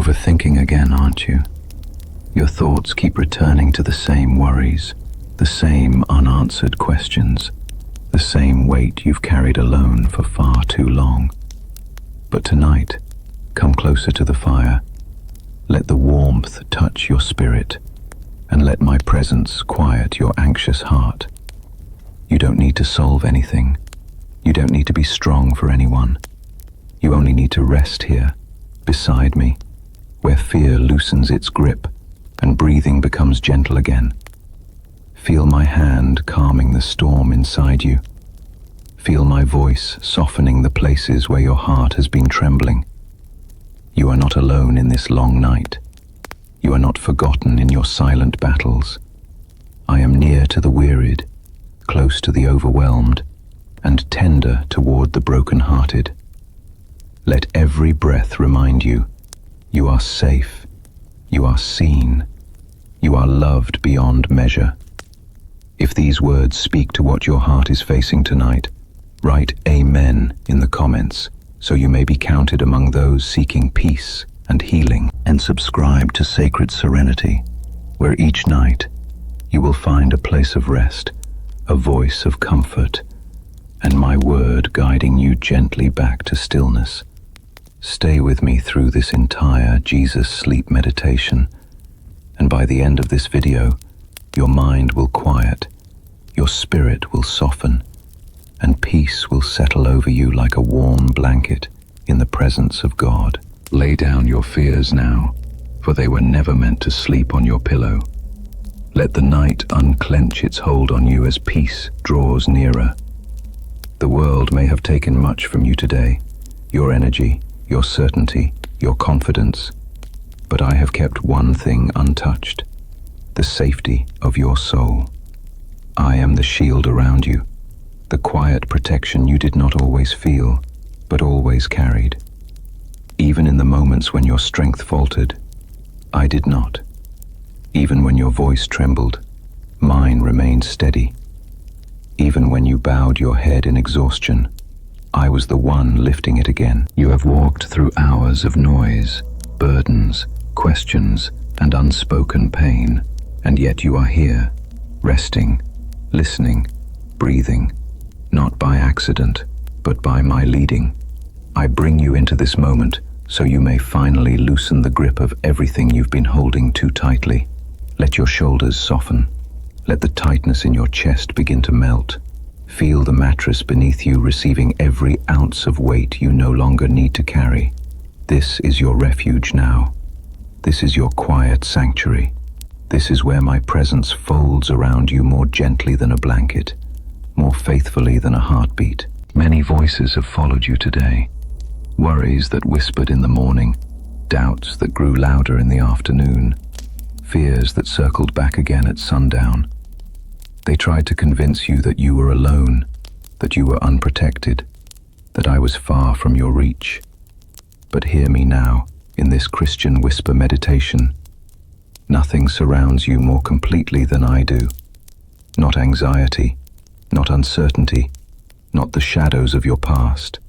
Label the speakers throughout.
Speaker 1: Overthinking again, aren't you? Your thoughts keep returning to the same worries, the same unanswered questions, the same weight you've carried alone for far too long. But tonight, come closer to the fire. Let the warmth touch your spirit, and let my presence quiet your anxious heart. You don't need to solve anything. You don't need to be strong for anyone. You only need to rest here, beside me, where fear loosens its grip and breathing becomes gentle again. Feel my hand calming the storm inside you. Feel my voice softening the places where your heart has been trembling. You are not alone in this long night. You are not forgotten in your silent battles. I am near to the wearied, close to the overwhelmed, and tender toward the broken-hearted. Let every breath remind you, you are safe, you are seen, you are loved beyond measure. If these words speak to what your heart is facing tonight, write Amen in the comments so you may be counted among those seeking peace and healing. And subscribe to Sacred Serenity, where each night you will find a place of rest, a voice of comfort, and my word guiding you gently back to stillness. Stay with me through this entire Jesus sleep meditation, and by the end of this video, your mind will quiet, your spirit will soften, and peace will settle over you like a warm blanket in the presence of God. Lay down your fears now, for they were never meant to sleep on your pillow. Let the night unclench its hold on you as peace draws nearer. The world may have taken much from you today, your energy, your certainty, your confidence, but I have kept one thing untouched, the safety of your soul. I am the shield around you, the quiet protection you did not always feel, but always carried. Even in the moments when your strength faltered, I did not. Even when your voice trembled, mine remained steady. Even when you bowed your head in exhaustion, I was the one lifting it again. You have walked through hours of noise, burdens, questions, and unspoken pain, and yet you are here, resting, listening, breathing, not by accident, but by my leading. I bring you into this moment so you may finally loosen the grip of everything you've been holding too tightly. Let your shoulders soften. Let the tightness in your chest begin to melt. Feel the mattress beneath you receiving every ounce of weight you no longer need to carry. This is your refuge now. This is your quiet sanctuary. This is where my presence folds around you more gently than a blanket, more faithfully than a heartbeat. Many voices have followed you today. Worries that whispered in the morning, doubts that grew louder in the afternoon, fears that circled back again at sundown. They tried to convince you that you were alone, that you were unprotected, that I was far from your reach. But hear me now, in this Christian whisper meditation. Nothing surrounds you more completely than I do. Not anxiety, not uncertainty, not the shadows of your past.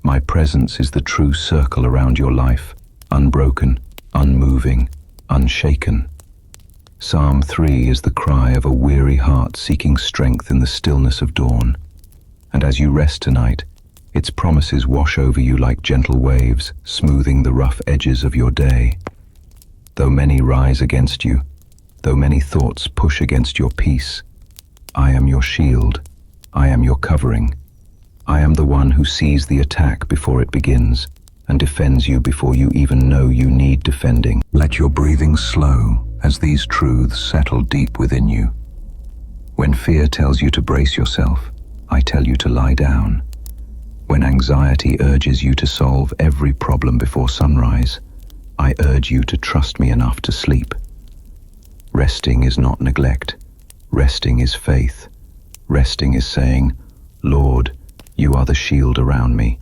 Speaker 1: My presence is the true circle around your life, unbroken, unmoving, unshaken. Psalm 3 is the cry of a weary heart seeking strength in the stillness of dawn. And as you rest tonight, its promises wash over you like gentle waves, smoothing the rough edges of your day. Though many rise against you, though many thoughts push against your peace, I am your shield, I am your covering. I am the one who sees the attack before it begins and defends you before you even know you need defending. Let your breathing slow as these truths settle deep within you. When fear tells you to brace yourself, I tell you to lie down. When anxiety urges you to solve every problem before sunrise, I urge you to trust me enough to sleep. Resting is not neglect. Resting is faith. Resting is saying, Lord, you are the shield around me.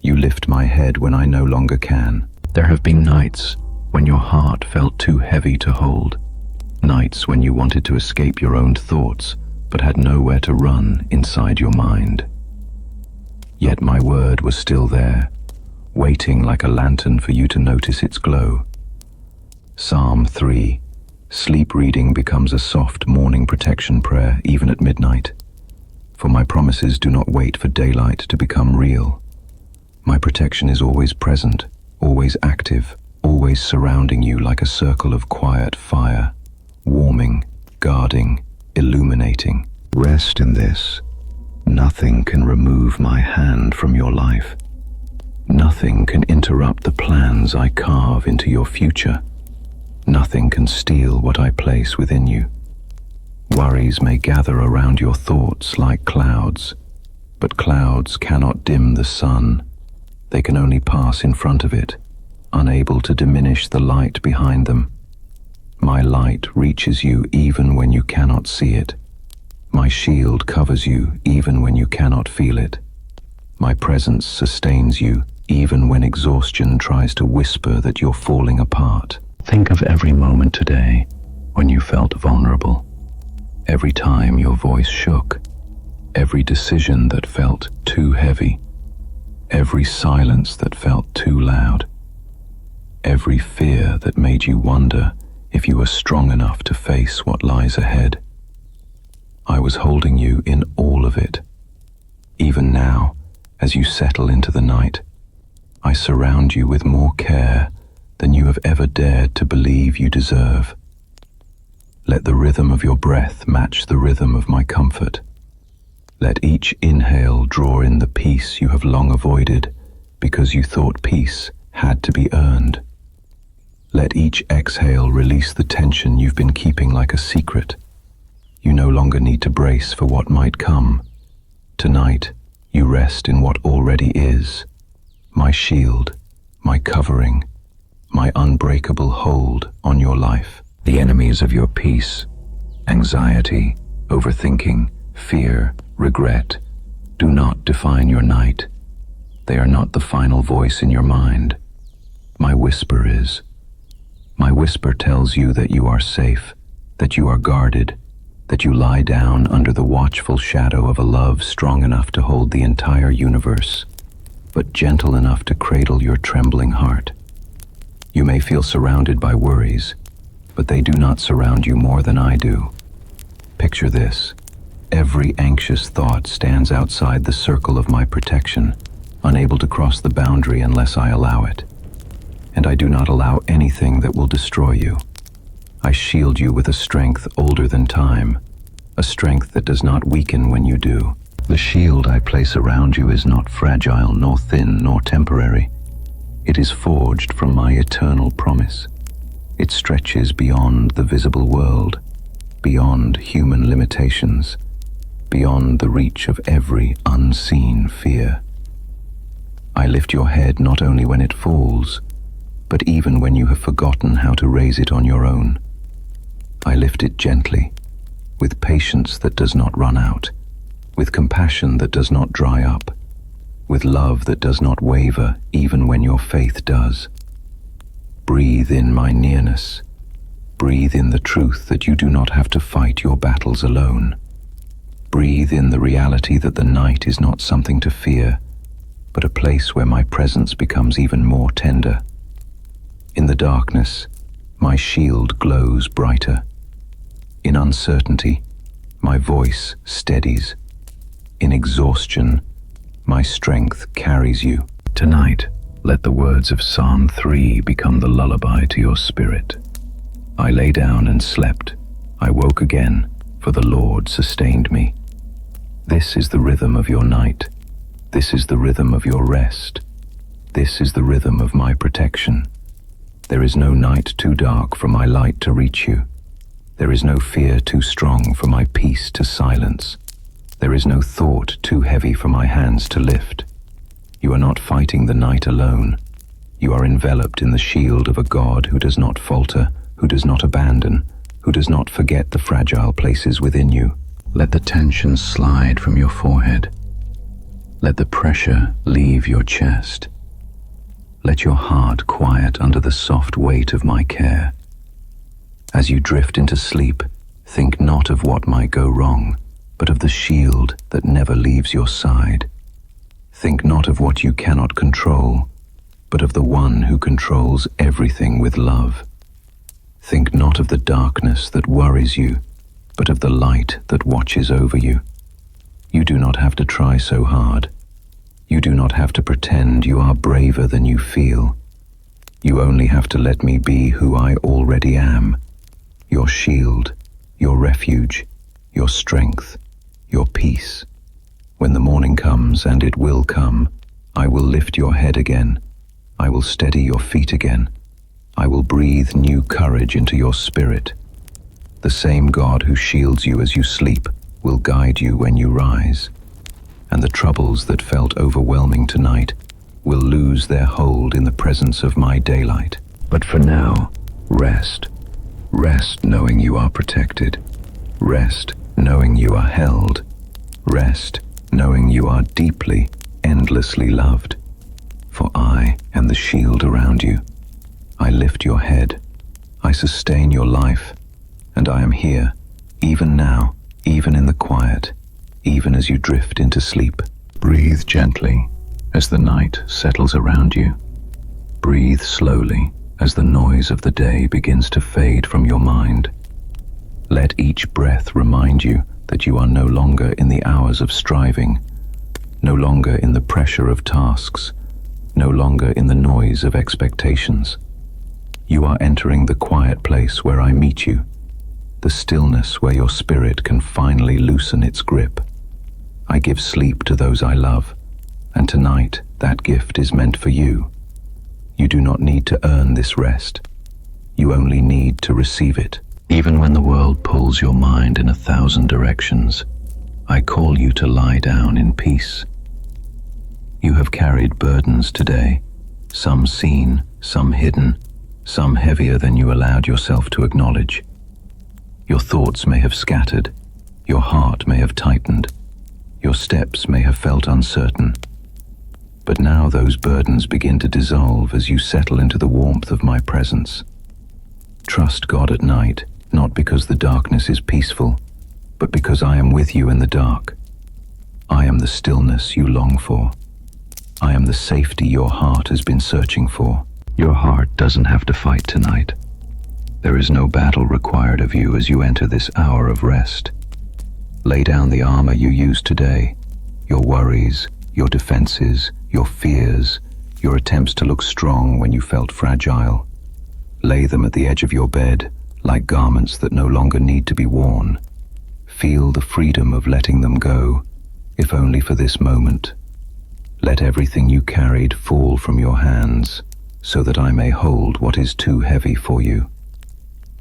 Speaker 1: You lift my head when I no longer can. There have been nights when your heart felt too heavy to hold. Nights when you wanted to escape your own thoughts, but had nowhere to run inside your mind. Yet my word was still there, waiting like a lantern for you to notice its glow. Psalm 3. Sleep reading becomes a soft morning protection prayer even at midnight. For my promises do not wait for daylight to become real. My protection is always present, always active, always surrounding you like a circle of quiet fire, warming, guarding, illuminating. Rest in this. Nothing can remove my hand from your life. Nothing can interrupt the plans I carve into your future. Nothing can steal what I place within you. Worries may gather around your thoughts like clouds, but clouds cannot dim the sun. They can only pass in front of it, unable to diminish the light behind them. My light reaches you even when you cannot see it. My shield covers you even when you cannot feel it. My presence sustains you even when exhaustion tries to whisper that you're falling apart. Think of every moment today when you felt vulnerable. Every time your voice shook. Every decision that felt too heavy. Every silence that felt too loud. Every fear that made you wonder if you were strong enough to face what lies ahead. I was holding you in all of it. Even now, as you settle into the night, I surround you with more care than you have ever dared to believe you deserve. Let the rhythm of your breath match the rhythm of my comfort. Let each inhale draw in the peace you have long avoided because you thought peace had to be earned. Let each exhale release the tension you've been keeping like a secret. You no longer need to brace for what might come. Tonight, you rest in what already is. My shield, my covering, my unbreakable hold on your life. The enemies of your peace, anxiety, overthinking, fear, regret, do not define your night. They are not the final voice in your mind. My whisper is. My whisper tells you that you are safe, that you are guarded, that you lie down under the watchful shadow of a love strong enough to hold the entire universe, but gentle enough to cradle your trembling heart. You may feel surrounded by worries, but they do not surround you more than I do. Picture this. Every anxious thought stands outside the circle of my protection, unable to cross the boundary unless I allow it. And I do not allow anything that will destroy you. I shield you with a strength older than time, a strength that does not weaken when you do. The shield I place around you is not fragile, nor thin, nor temporary. It is forged from my eternal promise. It stretches beyond the visible world, beyond human limitations, beyond the reach of every unseen fear. I lift your head not only when it falls, but even when you have forgotten how to raise it on your own. I lift it gently, with patience that does not run out, with compassion that does not dry up, with love that does not waver even when your faith does. Breathe in my nearness. Breathe in the truth that you do not have to fight your battles alone. Breathe in the reality that the night is not something to fear, but a place where my presence becomes even more tender. In the darkness, my shield glows brighter. In uncertainty, my voice steadies. In exhaustion, my strength carries you. Tonight, let the words of Psalm 3 become the lullaby to your spirit. I lay down and slept. I woke again, for the Lord sustained me. This is the rhythm of your night. This is the rhythm of your rest. This is the rhythm of my protection. There is no night too dark for my light to reach you. There is no fear too strong for my peace to silence. There is no thought too heavy for my hands to lift. You are not fighting the night alone. You are enveloped in the shield of a God who does not falter, who does not abandon, who does not forget the fragile places within you. Let the tension slide from your forehead. Let the pressure leave your chest. Let your heart quiet under the soft weight of my care. As you drift into sleep, think not of what might go wrong, but of the shield that never leaves your side. Think not of what you cannot control, but of the one who controls everything with love. Think not of the darkness that worries you, but of the light that watches over you. You do not have to try so hard. You do not have to pretend you are braver than you feel. You only have to let me be who I already am, your shield, your refuge, your strength, your peace. When the morning comes, and it will come, I will lift your head again. I will steady your feet again. I will breathe new courage into your spirit. The same God who shields you as you sleep will guide you when you rise. And the troubles that felt overwhelming tonight will lose their hold in the presence of my daylight. But for now, rest. Rest knowing you are protected. Rest knowing you are held. Rest knowing you are deeply, endlessly loved. For I am the shield around you. I lift your head. I sustain your life. And I am here, even now, even in the quiet, even as you drift into sleep. Breathe gently as the night settles around you. Breathe slowly as the noise of the day begins to fade from your mind. Let each breath remind you that you are no longer in the hours of striving, no longer in the pressure of tasks, no longer in the noise of expectations. You are entering the quiet place where I meet you, the stillness where your spirit can finally loosen its grip. I give sleep to those I love, and tonight that gift is meant for you. You do not need to earn this rest. You only need to receive it. Even when the world pulls your mind in 1,000 directions, I call you to lie down in peace. You have carried burdens today, some seen, some hidden, some heavier than you allowed yourself to acknowledge. Your thoughts may have scattered, your heart may have tightened, your steps may have felt uncertain. But now those burdens begin to dissolve as you settle into the warmth of my presence. Trust God at night, not because the darkness is peaceful, but because I am with you in the dark. I am the stillness you long for. I am the safety your heart has been searching for. Your heart doesn't have to fight tonight. There is no battle required of you as you enter this hour of rest. Lay down the armor you used today, your worries, your defenses, your fears, your attempts to look strong when you felt fragile. Lay them at the edge of your bed, like garments that no longer need to be worn. Feel the freedom of letting them go, if only for this moment. Let everything you carried fall from your hands, so that I may hold what is too heavy for you.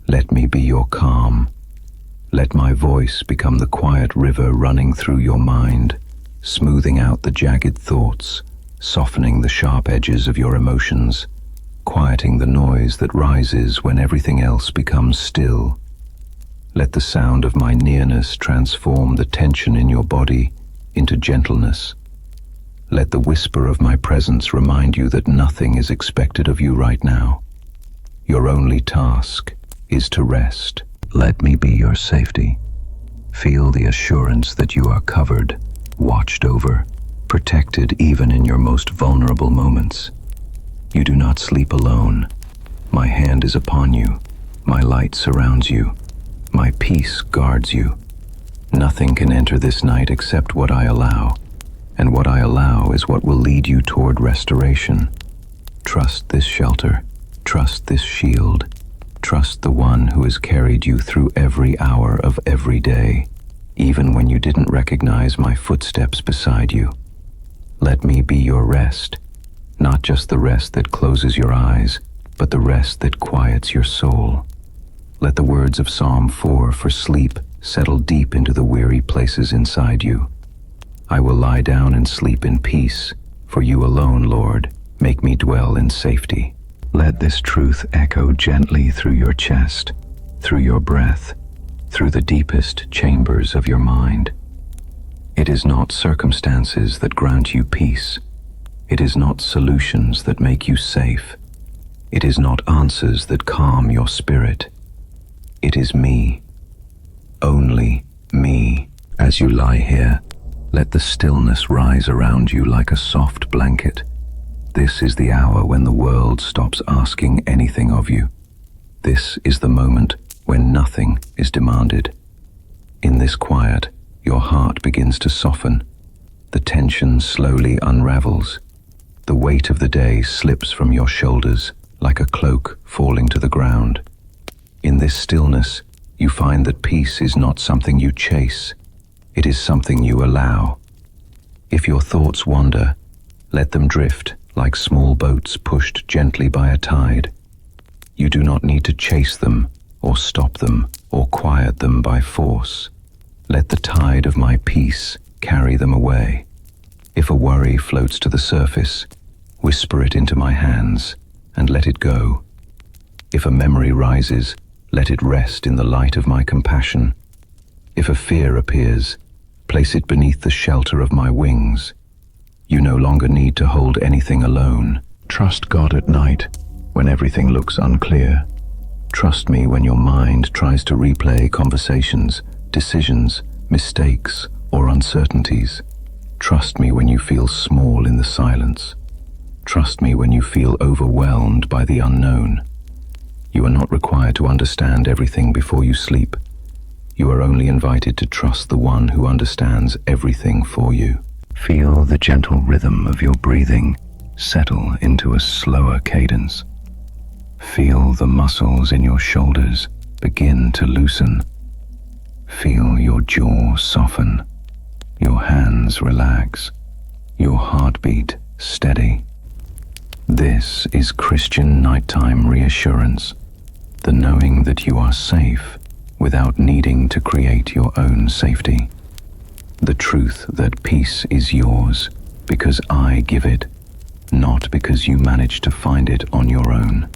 Speaker 1: Let me be your calm. Let my voice become the quiet river running through your mind, smoothing out the jagged thoughts, softening the sharp edges of your emotions, quieting the noise that rises when everything else becomes still. Let the sound of my nearness transform the tension in your body into gentleness. Let the whisper of my presence remind you that nothing is expected of you right now. Your only task is to rest. Let me be your safety. Feel the assurance that you are covered, watched over, protected even in your most vulnerable moments. You do not sleep alone. My hand is upon you. My light surrounds you. My peace guards you. Nothing can enter this night except what I allow, and what I allow is what will lead you toward restoration. Trust this shelter. Trust this shield. Trust the one who has carried you through every hour of every day, even when you didn't recognize my footsteps beside you. Let me be your rest, not just the rest that closes your eyes, but the rest that quiets your soul. Let the words of Psalm 4 for sleep settle deep into the weary places inside you. I will lie down and sleep in peace, for you alone, Lord, make me dwell in safety. Let this truth echo gently through your chest, through your breath, through the deepest chambers of your mind. It is not circumstances that grant you peace. It is not solutions that make you safe. It is not answers that calm your spirit. It is me, only me. As you lie here, let the stillness rise around you like a soft blanket. This is the hour when the world stops asking anything of you. This is the moment when nothing is demanded. In this quiet, your heart begins to soften. The tension slowly unravels. The weight of the day slips from your shoulders like a cloak falling to the ground. In this stillness, you find that peace is not something you chase. It is something you allow. If your thoughts wander, let them drift like small boats pushed gently by a tide. You do not need to chase them, or stop them, or quiet them by force. Let the tide of my peace carry them away. If a worry floats to the surface, whisper it into my hands and let it go. If a memory rises, let it rest in the light of my compassion. If a fear appears, place it beneath the shelter of my wings. You no longer need to hold anything alone. Trust God at night when everything looks unclear. Trust me when your mind tries to replay conversations, decisions, mistakes, or uncertainties. Trust me when you feel small in the silence. Trust me when you feel overwhelmed by the unknown. You are not required to understand everything before you sleep. You are only invited to trust the one who understands everything for you. Feel the gentle rhythm of your breathing settle into a slower cadence. Feel the muscles in your shoulders begin to loosen. Feel your jaw soften, your hands relax, your heartbeat steady. This is Christian nighttime reassurance, the knowing that you are safe without needing to create your own safety. The truth that peace is yours because I give it, not because you managed to find it on your own.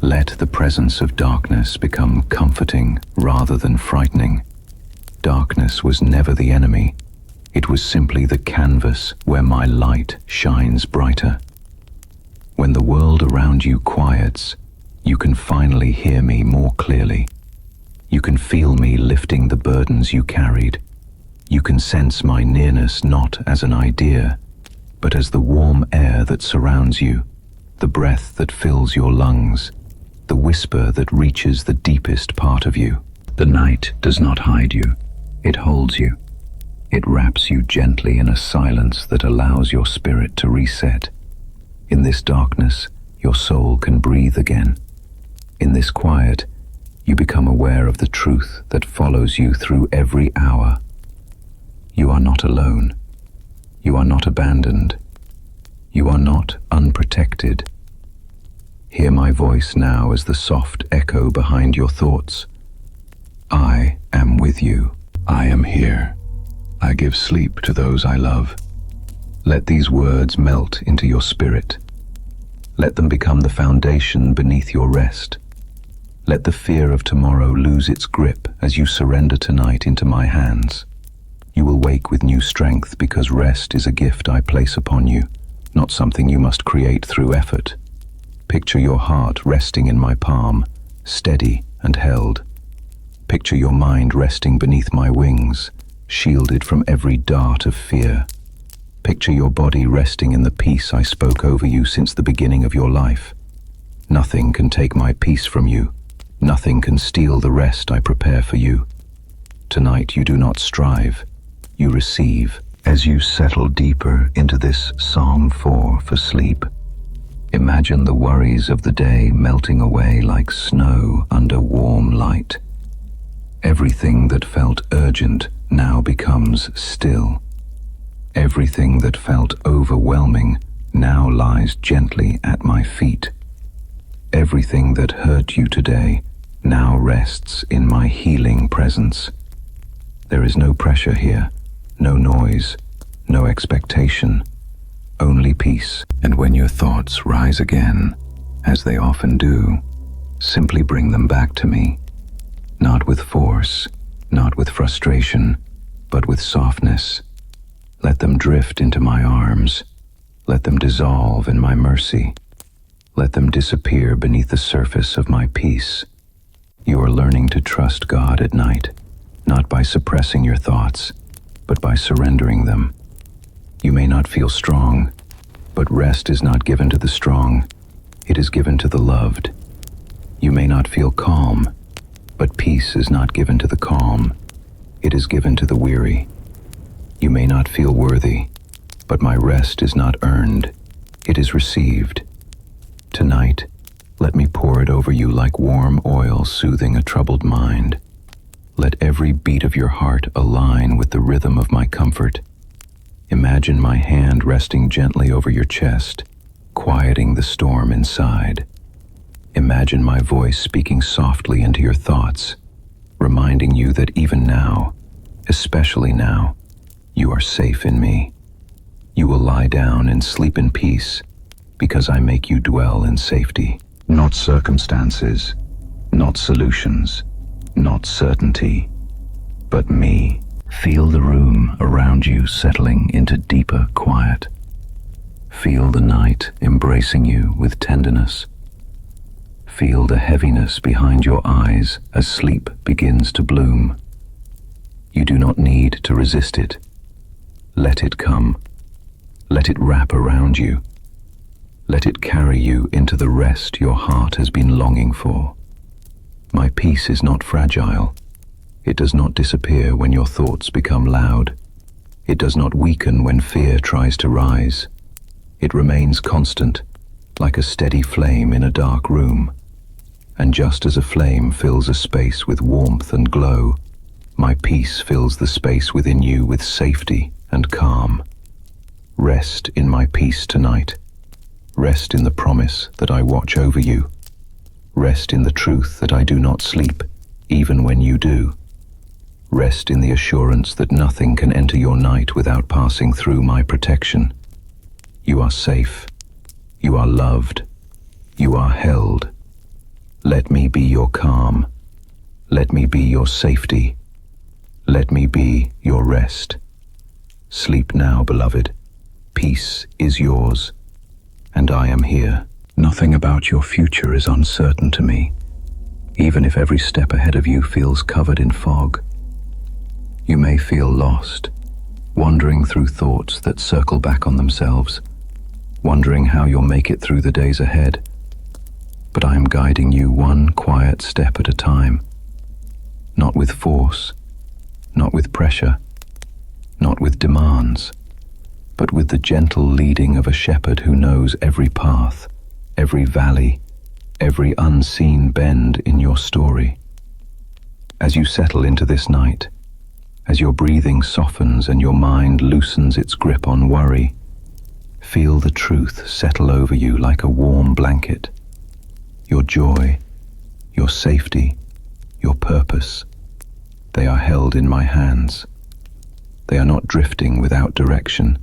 Speaker 1: Let the presence of darkness become comforting rather than frightening. Darkness was never the enemy. It was simply the canvas where my light shines brighter. When the world around you quiets, you can finally hear me more clearly. You can feel me lifting the burdens you carried. You can sense my nearness not as an idea, but as the warm air that surrounds you, the breath that fills your lungs, the whisper that reaches the deepest part of you. The night does not hide you, it holds you. It wraps you gently in a silence that allows your spirit to reset. In this darkness, your soul can breathe again. In this quiet, you become aware of the truth that follows you through every hour. You are not alone. You are not abandoned. You are not unprotected. Hear my voice now as the soft echo behind your thoughts. I am with you. I am here. I give sleep to those I love. Let these words melt into your spirit. Let them become the foundation beneath your rest. Let the fear of tomorrow lose its grip as you surrender tonight into my hands. You will wake with new strength because rest is a gift I place upon you, not something you must create through effort. Picture your heart resting in my palm, steady and held. Picture your mind resting beneath my wings, shielded from every dart of fear. Picture your body resting in the peace I spoke over you since the beginning of your life. Nothing can take my peace from you. Nothing can steal the rest I prepare for you. Tonight you do not strive. You receive. As you settle deeper into this Psalm 4 for sleep, imagine the worries of the day melting away like snow under warm light. Everything that felt urgent now becomes still. Everything that felt overwhelming now lies gently at my feet. Everything that hurt you today now rests in my healing presence. There is no pressure here. No noise, no expectation, only peace. And when your thoughts rise again, as they often do, simply bring them back to me, not with force, not with frustration, but with softness. Let them drift into my arms. Let them dissolve in my mercy. Let them disappear beneath the surface of my peace. You are learning to trust God at night, not by suppressing your thoughts, but by surrendering them. You may not feel strong. But rest is not given to the strong, it is given to the loved. You may not feel calm, but peace is not given to the calm, it is given to the weary. You may not feel worthy, but my rest is not earned, it is received. Tonight, let me pour it over you like warm oil soothing a troubled mind. Let every beat of your heart align with the rhythm of my comfort. Imagine my hand resting gently over your chest, quieting the storm inside. Imagine my voice speaking softly into your thoughts, reminding you that even now, especially now, you are safe in me. You will lie down and sleep in peace, because I make you dwell in safety. Not circumstances, not solutions, not certainty, but me. Feel the room around you settling into deeper quiet. Feel the night embracing you with tenderness. Feel the heaviness behind your eyes as sleep begins to bloom. You do not need to resist it. Let it come. Let it wrap around you. Let it carry you into the rest your heart has been longing for. My peace is not fragile. It does not disappear when your thoughts become loud. It does not weaken when fear tries to rise. It remains constant, like a steady flame in a dark room. And just as a flame fills a space with warmth and glow, my peace fills the space within you with safety and calm. Rest in my peace tonight. Rest in the promise that I watch over you. Rest in the truth that I do not sleep, even when you do. Rest in the assurance that nothing can enter your night without passing through my protection. You are safe. You are loved. You are held. Let me be your calm. Let me be your safety. Let me be your rest. Sleep now, beloved. Peace is yours, and I am here. Nothing about your future is uncertain to me, even if every step ahead of you feels covered in fog. You may feel lost, wandering through thoughts that circle back on themselves, wondering how you'll make it through the days ahead. But I am guiding you one quiet step at a time, not with force, not with pressure, not with demands, but with the gentle leading of a shepherd who knows every path, every valley, every unseen bend in your story. As you settle into this night, as your breathing softens and your mind loosens its grip on worry, feel the truth settle over you like a warm blanket. Your joy, your safety, your purpose, they are held in my hands. They are not drifting without direction.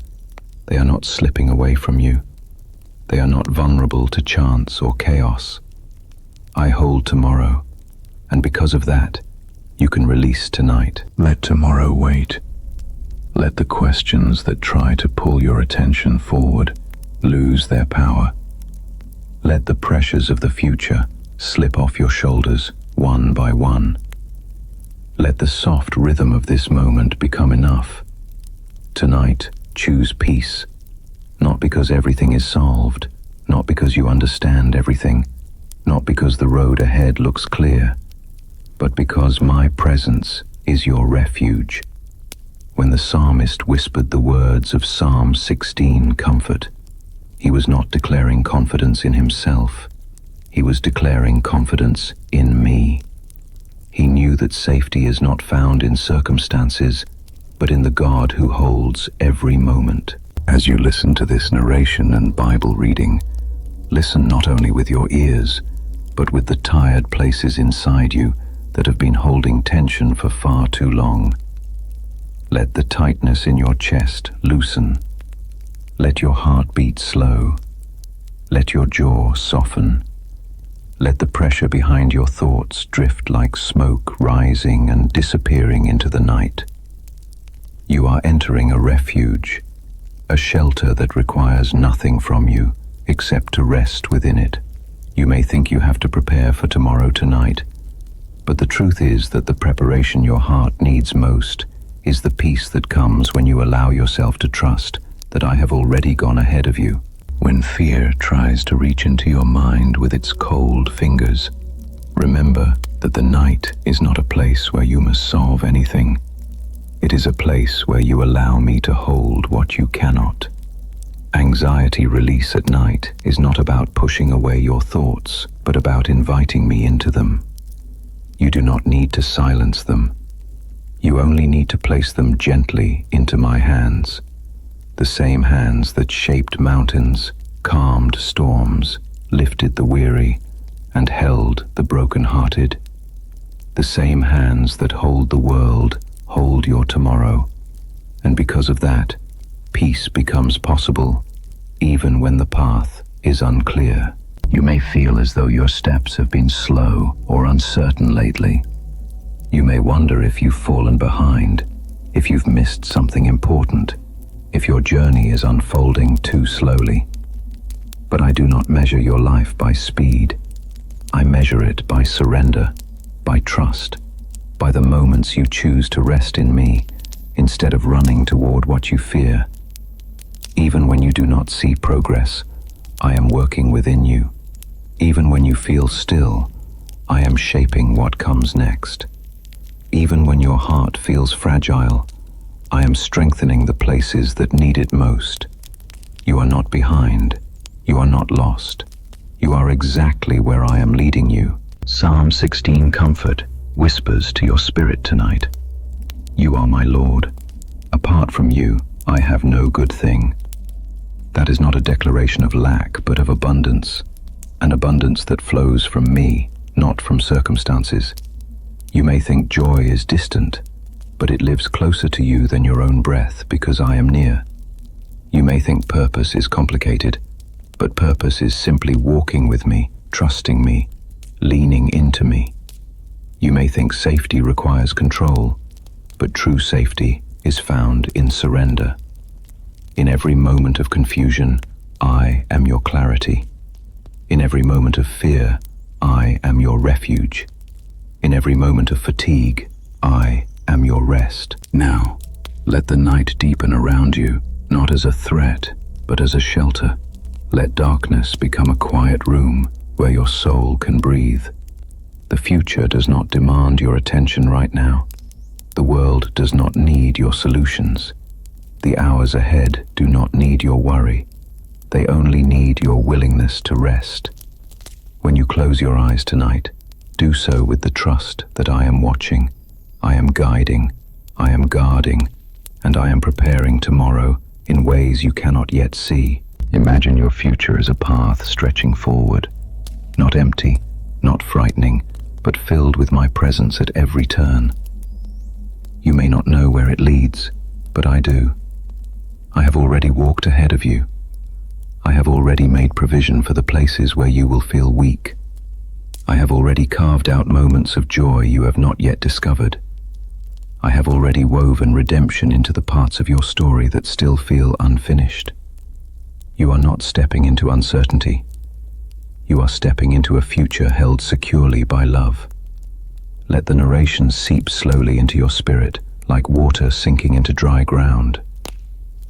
Speaker 1: They are not slipping away from you. They are not vulnerable to chance or chaos. I hold tomorrow, and because of that, you can release tonight. Let tomorrow wait. Let the questions that try to pull your attention forward lose their power. Let the pressures of the future slip off your shoulders one by one. Let the soft rhythm of this moment become enough. Tonight, choose peace, not because everything is solved, not because you understand everything, not because the road ahead looks clear, but because my presence is your refuge. When the psalmist whispered the words of Psalm 16, comfort, he was not declaring confidence in himself. He was declaring confidence in me. He knew that safety is not found in circumstances, but in the God who holds every moment. As you listen to this narration and Bible reading, listen not only with your ears, but with the tired places inside you that have been holding tension for far too long. Let the tightness in your chest loosen. Let your heart beat slow. Let your jaw soften. Let the pressure behind your thoughts drift like smoke rising and disappearing into the night. You are entering a refuge, a shelter that requires nothing from you except to rest within it. You may think you have to prepare for tomorrow tonight, but the truth is that the preparation your heart needs most is the peace that comes when you allow yourself to trust that I have already gone ahead of you. When fear tries to reach into your mind with its cold fingers, remember that the night is not a place where you must solve anything. It is a place where you allow me to hold what you cannot. Anxiety release at night is not about pushing away your thoughts, but about inviting me into them. You do not need to silence them. You only need to place them gently into my hands. The same hands that shaped mountains, calmed storms, lifted the weary, and held the broken-hearted. The same hands that hold the world hold your tomorrow. And because of that, peace becomes possible, even when the path is unclear. You may feel as though your steps have been slow or uncertain lately. You may wonder if you've fallen behind, if you've missed something important, if your journey is unfolding too slowly. But I do not measure your life by speed. I measure it by surrender, by trust, by the moments you choose to rest in me instead of running toward what you fear. Even when you do not see progress, I am working within you. Even when you feel still, I am shaping what comes next. Even when your heart feels fragile, I am strengthening the places that need it most. You are not behind. You are not lost. You are exactly where I am leading you. Psalm 16 comfort whispers to your spirit tonight. You are my Lord. Apart from you, I have no good thing. That is not a declaration of lack, but of abundance. An abundance that flows from me, not from circumstances. You may think joy is distant, but it lives closer to you than your own breath because I am near. You may think purpose is complicated, but purpose is simply walking with me, trusting me, leaning into me. You may think safety requires control, but true safety is found in surrender. In every moment of confusion, I am your clarity. In every moment of fear, I am your refuge. In every moment of fatigue, I am your rest. Now, let the night deepen around you, not as a threat, but as a shelter. Let darkness become a quiet room where your soul can breathe. The future does not demand your attention right now. The world does not need your solutions. The hours ahead do not need your worry. They only need your willingness to rest. When you close your eyes tonight, do so with the trust that I am watching, I am guiding, I am guarding, and I am preparing tomorrow in ways you cannot yet see. Imagine your future as a path stretching forward, not empty, not frightening, but filled with my presence at every turn. You may not know where it leads, but I do. I have already walked ahead of you. I have already made provision for the places where you will feel weak. I have already carved out moments of joy you have not yet discovered. I have already woven redemption into the parts of your story that still feel unfinished. You are not stepping into uncertainty. You are stepping into a future held securely by love. Let the narration seep slowly into your spirit, like water sinking into dry ground.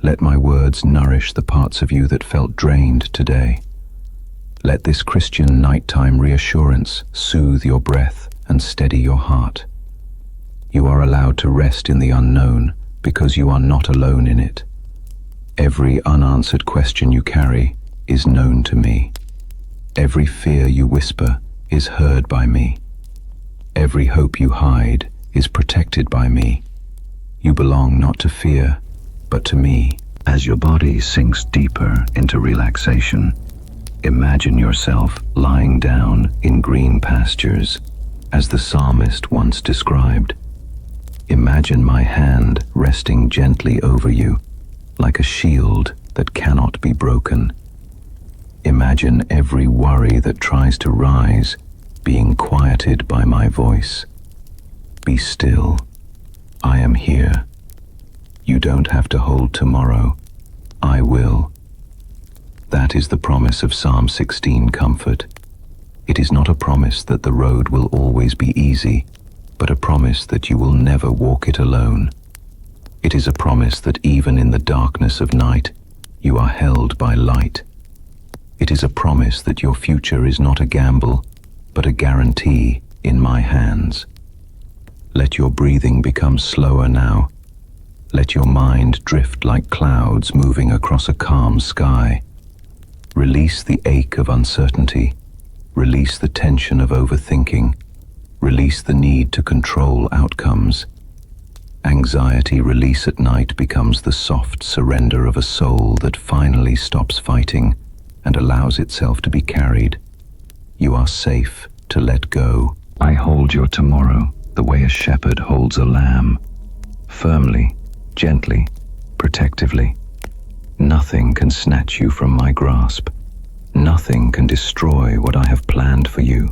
Speaker 1: Let my words nourish the parts of you that felt drained today. Let this Christian nighttime reassurance soothe your breath and steady your heart. You are allowed to rest in the unknown because you are not alone in it. Every unanswered question you carry is known to me. Every fear you whisper is heard by me. Every hope you hide is protected by me. You belong not to fear, but to me. As your body sinks deeper into relaxation, imagine yourself lying down in green pastures, as the psalmist once described. Imagine my hand resting gently over you, like a shield that cannot be broken. Imagine every worry that tries to rise being quieted by my voice. Be still. I am here. You don't have to hold tomorrow. I will. That is the promise of Psalm 16 comfort. It is not a promise that the road will always be easy, but a promise that you will never walk it alone. It is a promise that even in the darkness of night, you are held by light. It is a promise that your future is not a gamble, but a guarantee in my hands. Let your breathing become slower now. Let your mind drift like clouds moving across a calm sky. Release the ache of uncertainty. Release the tension of overthinking. Release the need to control outcomes. Anxiety release at night becomes the soft surrender of a soul that finally stops fighting and allows itself to be carried. You are safe to let go. I hold your tomorrow the way a shepherd holds a lamb, firmly, gently, protectively. Nothing can snatch you from my grasp. Nothing can destroy what I have planned for you.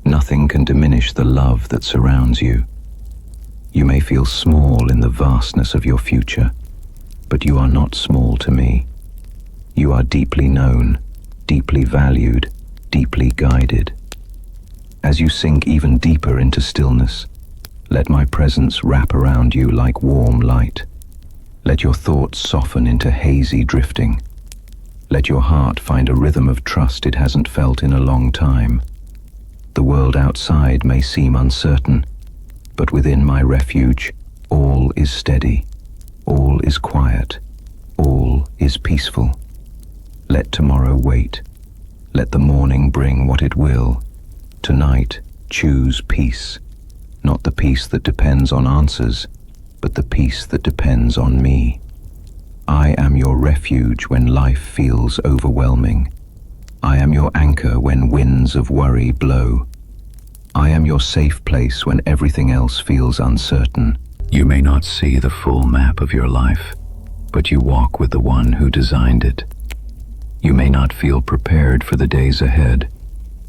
Speaker 1: Nothing can diminish the love that surrounds you. You may feel small in the vastness of your future, but you are not small to me. You are deeply known, deeply valued, deeply guided. As you sink even deeper into stillness, let my presence wrap around you like warm light. Let your thoughts soften into hazy drifting. Let your heart find a rhythm of trust it hasn't felt in a long time. The world outside may seem uncertain, but within my refuge, all is steady, all is quiet, all is peaceful. Let tomorrow wait. Let the morning bring what it will. Tonight, choose peace, not the peace that depends on answers, but the peace that depends on me. I am your refuge when life feels overwhelming. I am your anchor when winds of worry blow. I am your safe place when everything else feels uncertain. You may not see the full map of your life, but you walk with the one who designed it. You may not feel prepared for the days ahead,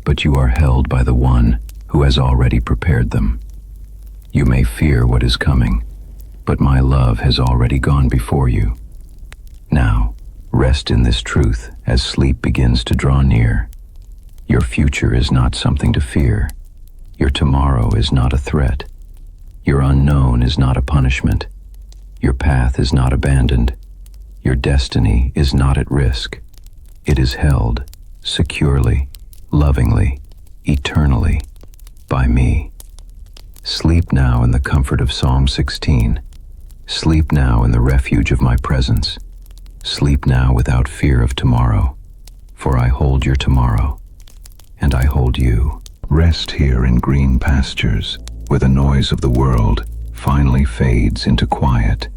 Speaker 1: but you are held by the one who has already prepared them. You may fear what is coming, but my love has already gone before you. Now, rest in this truth as sleep begins to draw near. Your future is not something to fear. Your tomorrow is not a threat. Your unknown is not a punishment. Your path is not abandoned. Your destiny is not at risk. It is held securely, lovingly, eternally by me. Sleep now in the comfort of Psalm 16. Sleep now in the refuge of my presence. Sleep now without fear of tomorrow, for I hold your tomorrow, and I hold you. Rest here in green pastures, where the noise of the world finally fades into quiet.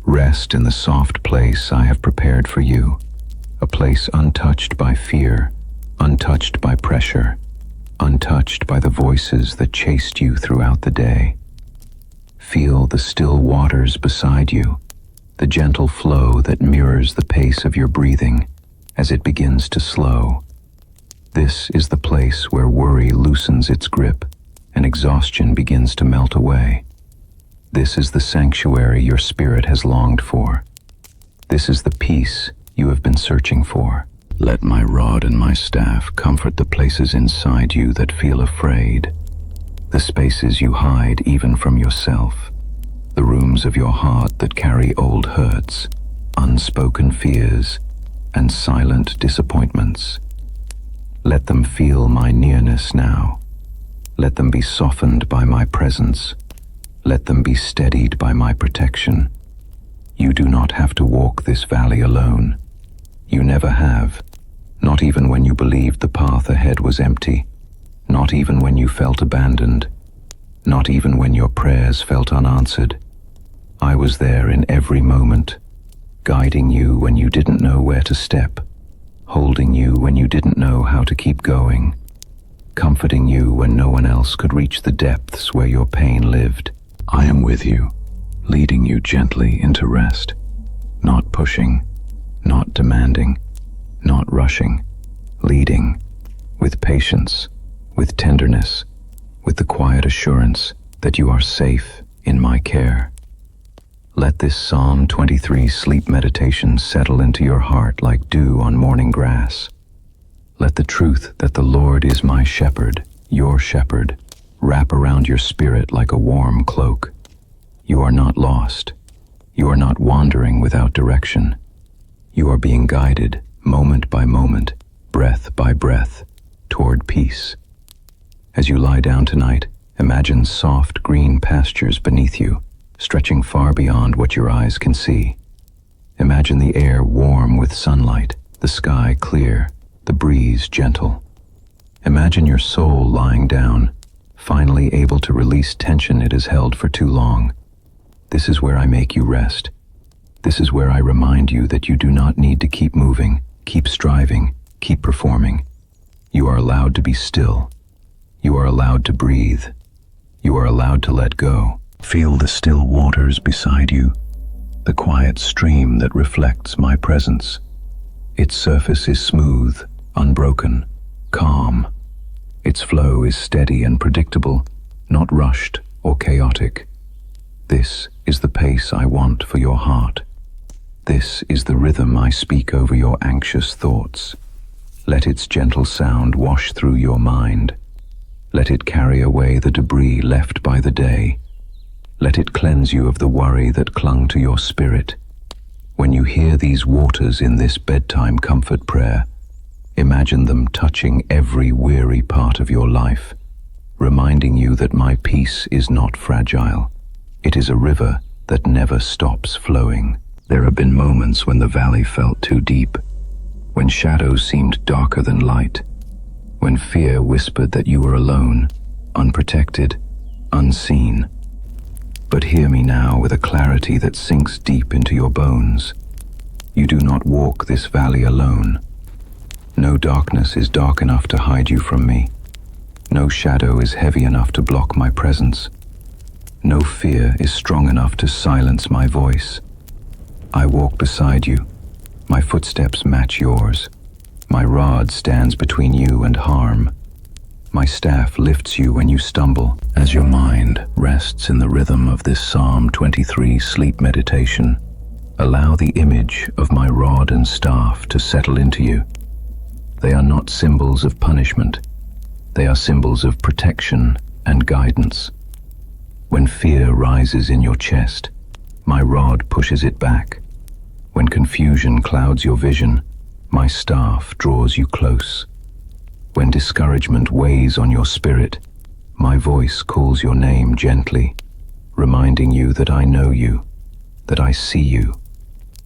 Speaker 1: Rest in the soft place I have prepared for you, a place untouched by fear, untouched by pressure, untouched by the voices that chased you throughout the day. Feel the still waters beside you, the gentle flow that mirrors the pace of your breathing as it begins to slow. This is the place where worry loosens its grip and exhaustion begins to melt away. This is the sanctuary your spirit has longed for. This is the peace you have been searching for. Let my rod and my staff comfort the places inside you that feel afraid, the spaces you hide even from yourself, the rooms of your heart that carry old hurts, unspoken fears, and silent disappointments. Let them feel my nearness now. Let them be softened by my presence. Let them be steadied by my protection. You do not have to walk this valley alone. You never have, not even when you believed the path ahead was empty, not even when you felt abandoned, not even when your prayers felt unanswered. I was there in every moment, guiding you when you didn't know where to step, holding you when you didn't know how to keep going, comforting you when no one else could reach the depths where your pain lived. I am with you, leading you gently into rest, not pushing, not demanding, not rushing, leading with patience, with tenderness, with the quiet assurance that you are safe in my care. Let this Psalm 23 sleep meditation settle into your heart like dew on morning grass. Let the truth that the Lord is my shepherd, your shepherd, wrap around your spirit like a warm cloak. You are not lost. You are not wandering without direction. You are being guided moment by moment, breath by breath, toward peace. As you lie down tonight, imagine soft green pastures beneath you, stretching far beyond what your eyes can see. Imagine the air warm with sunlight, the sky clear, the breeze gentle. Imagine your soul lying down, finally able to release tension it has held for too long. This is where I make you rest. This is where I remind you that you do not need to keep moving, keep striving, keep performing. You are allowed to be still. You are allowed to breathe. You are allowed to let go. Feel the still waters beside you, the quiet stream that reflects my presence. Its surface is smooth, unbroken, calm. Its flow is steady and predictable, not rushed or chaotic. This is the pace I want for your heart. This is the rhythm I speak over your anxious thoughts. Let its gentle sound wash through your mind. Let it carry away the debris left by the day. Let it cleanse you of the worry that clung to your spirit. When you hear these waters in this bedtime comfort prayer, imagine them touching every weary part of your life, reminding you that my peace is not fragile. It is a river that never stops flowing. There have been moments when the valley felt too deep, when shadows seemed darker than light, when fear whispered that you were alone, unprotected, unseen. But hear me now with a clarity that sinks deep into your bones. You do not walk this valley alone. No darkness is dark enough to hide you from me. No shadow is heavy enough to block my presence. No fear is strong enough to silence my voice. I walk beside you. My footsteps match yours. My rod stands between you and harm. My staff lifts you when you stumble. As your mind rests in the rhythm of this Psalm 23 sleep meditation, allow the image of my rod and staff to settle into you. They are not symbols of punishment. They are symbols of protection and guidance. When fear rises in your chest, my rod pushes it back. When confusion clouds your vision, my staff draws you close. When discouragement weighs on your spirit, my voice calls your name gently, reminding you that I know you, that I see you,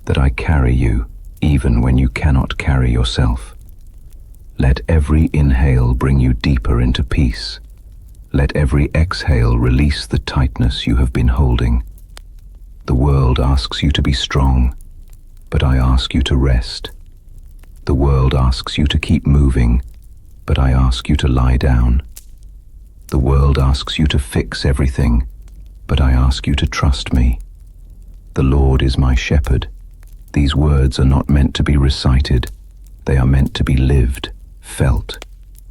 Speaker 1: that I carry you even when you cannot carry yourself. Let every inhale bring you deeper into peace. Let every exhale release the tightness you have been holding. The world asks you to be strong, but I ask you to rest. The world asks you to keep moving, but I ask you to lie down. The world asks you to fix everything, but I ask you to trust me. The Lord is my shepherd. These words are not meant to be recited. They are meant to be lived, felt,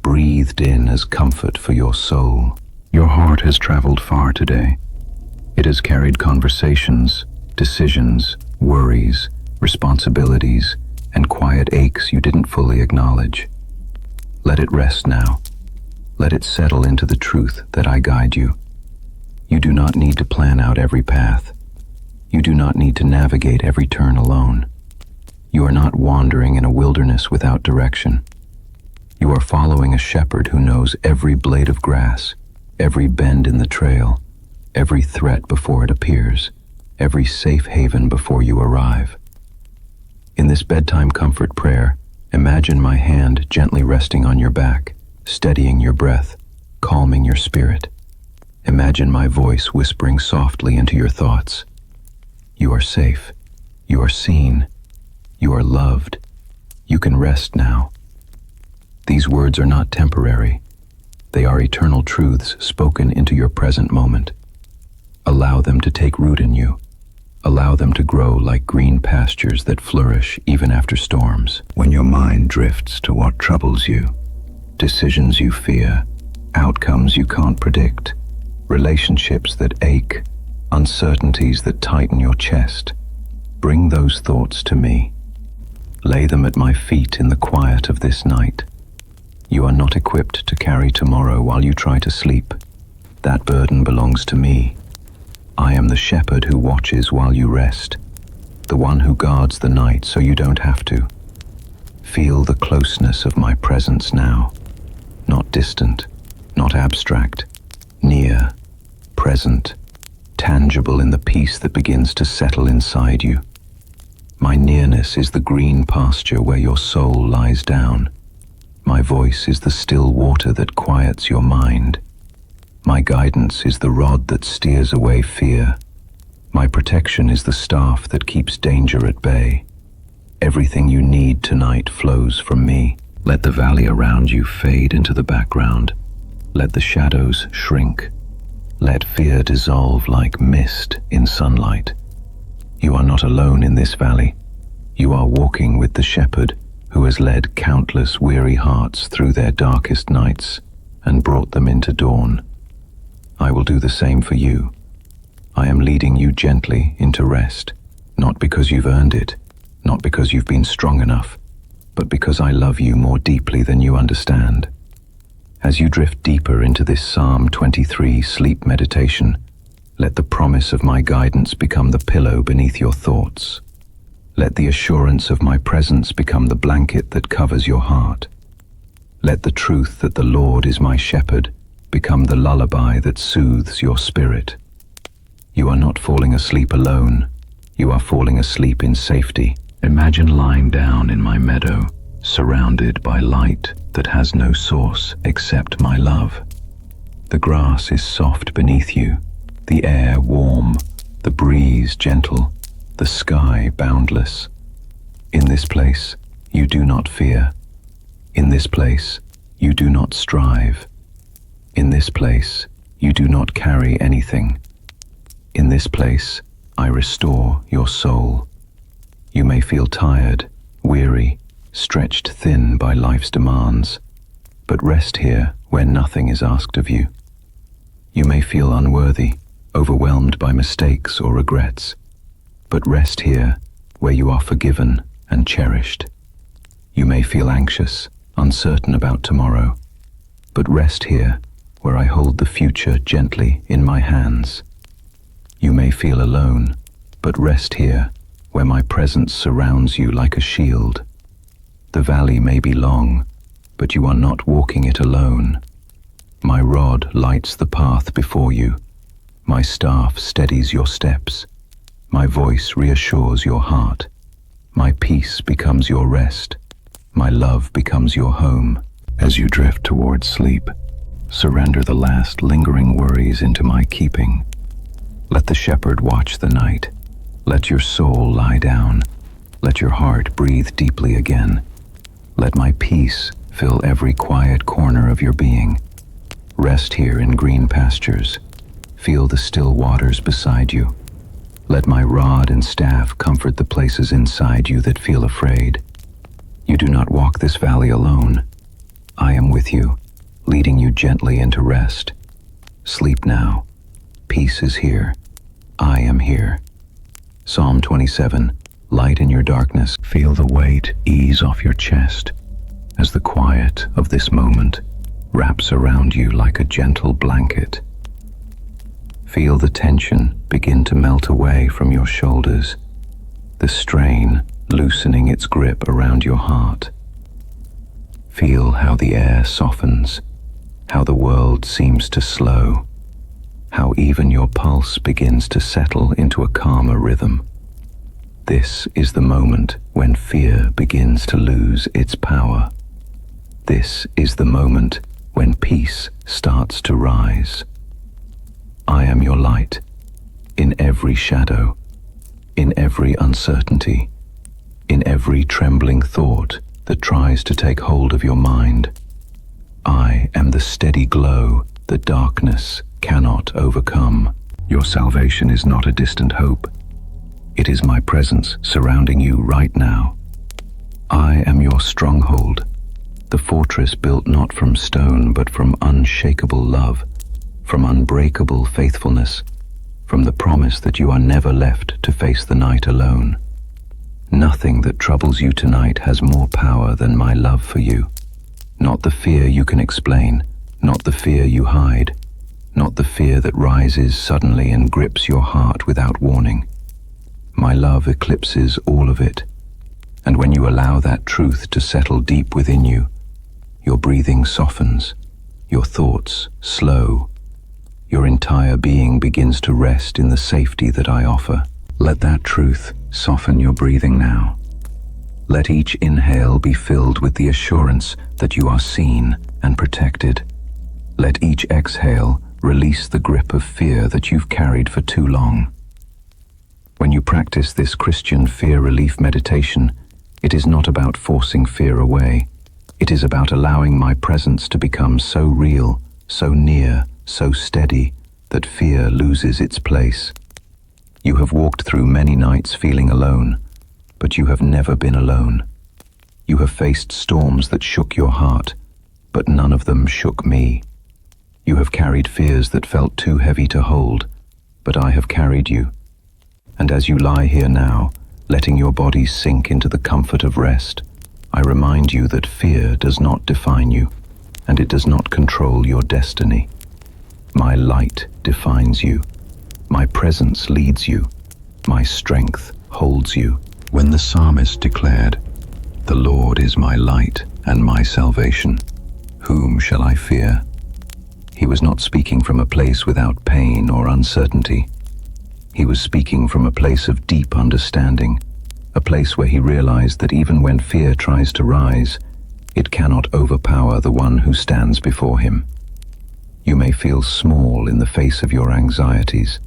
Speaker 1: breathed in as comfort for your soul. Your heart has traveled far today. It has carried conversations, decisions, worries, responsibilities, and quiet aches you didn't fully acknowledge. Let it rest now. Let it settle into the truth that I guide you. You do not need to plan out every path. You do not need to navigate every turn alone. You are not wandering in a wilderness without direction. You are following a shepherd who knows every blade of grass, every bend in the trail, every threat before it appears, every safe haven before you arrive. In this bedtime comfort prayer, imagine my hand gently resting on your back, steadying your breath, calming your spirit. Imagine my voice whispering softly into your thoughts. You are safe. You are seen. You are loved. You can rest now. These words are not temporary. They are eternal truths spoken into your present moment. Allow them to take root in you. Allow them to grow like green pastures that flourish even after storms. When your mind drifts to what troubles you, decisions you fear, outcomes you can't predict, relationships that ache, uncertainties that tighten your chest, bring those thoughts to me. Lay them at my feet in the quiet of this night. You are not equipped to carry tomorrow while you try to sleep. That burden belongs to me. I am the shepherd who watches while you rest, the one who guards the night so you don't have to. Feel the closeness of my presence now. Not distant, not abstract, near, present, tangible in the peace that begins to settle inside you. My nearness is the green pasture where your soul lies down. My voice is the still water that quiets your mind. My guidance is the rod that steers away fear. My protection is the staff that keeps danger at bay. Everything you need tonight flows from me. Let the valley around you fade into the background. Let the shadows shrink. Let fear dissolve like mist in sunlight. You are not alone in this valley. You are walking with the shepherd who has led countless weary hearts through their darkest nights and brought them into dawn. I will do the same for you. I am leading you gently into rest, not because you've earned it, not because you've been strong enough, but because I love you more deeply than you understand. As you drift deeper into this Psalm 23 sleep meditation, let the promise of my guidance become the pillow beneath your thoughts. Let the assurance of my presence become the blanket that covers your heart. Let the truth that the Lord is my shepherd become the lullaby that soothes your spirit. You are not falling asleep alone. You are falling asleep in safety. Imagine lying down in my meadow, surrounded by light that has no source except my love. The grass is soft beneath you, the air warm, the breeze gentle, the sky boundless. In this place, you do not fear. In this place, you do not strive. In this place, you do not carry anything. In this place, I restore your soul. You may feel tired, weary, stretched thin by life's demands, but rest here where nothing is asked of you. You may feel unworthy, overwhelmed by mistakes or regrets, but rest here where you are forgiven and cherished. You may feel anxious, uncertain about tomorrow, but rest here where I hold the future gently in my hands. You may feel alone, but rest here where my presence surrounds you like a shield. The valley may be long, but you are not walking it alone. My rod lights the path before you. My staff steadies your steps. My voice reassures your heart. My peace becomes your rest. My love becomes your home. As you drift towards sleep, surrender the last lingering worries into my keeping. Let the shepherd watch the night. Let your soul lie down. Let your heart breathe deeply again. Let my peace fill every quiet corner of your being. Rest here in green pastures. Feel the still waters beside you. Let my rod and staff comfort the places inside you that feel afraid. You do not walk this valley alone. I am with you, leading you gently into rest. Sleep now. Peace is here. I am here. Psalm 27, light in your darkness. Feel the weight ease off your chest as the quiet of this moment wraps around you like a gentle blanket. Feel the tension begin to melt away from your shoulders, the strain loosening its grip around your heart. Feel how the air softens, how the world seems to slow, how even your pulse begins to settle into a calmer rhythm. This is the moment when fear begins to lose its power. This is the moment when peace starts to rise. I am your light, in every shadow, in every uncertainty, in every trembling thought that tries to take hold of your mind. I am the steady glow that darkness cannot overcome. Your salvation is not a distant hope. It is my presence surrounding you right now. I am your stronghold, the fortress built not from stone but from unshakable love, from unbreakable faithfulness, from the promise that you are never left to face the night alone. Nothing that troubles you tonight has more power than my love for you. Not the fear you can explain, not the fear you hide, not the fear that rises suddenly and grips your heart without warning. My love eclipses all of it. And when you allow that truth to settle deep within you, your breathing softens, your thoughts slow, your entire being begins to rest in the safety that I offer. Let that truth soften your breathing now. Let each inhale be filled with the assurance that you are seen and protected. Let each exhale release the grip of fear that you've carried for too long. When you practice this Christian fear relief meditation, it is not about forcing fear away. It is about allowing my presence to become so real, so near, so steady, that fear loses its place. You have walked through many nights feeling alone, but you have never been alone. You have faced storms that shook your heart, but none of them shook me. You have carried fears that felt too heavy to hold, but I have carried you. And as you lie here now, letting your body sink into the comfort of rest, I remind you that fear does not define you, and it does not control your destiny. My light defines you. My presence leads you. My strength holds you. When the psalmist declared, "The Lord is my light and my salvation, whom shall I fear?" He was not speaking from a place without pain or uncertainty. He was speaking from a place of deep understanding, a place where he realized that even when fear tries to rise, it cannot overpower the one who stands before him. You may feel small in the face of your anxieties,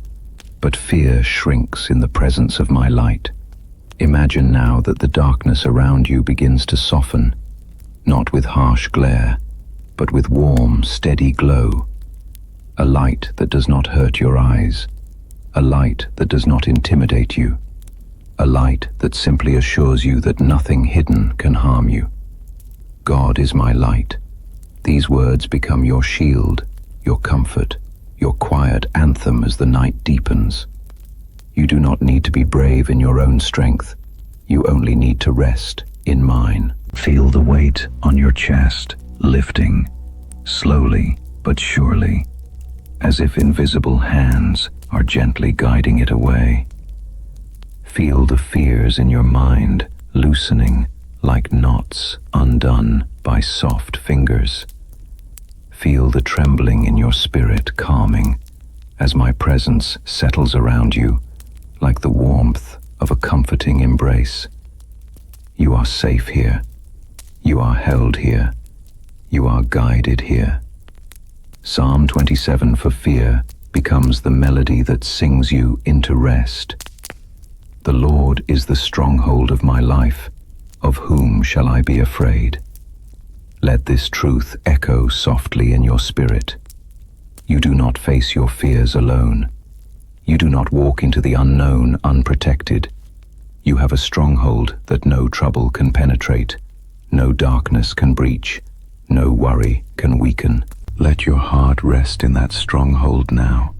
Speaker 1: but fear shrinks in the presence of my light. Imagine now that the darkness around you begins to soften, not with harsh glare, but with warm, steady glow. A light that does not hurt your eyes, a light that does not intimidate you, a light that simply assures you that nothing hidden can harm you. God is my light. These words become your shield, your comfort, your quiet anthem as the night deepens. You do not need to be brave in your own strength. You only need to rest in mine. Feel the weight on your chest lifting, slowly but surely, as if invisible hands are gently guiding it away. Feel the fears in your mind loosening like knots undone by soft fingers. Feel the trembling in your spirit calming as my presence settles around you like the warmth of a comforting embrace. You are safe here. You are held here. You are guided here. Psalm 27 for fear becomes the melody that sings you into rest. The Lord is the stronghold of my life. Of whom shall I be afraid? Let this truth echo softly in your spirit. You do not face your fears alone. You do not walk into the unknown unprotected. You have a stronghold that no trouble can penetrate, no darkness can breach, no worry can weaken. Let your heart rest in that stronghold now.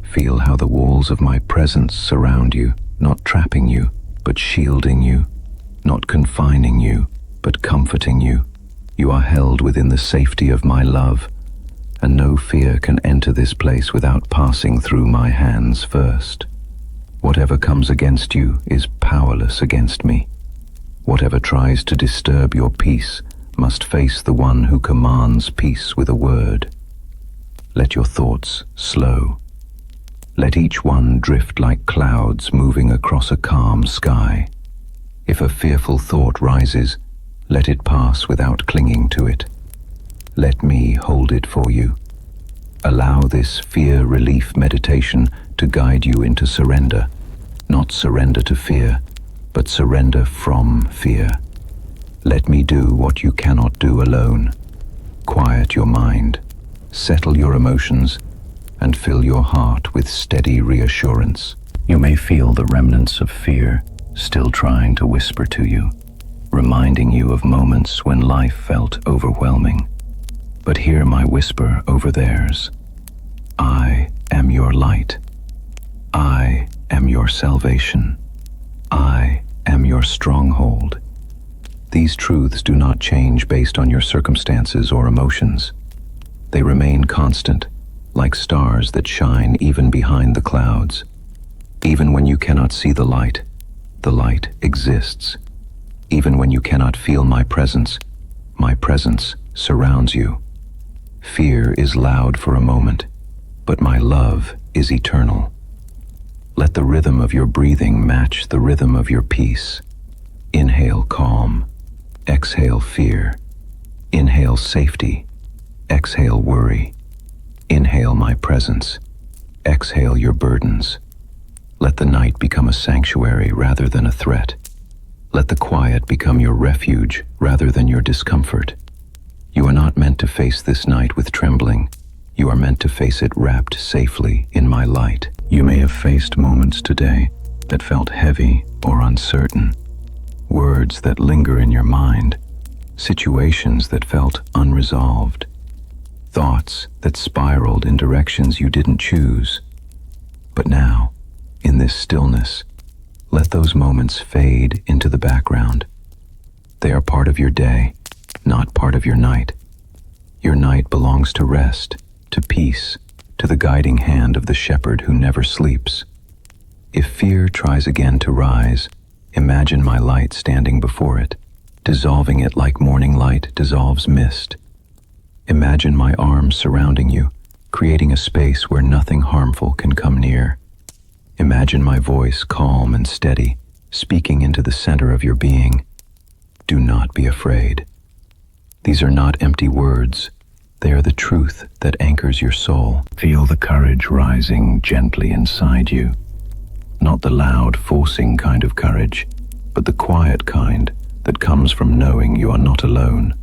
Speaker 1: Feel how the walls of my presence surround you, not trapping you, but shielding you, not confining you, but comforting you. You are held within the safety of my love, and no fear can enter this place without passing through my hands first. Whatever comes against you is powerless against me. Whatever tries to disturb your peace must face the one who commands peace with a word. Let your thoughts slow. Let each one drift like clouds moving across a calm sky. If a fearful thought rises, let it pass without clinging to it. Let me hold it for you. Allow this fear relief meditation to guide you into surrender, not surrender to fear, but surrender from fear. Let me do what you cannot do alone. Quiet your mind, settle your emotions, and fill your heart with steady reassurance. You may feel the remnants of fear still trying to whisper to you, reminding you of moments when life felt overwhelming. But hear my whisper over theirs. I am your light. I am your salvation. I am your stronghold. These truths do not change based on your circumstances or emotions. They remain constant, like stars that shine even behind the clouds. Even when you cannot see the light exists. Even when you cannot feel my presence surrounds you. Fear is loud for a moment, but my love is eternal. Let the rhythm of your breathing match the rhythm of your peace. Inhale calm, exhale fear. Inhale safety, exhale worry. Inhale my presence, exhale your burdens. Let the night become a sanctuary rather than a threat. Let the quiet become your refuge rather than your discomfort. You are not meant to face this night with trembling. You are meant to face it wrapped safely in my light. You may have faced moments today that felt heavy or uncertain, words that linger in your mind, situations that felt unresolved, thoughts that spiraled in directions you didn't choose. But now, in this stillness, let those moments fade into the background. They are part of your day, not part of your night. Your night belongs to rest, to peace, to the guiding hand of the shepherd who never sleeps. If fear tries again to rise, imagine my light standing before it, dissolving it like morning light dissolves mist. Imagine my arms surrounding you, creating a space where nothing harmful can come near. Imagine my voice calm and steady, speaking into the center of your being. Do not be afraid. These are not empty words. They are the truth that anchors your soul. Feel the courage rising gently inside you. Not the loud, forcing kind of courage, but the quiet kind that comes from knowing you are not alone.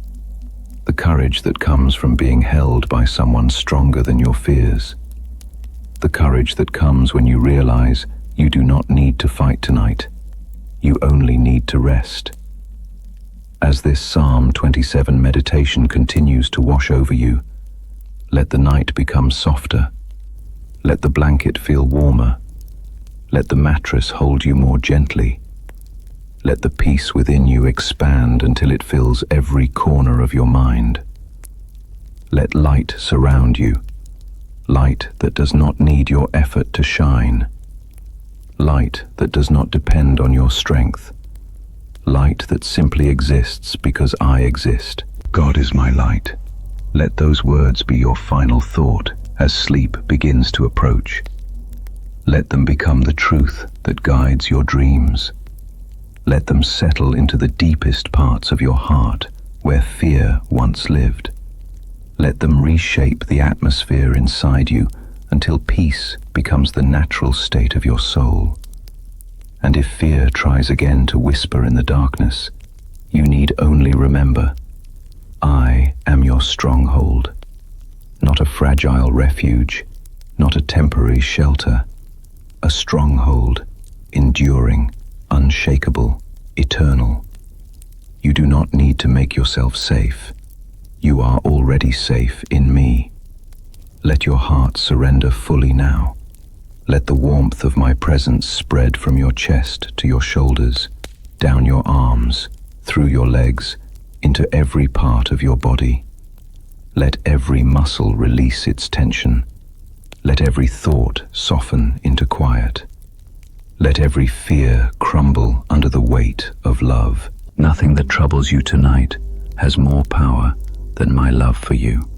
Speaker 1: The courage that comes from being held by someone stronger than your fears. The courage that comes when you realize you do not need to fight tonight. You only need to rest. As this Psalm 27 meditation continues to wash over you, let the night become softer. Let the blanket feel warmer. Let the mattress hold you more gently. Let the peace within you expand until it fills every corner of your mind. Let light surround you, light that does not need your effort to shine, light that does not depend on your strength, light that simply exists because I exist. God is my light. Let those words be your final thought as sleep begins to approach. Let them become the truth that guides your dreams. Let them settle into the deepest parts of your heart where fear once lived. Let them reshape the atmosphere inside you until peace becomes the natural state of your soul. And if fear tries again to whisper in the darkness, you need only remember, I am your stronghold, not a fragile refuge, not a temporary shelter, a stronghold, enduring, unshakable, eternal. You do not need to make yourself safe. You are already safe in me. Let your heart surrender fully now. Let the warmth of my presence spread from your chest to your shoulders, down your arms, through your legs, into every part of your body. Let every muscle release its tension. Let every thought soften into quiet. Let every fear crumble under the weight of love. Nothing that troubles you tonight has more power than my love for you.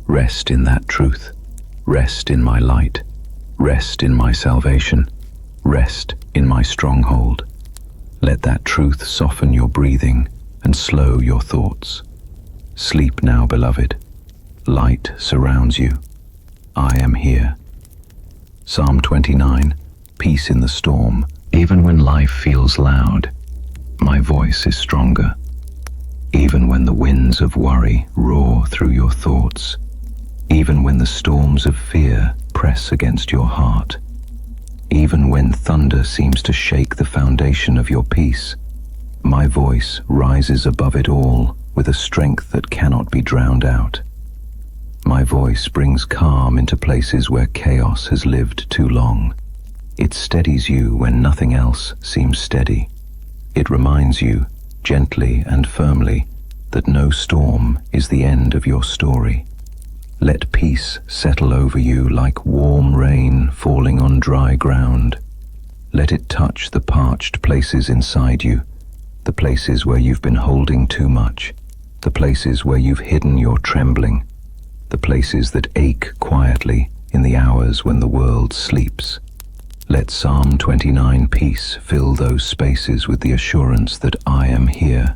Speaker 1: Rest in that truth. Rest in my light. Rest in my salvation. Rest in my stronghold. Let that truth soften your breathing and slow your thoughts. Sleep now, beloved. Light surrounds you. I am here. Psalm 29, peace in the storm. Even when life feels loud, my voice is stronger. Even when the winds of worry roar through your thoughts, even when the storms of fear press against your heart, even when thunder seems to shake the foundation of your peace, my voice rises above it all with a strength that cannot be drowned out. My voice brings calm into places where chaos has lived too long. It steadies you when nothing else seems steady. It reminds you, gently and firmly, that no storm is the end of your story. Let peace settle over you like warm rain falling on dry ground. Let it touch the parched places inside you, the places where you've been holding too much, the places where you've hidden your trembling, the places that ache quietly in the hours when the world sleeps. Let Psalm 29 peace fill those spaces with the assurance that I am here,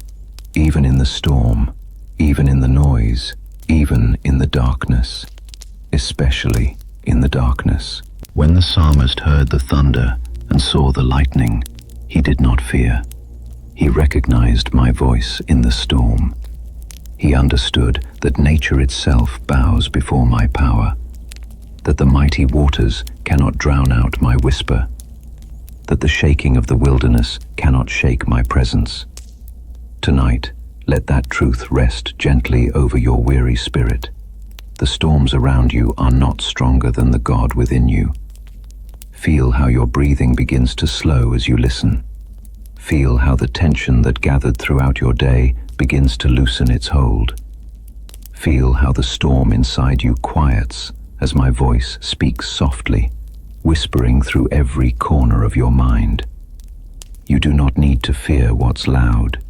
Speaker 1: even in the storm, even in the noise, even in the darkness, especially in the darkness. When the psalmist heard the thunder and saw the lightning, he did not fear. He recognized my voice in the storm. He understood that nature itself bows before my power, that the mighty waters cannot drown out my whisper, that the shaking of the wilderness cannot shake my presence. Tonight, let that truth rest gently over your weary spirit. The storms around you are not stronger than the God within you. Feel how your breathing begins to slow as you listen. Feel how the tension that gathered throughout your day begins to loosen its hold. Feel how the storm inside you quiets as my voice speaks softly, whispering through every corner of your mind. You do not need to fear what's loud.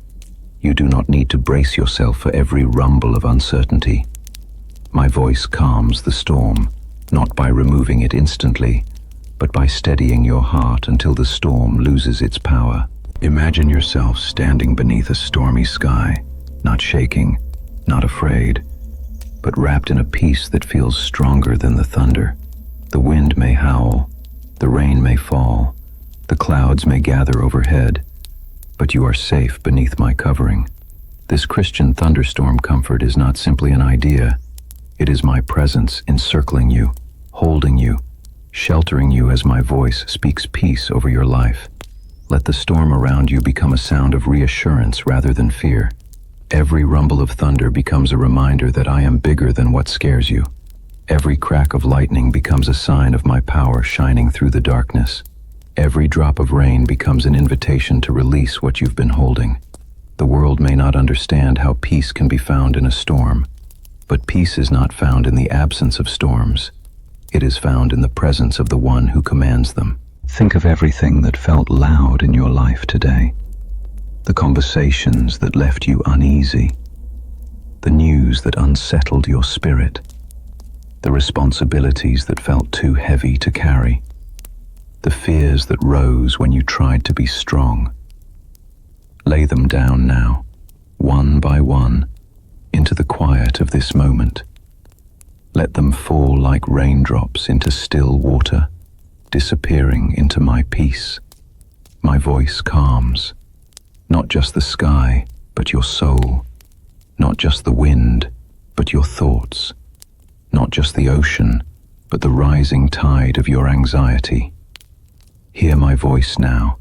Speaker 1: You do not need to brace yourself for every rumble of uncertainty. My voice calms the storm, not by removing it instantly, but by steadying your heart until the storm loses its power. Imagine yourself standing beneath a stormy sky, not shaking, not afraid, but wrapped in a peace that feels stronger than the thunder. The wind may howl, the rain may fall, the clouds may gather overhead, but you are safe beneath my covering. This Christian thunderstorm comfort is not simply an idea. It is my presence encircling you, holding you, sheltering you as my voice speaks peace over your life. Let the storm around you become a sound of reassurance rather than fear. Every rumble of thunder becomes a reminder that I am bigger than what scares you. Every crack of lightning becomes a sign of my power shining through the darkness. Every drop of rain becomes an invitation to release what you've been holding. The world may not understand how peace can be found in a storm, but peace is not found in the absence of storms. It is found in the presence of the one who commands them. Think of everything that felt loud in your life today. The conversations that left you uneasy. The news that unsettled your spirit. The responsibilities that felt too heavy to carry. The fears that rose when you tried to be strong. Lay them down now, one by one, into the quiet of this moment. Let them fall like raindrops into still water, disappearing into my peace. My voice calms, not just the sky, but your soul, not just the wind, but your thoughts, not just the ocean, but the rising tide of your anxiety. Hear my voice now,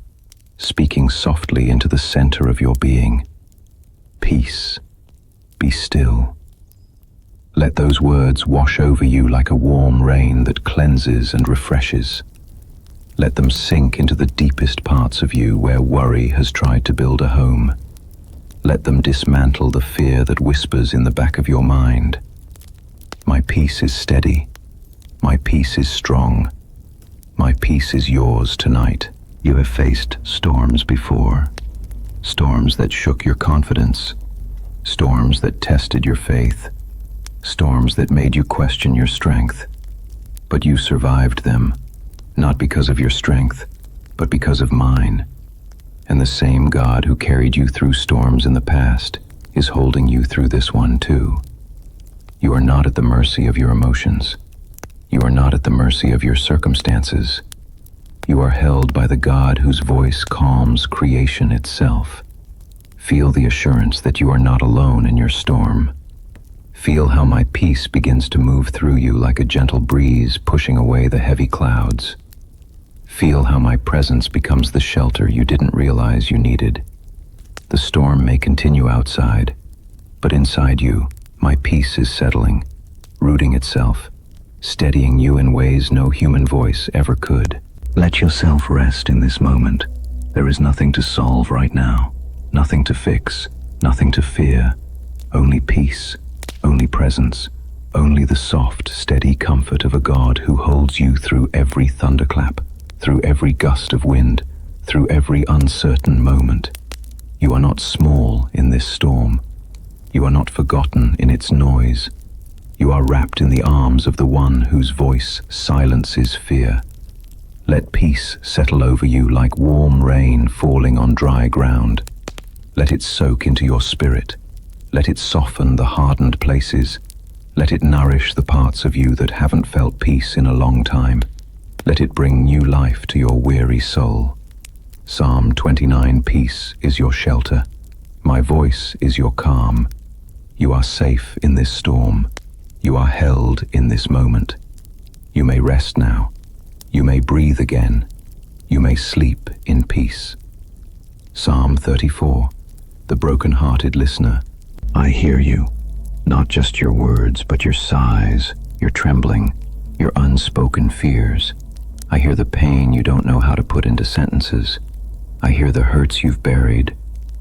Speaker 1: speaking softly into the center of your being. Peace, be still. Let those words wash over you like a warm rain that cleanses and refreshes. Let them sink into the deepest parts of you where worry has tried to build a home. Let them dismantle the fear that whispers in the back of your mind. My peace is steady. My peace is strong. My peace is yours tonight. You have faced storms before. Storms that shook your confidence. Storms that tested your faith. Storms that made you question your strength. But you survived them, not because of your strength, but because of mine. And the same God who carried you through storms in the past is holding you through this one too. You are not at the mercy of your emotions. You are not at the mercy of your circumstances. You are held by the God whose voice calms creation itself. Feel the assurance that you are not alone in your storm. Feel how my peace begins to move through you like a gentle breeze pushing away the heavy clouds. Feel how my presence becomes the shelter you didn't realize you needed. The storm may continue outside, but inside you, my peace is settling, rooting itself, steadying you in ways no human voice ever could. Let yourself rest in this moment. There is nothing to solve right now, nothing to fix, nothing to fear, only peace, only presence, only the soft, steady comfort of a God who holds you through every thunderclap, through every gust of wind, through every uncertain moment. You are not small in this storm. You are not forgotten in its noise. You are wrapped in the arms of the one whose voice silences fear. Let peace settle over you like warm rain falling on dry ground. Let it soak into your spirit. Let it soften the hardened places. Let it nourish the parts of you that haven't felt peace in a long time. Let it bring new life to your weary soul. Psalm 29. Peace is your shelter. My voice is your calm. You are safe in this storm. You are held in this moment. You may rest now. You may breathe again. You may sleep in peace. Psalm 34. The broken-hearted listener. I hear you. Not just your words, but your sighs, your trembling, your unspoken fears. I hear the pain you don't know how to put into sentences. I hear the hurts you've buried,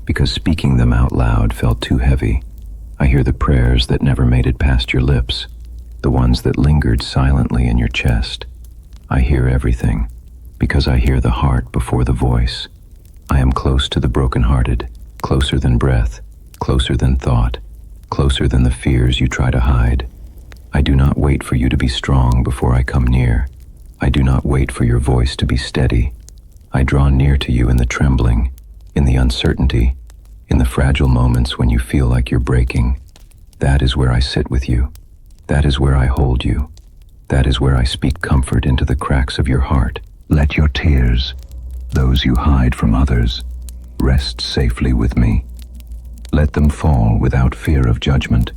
Speaker 1: because speaking them out loud felt too heavy. I hear the prayers that never made it past your lips, the ones that lingered silently in your chest. I hear everything, because I hear the heart before the voice. I am close to the brokenhearted, closer than breath, closer than thought, closer than the fears you try to hide. I do not wait for you to be strong before I come near. I do not wait for your voice to be steady. I draw near to you in the trembling, in the uncertainty, in the fragile moments when you feel like you're breaking. That is where I sit with you. That is where I hold you. That is where I speak comfort into the cracks of your heart. Let your tears, those you hide from others, rest safely with me. Let them fall without fear of judgment.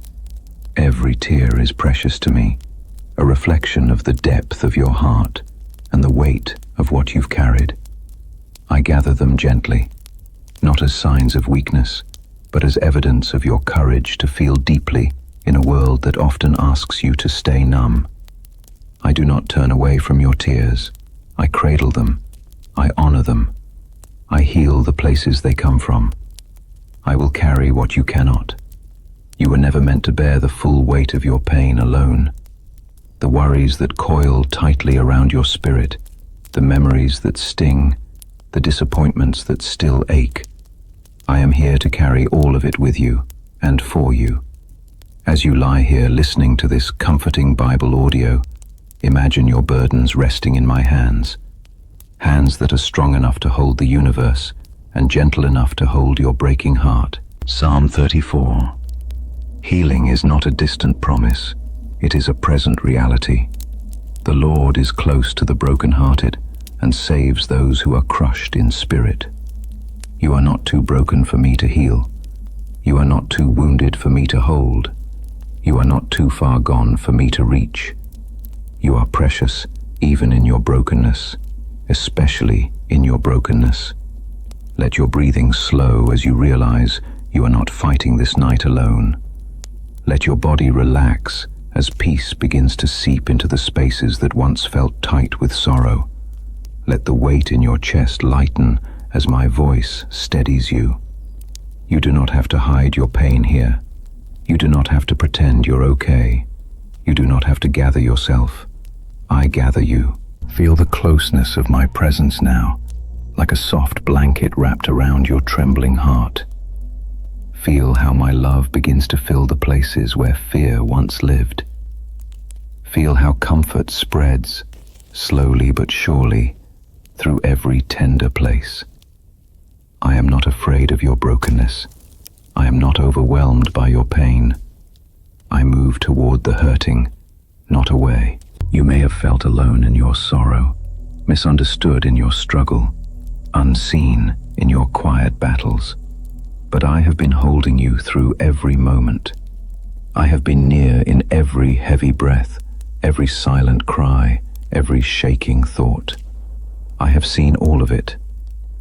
Speaker 1: Every tear is precious to me, a reflection of the depth of your heart and the weight of what you've carried. I gather them gently, not as signs of weakness, but as evidence of your courage to feel deeply in a world that often asks you to stay numb. I do not turn away from your tears. I cradle them. I honor them. I heal the places they come from. I will carry what you cannot. You were never meant to bear the full weight of your pain alone. The worries that coil tightly around your spirit, the memories that sting, the disappointments that still ache. I am here to carry all of it with you and for you. As you lie here listening to this comforting Bible audio, imagine your burdens resting in my hands. Hands that are strong enough to hold the universe and gentle enough to hold your breaking heart. Psalm 34. Healing is not a distant promise. It is a present reality. The Lord is close to the brokenhearted and saves those who are crushed in spirit. You are not too broken for me to heal. You are not too wounded for me to hold. You are not too far gone for me to reach. You are precious even in your brokenness, especially in your brokenness. Let your breathing slow as you realize you are not fighting this night alone. Let your body relax as peace begins to seep into the spaces that once felt tight with sorrow. Let the weight in your chest lighten as my voice steadies you. You do not have to hide your pain here. You do not have to pretend you're okay. You do not have to gather yourself. I gather you. Feel the closeness of my presence now, like a soft blanket wrapped around your trembling heart. Feel how my love begins to fill the places where fear once lived. Feel how comfort spreads, slowly but surely, through every tender place. I am not afraid of your brokenness. I am not overwhelmed by your pain. I move toward the hurting, not away. You may have felt alone in your sorrow, misunderstood in your struggle, unseen in your quiet battles. But I have been holding you through every moment. I have been near in every heavy breath, every silent cry, every shaking thought. I have seen all of it,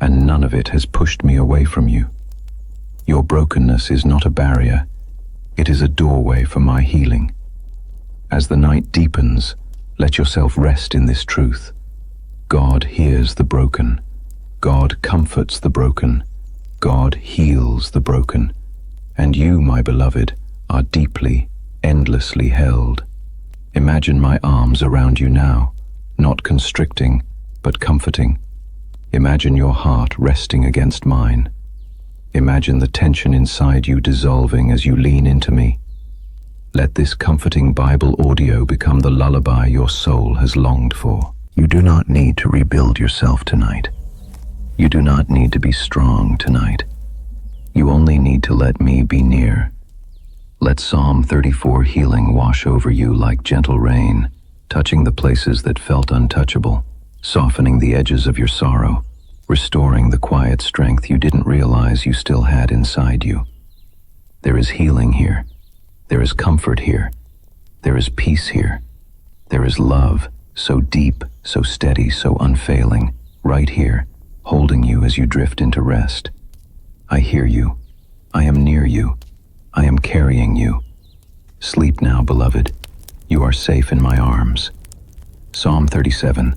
Speaker 1: and none of it has pushed me away from you. Your brokenness is not a barrier. It is a doorway for my healing. As the night deepens, let yourself rest in this truth. God hears the broken. God comforts the broken. God heals the broken. And you, my beloved, are deeply, endlessly held. Imagine my arms around you now, not constricting, but comforting. Imagine your heart resting against mine. Imagine the tension inside you dissolving as you lean into me. Let this comforting Bible audio become the lullaby your soul has longed for. You do not need to rebuild yourself tonight. You do not need to be strong tonight. You only need to let me be near. Let Psalm 34 healing wash over you like gentle rain, touching the places that felt untouchable, softening the edges of your sorrow, restoring the quiet strength you didn't realize you still had inside you. There is healing here. There is comfort here. There is peace here. There is love, so deep, so steady, so unfailing, right here, holding you as you drift into rest. I hear you. I am near you. I am carrying you. Sleep now, beloved. You are safe in my arms. Psalm 37.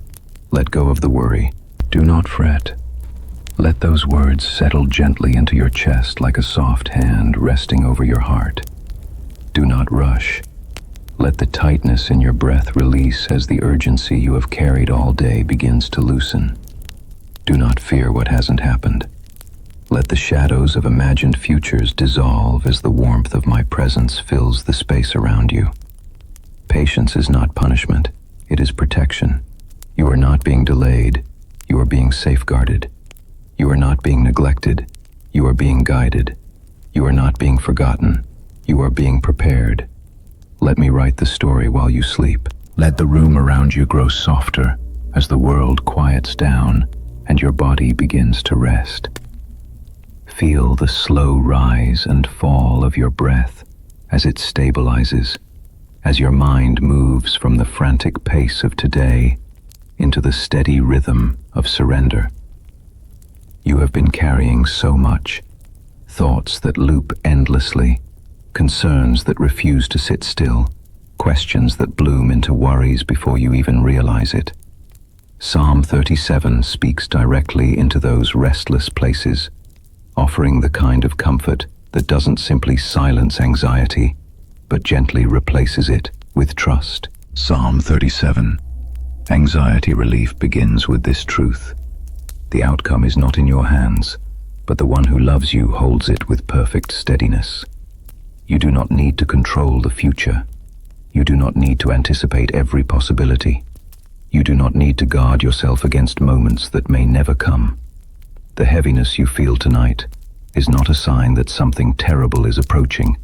Speaker 1: Let go of the worry. Do not fret. Let those words settle gently into your chest like a soft hand resting over your heart. Do not rush. Let the tightness in your breath release as the urgency you have carried all day begins to loosen. Do not fear what hasn't happened. Let the shadows of imagined futures dissolve as the warmth of my presence fills the space around you. Patience is not punishment, it is protection. You are not being delayed, you are being safeguarded. You are not being neglected, you are being guided. You are not being forgotten, you are being prepared. Let me write the story while you sleep. Let the room around you grow softer as the world quiets down and your body begins to rest. Feel the slow rise and fall of your breath as it stabilizes, as your mind moves from the frantic pace of today into the steady rhythm of surrender. You have been carrying so much, thoughts that loop endlessly, concerns that refuse to sit still, questions that bloom into worries before you even realize it. Psalm 37 speaks directly into those restless places, offering the kind of comfort that doesn't simply silence anxiety, but gently replaces it with trust. Psalm 37. Anxiety relief begins with this truth. The outcome is not in your hands, but the one who loves you holds it with perfect steadiness. You do not need to control the future. You do not need to anticipate every possibility. You do not need to guard yourself against moments that may never come. The heaviness you feel tonight is not a sign that something terrible is approaching.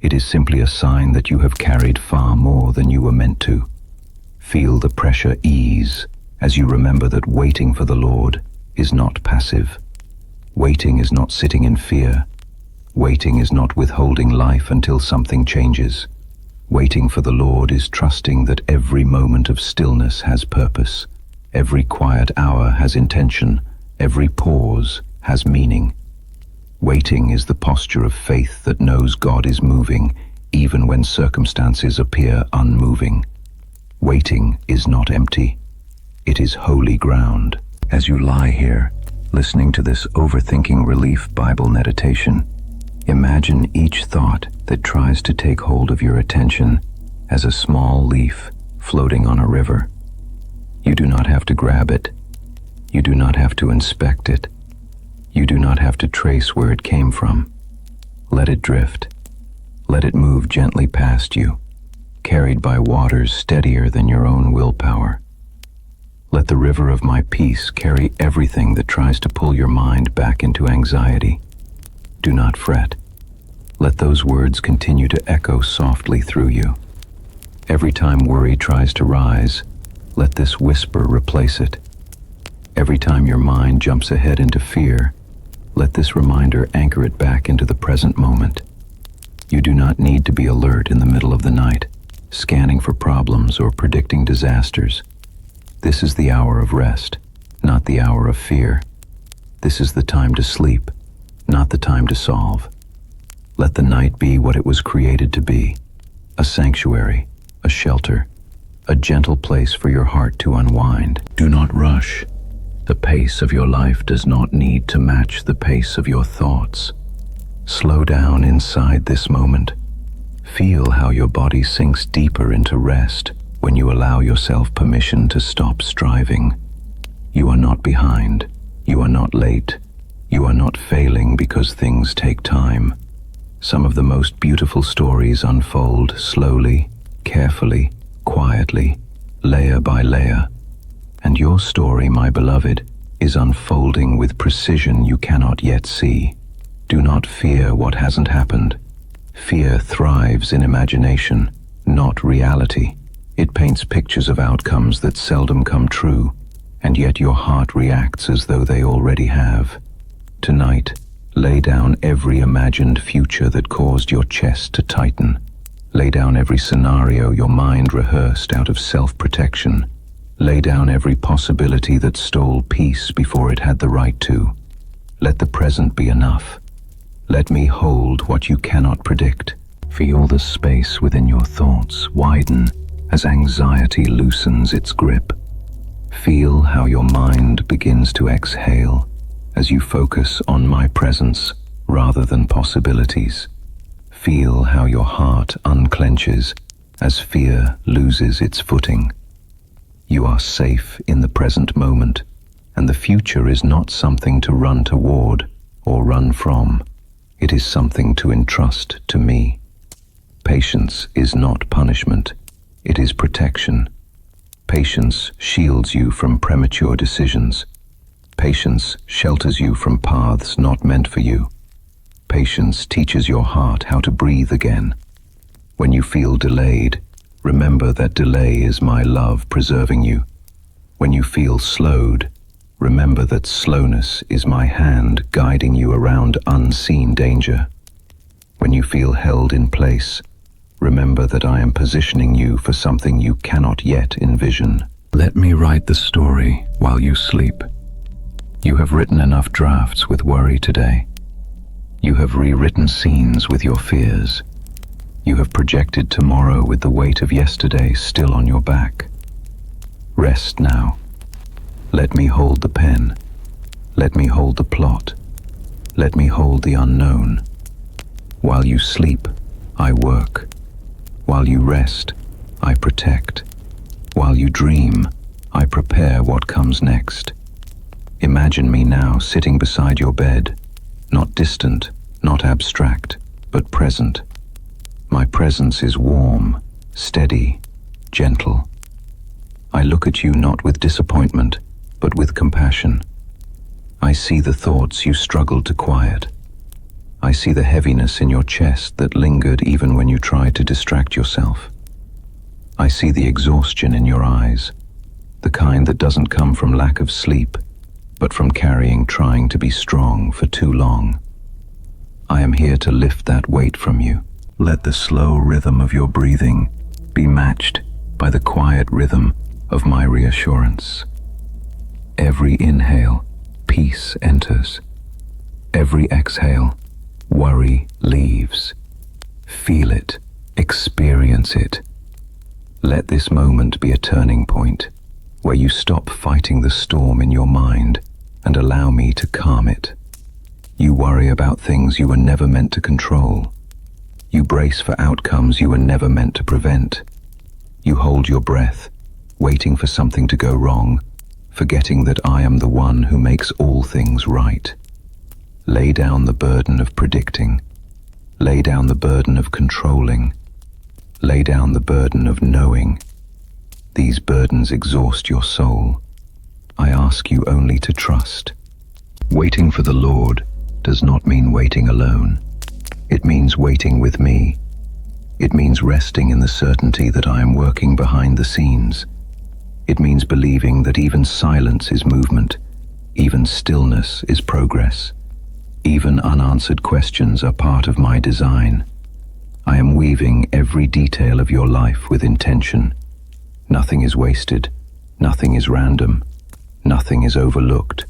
Speaker 1: It is simply a sign that you have carried far more than you were meant to. Feel the pressure ease as you remember that waiting for the Lord is not passive. Waiting is not sitting in fear. Waiting is not withholding life until something changes. Waiting for the Lord is trusting that every moment of stillness has purpose. Every quiet hour has intention. Every pause has meaning. Waiting is the posture of faith that knows God is moving, even when circumstances appear unmoving. Waiting is not empty. It is holy ground. As you lie here, listening to this Overthinking Relief Bible meditation, imagine each thought that tries to take hold of your attention as a small leaf floating on a river. You do not have to grab it. You do not have to inspect it. You do not have to trace where it came from. Let it drift. Let it move gently past you, carried by waters steadier than your own willpower. Let the river of my peace carry everything that tries to pull your mind back into anxiety. Do not fret. Let those words continue to echo softly through you. Every time worry tries to rise, let this whisper replace it. Every time your mind jumps ahead into fear, let this reminder anchor it back into the present moment. You do not need to be alert in the middle of the night, scanning for problems or predicting disasters. This is the hour of rest, not the hour of fear. This is the time to sleep, not the time to solve. Let the night be what it was created to be, a sanctuary, a shelter, a gentle place for your heart to unwind. Do not rush. The pace of your life does not need to match the pace of your thoughts. Slow down inside this moment. Feel how your body sinks deeper into rest when you allow yourself permission to stop striving. You are not behind. You are not late. You are not failing because things take time. Some of the most beautiful stories unfold slowly, carefully, quietly, layer by layer. And your story, my beloved, is unfolding with precision you cannot yet see. Do not fear what hasn't happened. Fear thrives in imagination, not reality. It paints pictures of outcomes that seldom come true, and yet your heart reacts as though they already have. Tonight, lay down every imagined future that caused your chest to tighten. Lay down every scenario your mind rehearsed out of self-protection. Lay down every possibility that stole peace before it had the right to. Let the present be enough. Let me hold what you cannot predict. Feel the space within your thoughts widen as anxiety loosens its grip. Feel how your mind begins to exhale as you focus on my presence rather than possibilities. Feel how your heart unclenches as fear loses its footing. You are safe in the present moment, and the future is not something to run toward or run from. It is something to entrust to me. Patience is not punishment, it is protection. Patience shields you from premature decisions. Patience shelters you from paths not meant for you. Patience teaches your heart how to breathe again. When you feel delayed, remember that delay is my love preserving you. When you feel slowed, remember that slowness is my hand guiding you around unseen danger. When you feel held in place, remember that I am positioning you for something you cannot yet envision. Let me write the story while you sleep. You have written enough drafts with worry today. You have rewritten scenes with your fears. You have projected tomorrow with the weight of yesterday still on your back. Rest now. Let me hold the pen. Let me hold the plot. Let me hold the unknown. While you sleep, I work. While you rest, I protect. While you dream, I prepare what comes next. Imagine me now sitting beside your bed, not distant, not abstract, but present. My presence is warm, steady, gentle. I look at you not with disappointment, but with compassion. I see the thoughts you struggled to quiet. I see the heaviness in your chest that lingered even when you tried to distract yourself. I see the exhaustion in your eyes, the kind that doesn't come from lack of sleep, but from trying to be strong for too long. I am here to lift that weight from you. Let the slow rhythm of your breathing be matched by the quiet rhythm of my reassurance. Every inhale, peace enters. Every exhale, worry leaves. Feel it, experience it. Let this moment be a turning point where you stop fighting the storm in your mind and allow me to calm it. You worry about things you were never meant to control. You brace for outcomes you were never meant to prevent. You hold your breath, waiting for something to go wrong, forgetting that I am the one who makes all things right. Lay down the burden of predicting. Lay down the burden of controlling. Lay down the burden of knowing. These burdens exhaust your soul. I ask you only to trust. Waiting for the Lord does not mean waiting alone. It means waiting with me. It means resting in the certainty that I am working behind the scenes. It means believing that even silence is movement, even stillness is progress. Even unanswered questions are part of my design. I am weaving every detail of your life with intention. Nothing is wasted, nothing is random, nothing is overlooked.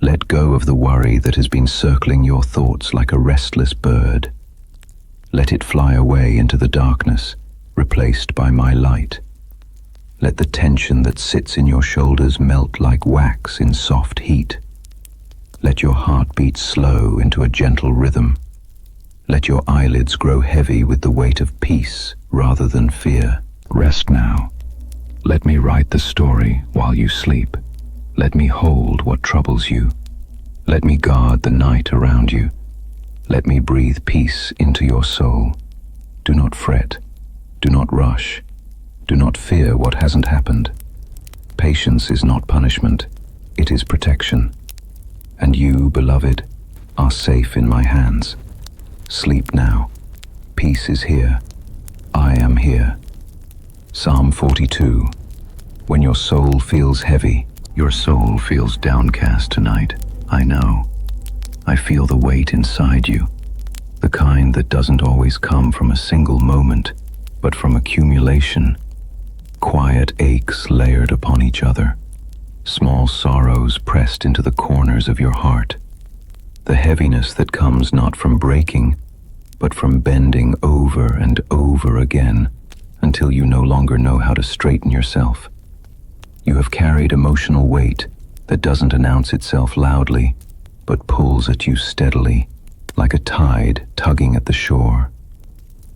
Speaker 1: Let go of the worry that has been circling your thoughts like a restless bird. Let it fly away into the darkness, replaced by my light. Let the tension that sits in your shoulders melt like wax in soft heat. Let your heart beat slow into a gentle rhythm. Let your eyelids grow heavy with the weight of peace rather than fear. Rest now. Let me write the story while you sleep. Let me hold what troubles you. Let me guard the night around you. Let me breathe peace into your soul. Do not fret. Do not rush. Do not fear what hasn't happened. Patience is not punishment. It is protection. And you, beloved, are safe in my hands. Sleep now. Peace is here. I am here. Psalm 42. When your soul feels heavy, your soul feels downcast tonight, I know. I feel the weight inside you, the kind that doesn't always come from a single moment, but from accumulation. Quiet aches layered upon each other, small sorrows pressed into the corners of your heart. The heaviness that comes not from breaking, but from bending over and over again until you no longer know how to straighten yourself. You have carried emotional weight that doesn't announce itself loudly, but pulls at you steadily, like a tide tugging at the shore.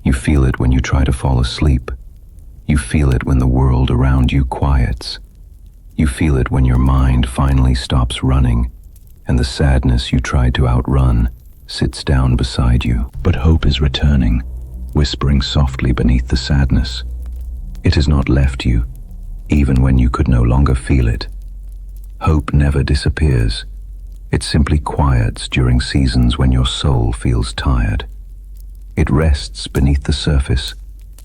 Speaker 1: You feel it when you try to fall asleep. You feel it when the world around you quiets. You feel it when your mind finally stops running, and the sadness you tried to outrun sits down beside you. But hope is returning, whispering softly beneath the sadness. It has not left you, even when you could no longer feel it. Hope never disappears. It simply quiets during seasons when your soul feels tired. It rests beneath the surface,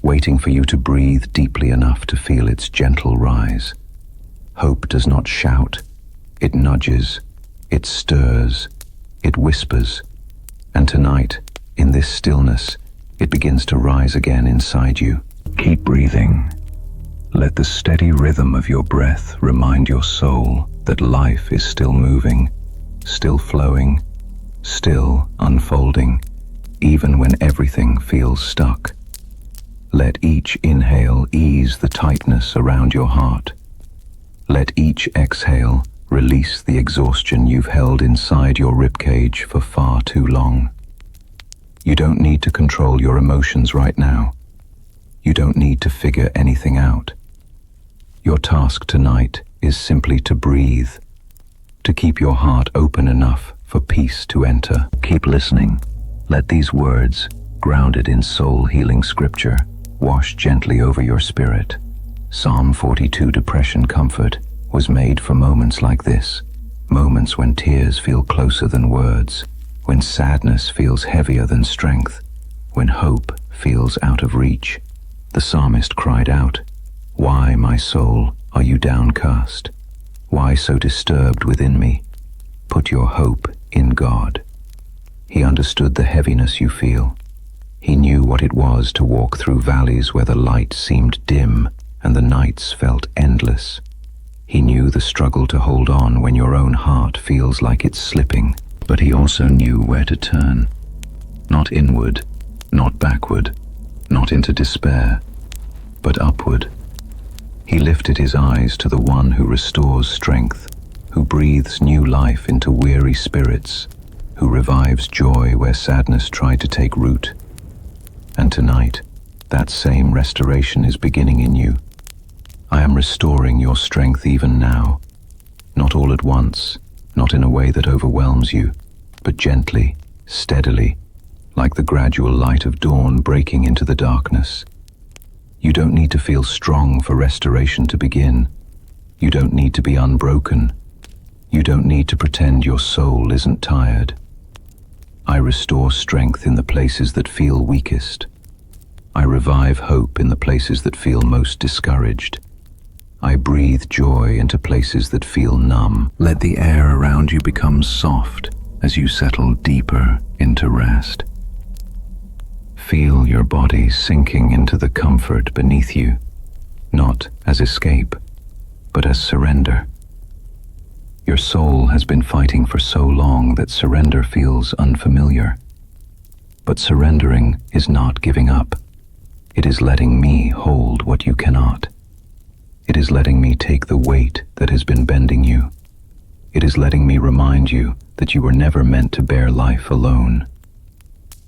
Speaker 1: waiting for you to breathe deeply enough to feel its gentle rise. Hope does not shout. It nudges. It stirs. It whispers. And tonight, in this stillness, it begins to rise again inside you. Keep breathing. Let the steady rhythm of your breath remind your soul that life is still moving, still flowing, still unfolding, even when everything feels stuck. Let each inhale ease the tightness around your heart. Let each exhale release the exhaustion you've held inside your ribcage for far too long. You don't need to control your emotions right now. You don't need to figure anything out. Your task tonight is simply to breathe, to keep your heart open enough for peace to enter. Keep listening. Let these words, grounded in soul-healing scripture, wash gently over your spirit. Psalm 42 Depression Comfort was made for moments like this, moments when tears feel closer than words, when sadness feels heavier than strength, when hope feels out of reach. The psalmist cried out, "Why, my soul, are you downcast? Why so disturbed within me? Put your hope in God." He understood the heaviness you feel. He knew what it was to walk through valleys where the light seemed dim and the nights felt endless. He knew the struggle to hold on when your own heart feels like it's slipping, but he also knew where to turn. Not inward, not backward, not into despair, but upward. He lifted his eyes to the one who restores strength, who breathes new life into weary spirits, who revives joy where sadness tried to take root. And tonight, that same restoration is beginning in you. I am restoring your strength even now, not all at once, not in a way that overwhelms you, but gently, steadily, like the gradual light of dawn breaking into the darkness. You don't need to feel strong for restoration to begin. You don't need to be unbroken. You don't need to pretend your soul isn't tired. I restore strength in the places that feel weakest. I revive hope in the places that feel most discouraged. I breathe joy into places that feel numb. Let the air around you become soft as you settle deeper into rest. Feel your body sinking into the comfort beneath you, not as escape, but as surrender. Your soul has been fighting for so long that surrender feels unfamiliar. But surrendering is not giving up. It is letting me hold what you cannot. It is letting me take the weight that has been bending you. It is letting me remind you that you were never meant to bear life alone.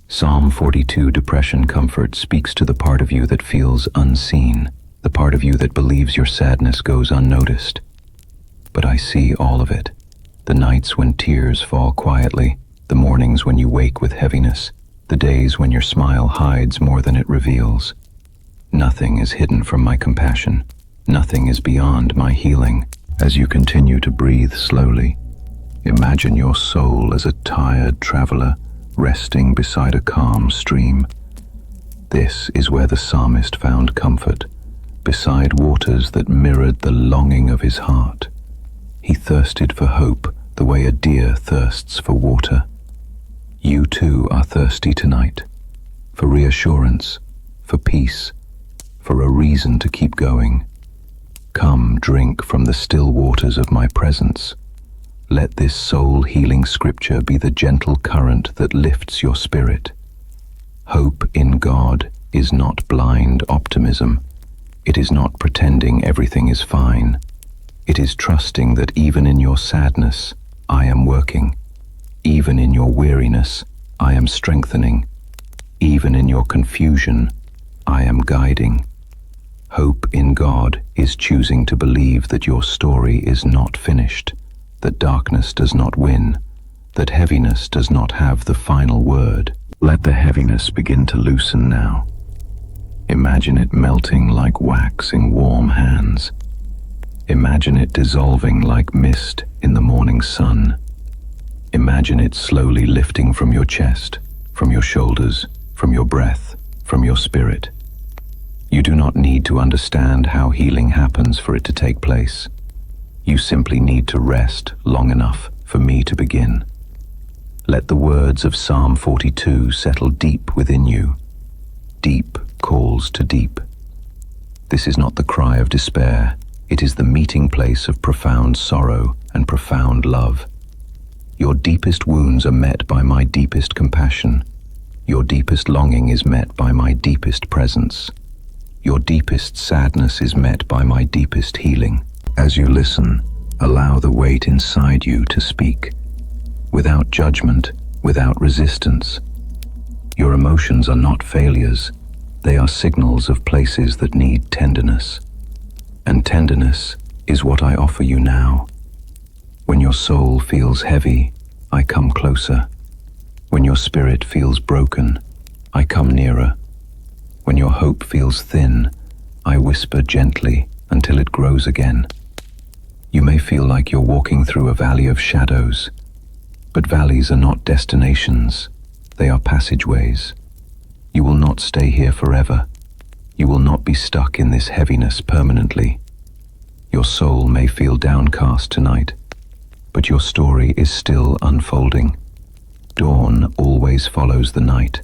Speaker 1: Psalm 42 Depression Comfort speaks to the part of you that feels unseen, the part of you that believes your sadness goes unnoticed. But I see all of it. The nights when tears fall quietly, the mornings when you wake with heaviness, the days when your smile hides more than it reveals. Nothing is hidden from my compassion. Nothing is beyond my healing. As you continue to breathe slowly, imagine your soul as a tired traveler resting beside a calm stream. This is where the psalmist found comfort, beside waters that mirrored the longing of his heart. He thirsted for hope the way a deer thirsts for water. You too are thirsty tonight, for reassurance, for peace, for a reason to keep going. Come, drink from the still waters of my presence. Let this soul-healing scripture be the gentle current that lifts your spirit. Hope in God is not blind optimism. It is not pretending everything is fine. It is trusting that even in your sadness, I am working. Even in your weariness, I am strengthening. Even in your confusion, I am guiding. Hope in God is choosing to believe that your story is not finished, that darkness does not win, that heaviness does not have the final word. Let the heaviness begin to loosen now. Imagine it melting like wax in warm hands. Imagine it dissolving like mist in the morning sun. Imagine it slowly lifting from your chest, from your shoulders, from your breath, from your spirit. You do not need to understand how healing happens for it to take place. You simply need to rest long enough for me to begin. Let the words of Psalm 42 settle deep within you. Deep calls to deep. This is not the cry of despair. It is the meeting place of profound sorrow and profound love. Your deepest wounds are met by my deepest compassion. Your deepest longing is met by my deepest presence. Your deepest sadness is met by my deepest healing. As you listen, allow the weight inside you to speak. Without judgment, without resistance. Your emotions are not failures. They are signals of places that need tenderness. And tenderness is what I offer you now. When your soul feels heavy, I come closer. When your spirit feels broken, I come nearer. When your hope feels thin, I whisper gently until it grows again. You may feel like you're walking through a valley of shadows, but valleys are not destinations, they are passageways. You will not stay here forever. You will not be stuck in this heaviness permanently. Your soul may feel downcast tonight, but your story is still unfolding. Dawn always follows the night,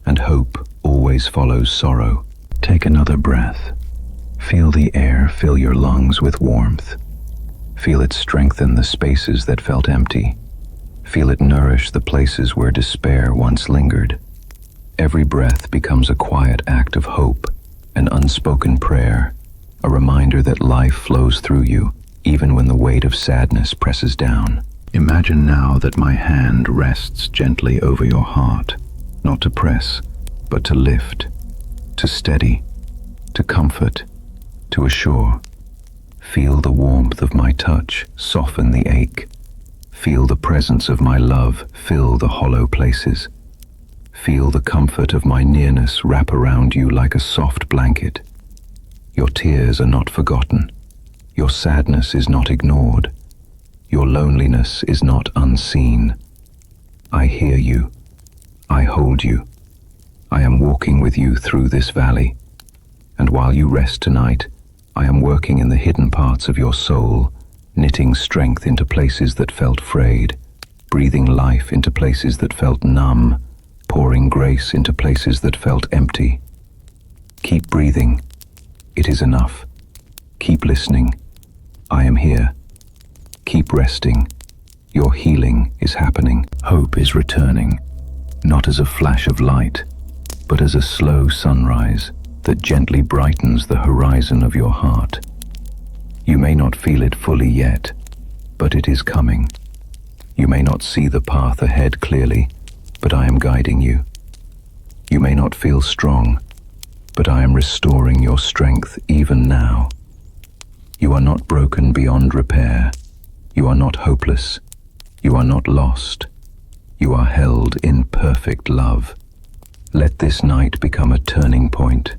Speaker 1: and hope always follows sorrow. Take another breath. Feel the air fill your lungs with warmth. Feel it strengthen the spaces that felt empty. Feel it nourish the places where despair once lingered. Every breath becomes a quiet act of hope, an unspoken prayer, a reminder that life flows through you, even when the weight of sadness presses down. Imagine now that my hand rests gently over your heart, not to press, but to lift, to steady, to comfort, to assure. Feel the warmth of my touch soften the ache. Feel the presence of my love fill the hollow places. Feel the comfort of my nearness wrap around you like a soft blanket. Your tears are not forgotten. Your sadness is not ignored. Your loneliness is not unseen. I hear you. I hold you. I am walking with you through this valley. And while you rest tonight, I am working in the hidden parts of your soul, knitting strength into places that felt frayed, breathing life into places that felt numb, pouring grace into places that felt empty. Keep breathing. It is enough. Keep listening. I am here. Keep resting. Your healing is happening. Hope is returning, not as a flash of light, but as a slow sunrise that gently brightens the horizon of your heart. You may not feel it fully yet, but it is coming. You may not see the path ahead clearly, but I am guiding you. You may not feel strong, but I am restoring your strength even now. You are not broken beyond repair. You are not hopeless. You are not lost. You are held in perfect love. Let this night become a turning point,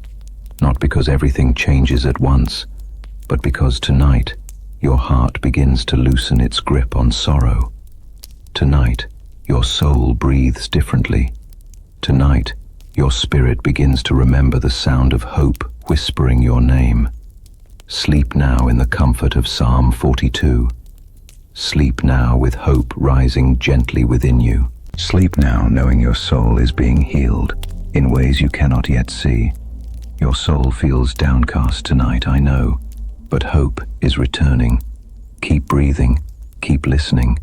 Speaker 1: not because everything changes at once, but because tonight your heart begins to loosen its grip on sorrow. Tonight, your soul breathes differently. Tonight, your spirit begins to remember the sound of hope whispering your name. Sleep now in the comfort of Psalm 42. Sleep now with hope rising gently within you. Sleep now knowing your soul is being healed in ways you cannot yet see. Your soul feels downcast tonight, I know, but hope is returning. Keep breathing, keep listening.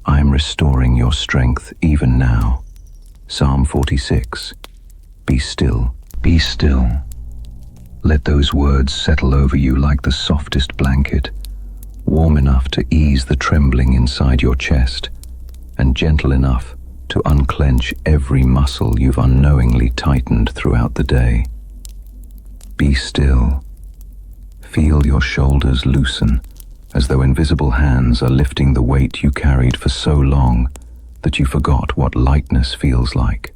Speaker 1: I am restoring your strength even now. Psalm 46. Be still, be still. Let those words settle over you like the softest blanket, warm enough to ease the trembling inside your chest, and gentle enough to unclench every muscle you've unknowingly tightened throughout the day. Be still. Feel your shoulders loosen, as though invisible hands are lifting the weight you carried for so long that you forgot what lightness feels like.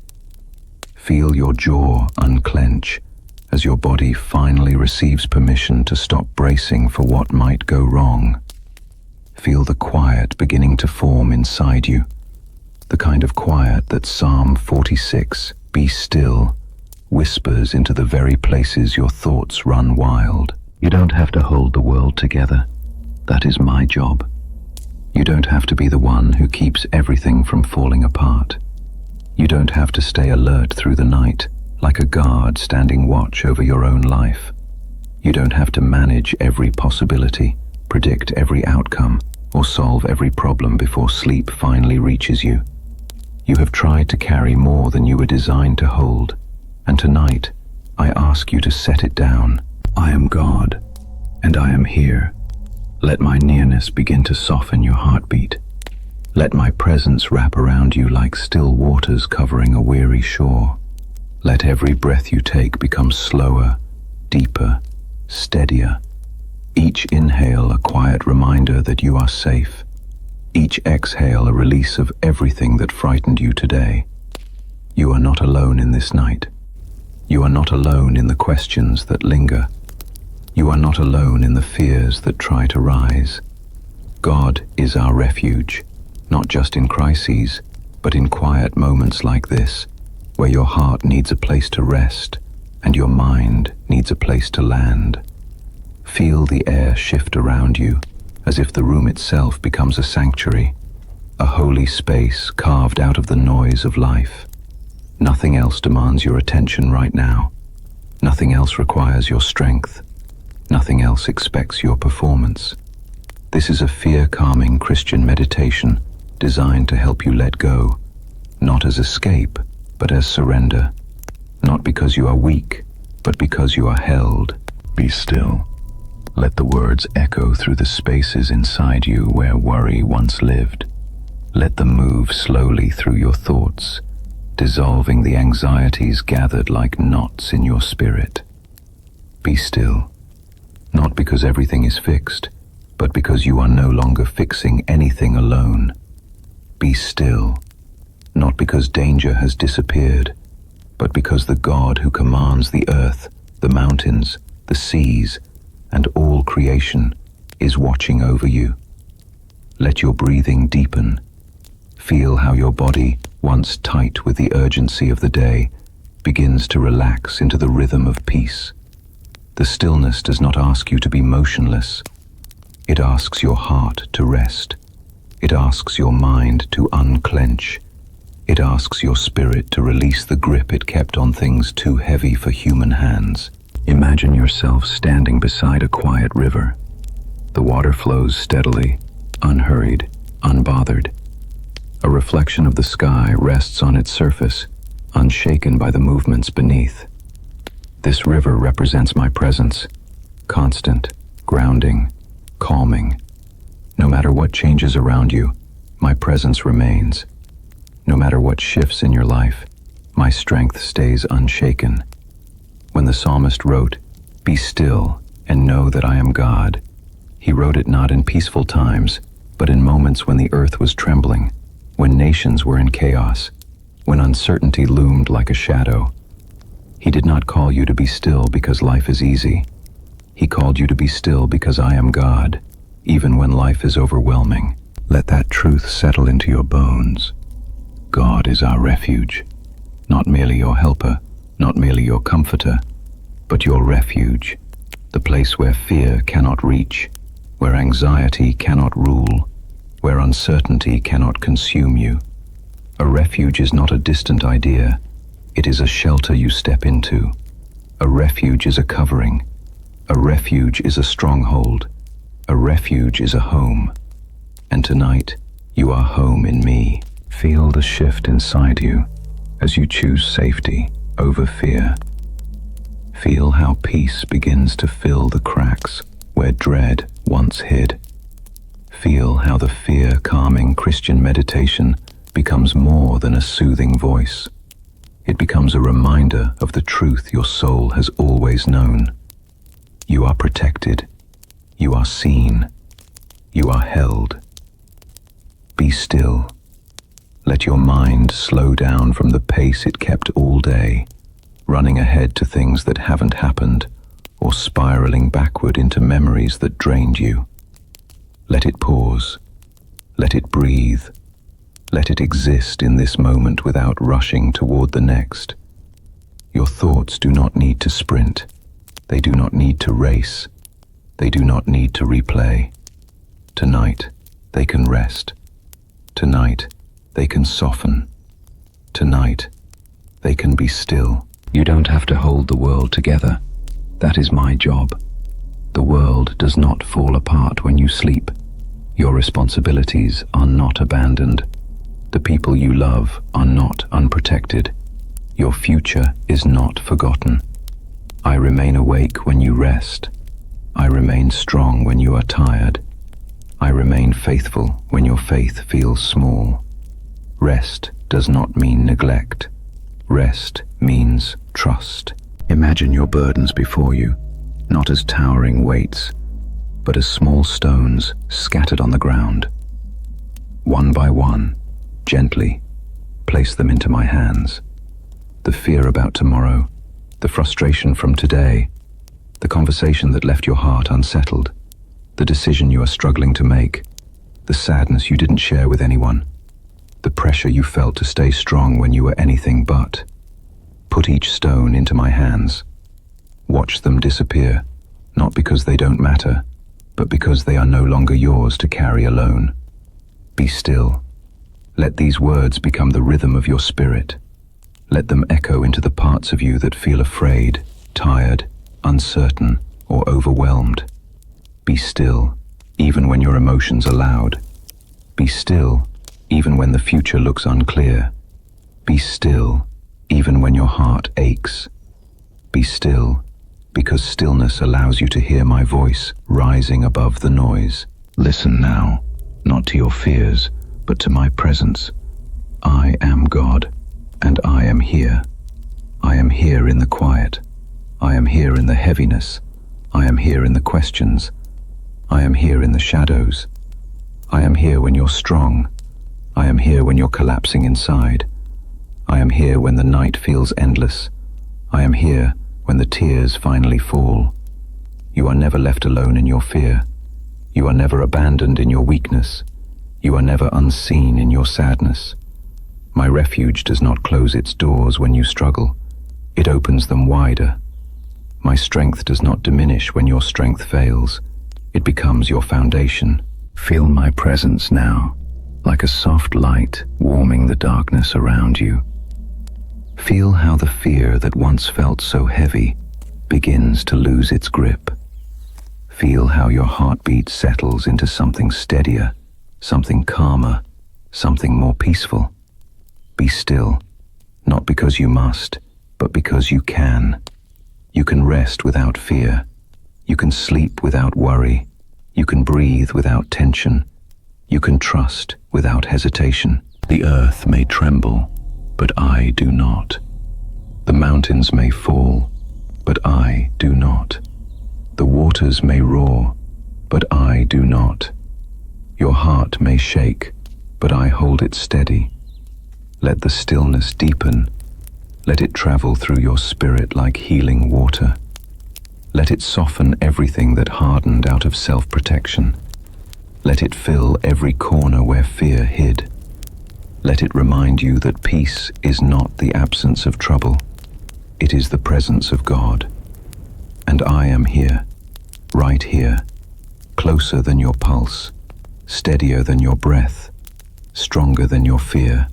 Speaker 1: Feel your jaw unclench as your body finally receives permission to stop bracing for what might go wrong. Feel the quiet beginning to form inside you, the kind of quiet that Psalm 46, Be Still, whispers into the very places your thoughts run wild. You don't have to hold the world together. That is my job. You don't have to be the one who keeps everything from falling apart. You don't have to stay alert through the night, like a guard standing watch over your own life. You don't have to manage every possibility, predict every outcome, or solve every problem before sleep finally reaches you. You have tried to carry more than you were designed to hold, and tonight I ask you to set it down. I am God, and I am here. Let my nearness begin to soften your heartbeat. Let my presence wrap around you like still waters covering a weary shore. Let every breath you take become slower, deeper, steadier. Each inhale a quiet reminder that you are safe. Each exhale a release of everything that frightened you today. You are not alone in this night. You are not alone in the questions that linger. You are not alone in the fears that try to rise. God is our refuge, not just in crises, but in quiet moments like this, where your heart needs a place to rest and your mind needs a place to land. Feel the air shift around you, as if the room itself becomes a sanctuary, a holy space carved out of the noise of life. Nothing else demands your attention right now. Nothing else requires your strength. Nothing else expects your performance. This is a fear-calming Christian meditation designed to help you let go, not as escape, but as surrender. Not because you are weak, but because you are held. Be still. Let the words echo through the spaces inside you where worry once lived. Let them move slowly through your thoughts, dissolving the anxieties gathered like knots in your spirit. Be still. Not because everything is fixed, but because you are no longer fixing anything alone. Be still. Not because danger has disappeared, but because the God who commands the earth, the mountains, the seas, and all creation is watching over you. Let your breathing deepen. Feel how your body, once tight with the urgency of the day, begins to relax into the rhythm of peace. The stillness does not ask you to be motionless. It asks your heart to rest. It asks your mind to unclench. It asks your spirit to release the grip it kept on things too heavy for human hands. Imagine yourself standing beside a quiet river. The water flows steadily, unhurried, unbothered. A reflection of the sky rests on its surface, unshaken by the movements beneath. This river represents my presence, constant, grounding, calming. No matter what changes around you, my presence remains. No matter what shifts in your life, my strength stays unshaken. When the psalmist wrote, "Be still and know that I am God," he wrote it not in peaceful times, But in moments when the earth was trembling, when nations were in chaos, when uncertainty loomed like a shadow, He did not call you to be still because life is easy. He called you to be still because I am God, even when life is overwhelming. Let that truth settle into your bones. God is our refuge, not merely your helper, not merely your comforter, but your refuge, the place where fear cannot reach, where anxiety cannot rule, where uncertainty cannot consume you. A refuge is not a distant idea. It is a shelter you step into. A refuge is a covering. A refuge is a stronghold. A refuge is a home. And tonight, you are home in me. Feel the shift inside you as you choose safety over fear. Feel how peace begins to fill the cracks where dread once hid. Feel how the fear-calming Christian meditation becomes more than a soothing voice. It becomes a reminder of the truth your soul has always known. You are protected. You are seen. You are held. Be still. Let your mind slow down from the pace it kept all day, running ahead to things that haven't happened, or spiraling backward into memories that drained you. Let it pause. Let it breathe. Let it exist in this moment without rushing toward the next. Your thoughts do not need to sprint. They do not need to race. They do not need to replay. Tonight, they can rest. Tonight, they can soften. Tonight, they can be still. You don't have to hold the world together. That is my job. The world does not fall apart when you sleep. Your responsibilities are not abandoned. The people you love are not unprotected. Your future is not forgotten. I remain awake when you rest. I remain strong when you are tired. I remain faithful when your faith feels small. Rest does not mean neglect. Rest means trust. Imagine your burdens before you, not as towering weights, but as small stones scattered on the ground. One by one, gently, place them into my hands. The fear about tomorrow, the frustration from today, the conversation that left your heart unsettled, the decision you are struggling to make, the sadness you didn't share with anyone, the pressure you felt to stay strong when you were anything but. Put each stone into my hands. Watch them disappear, not because they don't matter, but because they are no longer yours to carry alone. Be still. Let these words become the rhythm of your spirit. Let them echo into the parts of you that feel afraid, tired, uncertain, or overwhelmed. Be still, even when your emotions are loud. Be still, even when the future looks unclear. Be still, even when your heart aches. Be still, because stillness allows you to hear my voice rising above the noise. Listen now, not to your fears, but to my presence. I am God, and I am here. I am here in the quiet. I am here in the heaviness. I am here in the questions. I am here in the shadows. I am here when you're strong. I am here when you're collapsing inside. I am here when the night feels endless. I am here when the tears finally fall. You are never left alone in your fear. You are never abandoned in your weakness. You are never unseen in your sadness. My refuge does not close its doors when you struggle. It opens them wider. My strength does not diminish when your strength fails. It becomes your foundation. Feel my presence now, like a soft light warming the darkness around you. Feel how the fear that once felt so heavy begins to lose its grip. Feel how your heartbeat settles into something steadier, something calmer, something more peaceful. Be still, not because you must, but because you can. You can rest without fear. You can sleep without worry. You can breathe without tension. You can trust without hesitation. The earth may tremble, but I do not. The mountains may fall, but I do not. The waters may roar, but I do not. Your heart may shake, but I hold it steady. Let the stillness deepen. Let it travel through your spirit like healing water. Let it soften everything that hardened out of self-protection. Let it fill every corner where fear hid. Let it remind you that peace is not the absence of trouble. It is the presence of God. And I am here, right here, closer than your pulse, steadier than your breath, stronger than your fear,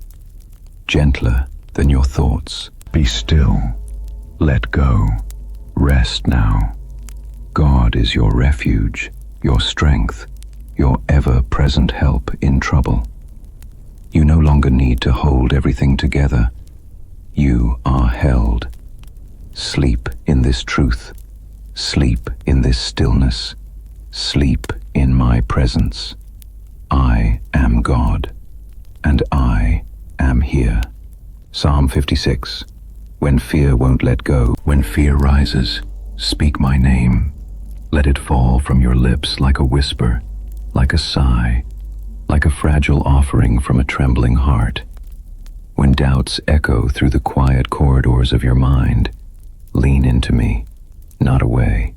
Speaker 1: gentler than your thoughts. Be still. Let go. Rest now. God is your refuge, your strength, your ever-present help in trouble. You no longer need to hold everything together. You are held. Sleep in this truth. Sleep in this stillness. Sleep in my presence. I am God, and I am here. Psalm 56. When fear won't let go, when fear rises, speak my name. Let it fall from your lips like a whisper, like a sigh, like a fragile offering from a trembling heart. When doubts echo through the quiet corridors of your mind, lean into me, not away.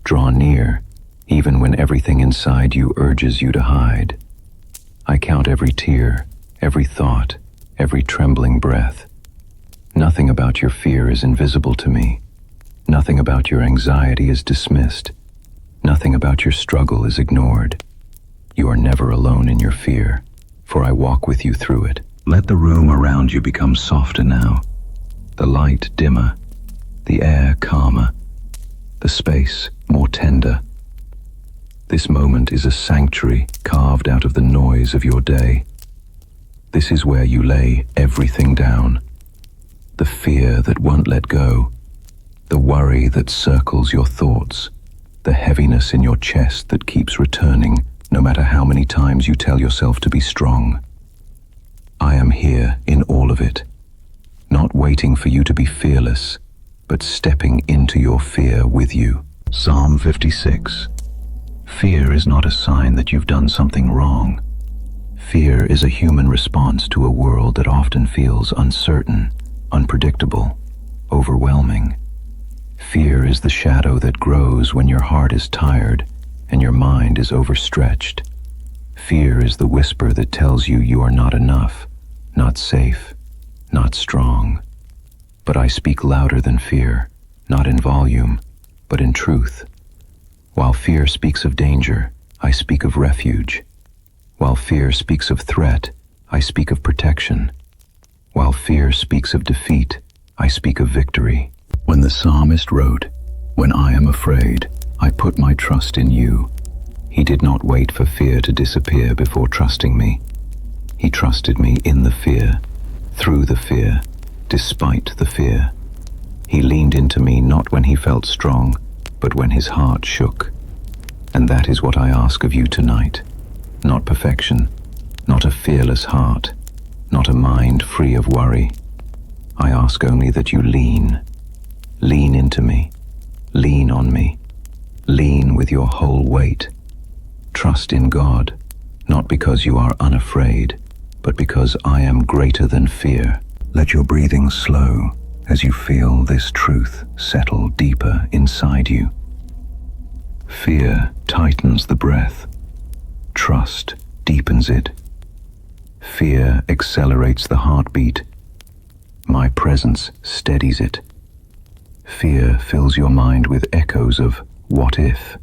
Speaker 1: Draw near, even when everything inside you urges you to hide. I count every tear, every thought, every trembling breath. Nothing about your fear is invisible to me. Nothing about your anxiety is dismissed. Nothing about your struggle is ignored. You are never alone in your fear, for I walk with you through it. Let the room around you become softer now, the light dimmer, the air calmer, the space more tender. This moment is a sanctuary carved out of the noise of your day. This is where you lay everything down. The fear that won't let go, the worry that circles your thoughts, the heaviness in your chest that keeps returning no matter how many times you tell yourself to be strong. I am here in all of it, not waiting for you to be fearless, but stepping into your fear with you. Psalm 56. Fear is not a sign that you've done something wrong. Fear is a human response to a world that often feels uncertain, unpredictable, overwhelming. Fear is the shadow that grows when your heart is tired and your mind is overstretched. Fear is the whisper that tells you you are not enough, not safe, not strong. But I speak louder than fear, not in volume, but in truth. While fear speaks of danger, I speak of refuge. While fear speaks of threat, I speak of protection. While fear speaks of defeat, I speak of victory. When the psalmist wrote, "When I am afraid, I put my trust in you," he did not wait for fear to disappear before trusting me. He trusted me in the fear, through the fear, despite the fear. He leaned into me not when he felt strong, but when his heart shook. And that is what I ask of you tonight. Not perfection, not a fearless heart, not a mind free of worry. I ask only that you lean. Lean into me. Lean on me. Lean with your whole weight. Trust in God, not because you are unafraid, but because I am greater than fear. Let your breathing slow as you feel this truth settle deeper inside you. Fear tightens the breath. Trust deepens it. Fear accelerates the heartbeat. My presence steadies it. Fear fills your mind with echoes of what if.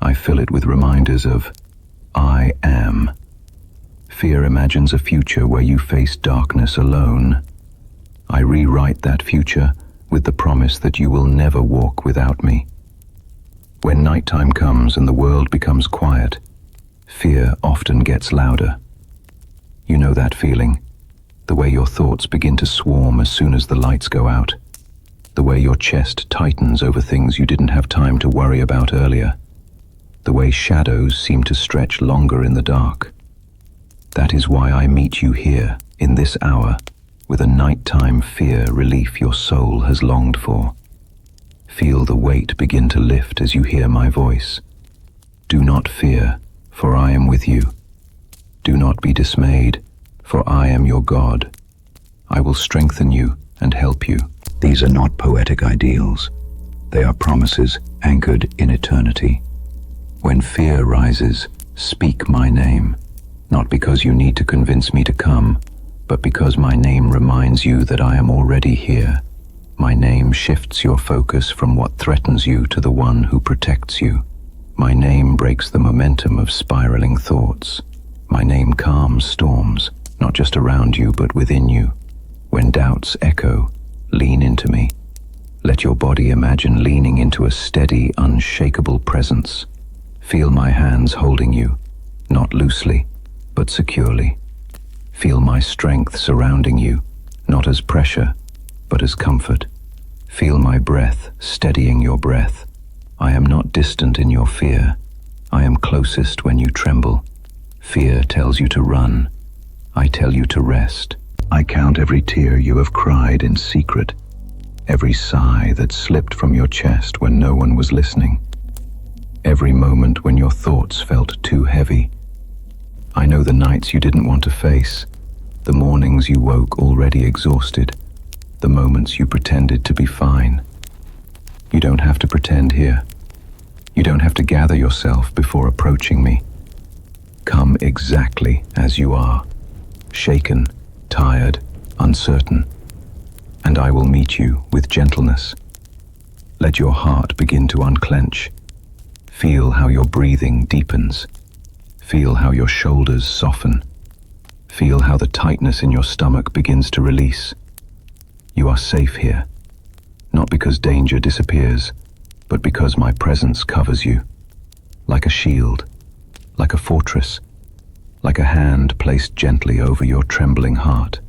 Speaker 1: I fill it with reminders of I am. Fear imagines a future where you face darkness alone. I rewrite that future with the promise that you will never walk without me. When nighttime comes and the world becomes quiet, fear often gets louder. You know that feeling, the way your thoughts begin to swarm as soon as the lights go out, the way your chest tightens over things you didn't have time to worry about earlier, the way shadows seem to stretch longer in the dark. That is why I meet you here, in this hour, with a nighttime fear relief your soul has longed for. Feel the weight begin to lift as you hear my voice. Do not fear, for I am with you. Do not be dismayed, for I am your God. I will strengthen you and help you.
Speaker 2: These are not poetic ideals. They are promises anchored in eternity. When fear rises, speak my name, not because you need to convince me to come, but because my name reminds you that I am already here. My name shifts your focus from what threatens you to the one who protects you. My name breaks the momentum of spiraling thoughts. My name calms storms, not just around you but within you. When doubts echo, lean into me. Let your body imagine leaning into a steady, unshakable presence. Feel my hands holding you, not loosely, but securely. Feel my strength surrounding you, not as pressure, but as comfort. Feel my breath steadying your breath. I am not distant in your fear. I am closest when you tremble. Fear tells you to run. I tell you to rest. I count every tear you have cried in secret, every sigh that slipped from your chest when no one was listening, every moment when your thoughts felt too heavy. I know the nights you didn't want to face, the mornings you woke already exhausted, the moments you pretended to be fine. You don't have to pretend here. You don't have to gather yourself before approaching me. Come exactly as you are, shaken, tired, uncertain, and I will meet you with gentleness. Let your heart begin to unclench. Feel how your breathing deepens. Feel how your shoulders soften. Feel how the tightness in your stomach begins to release. You are safe here, not because danger disappears, but because my presence covers you, like a shield, like a fortress, like a hand placed gently over your trembling heart.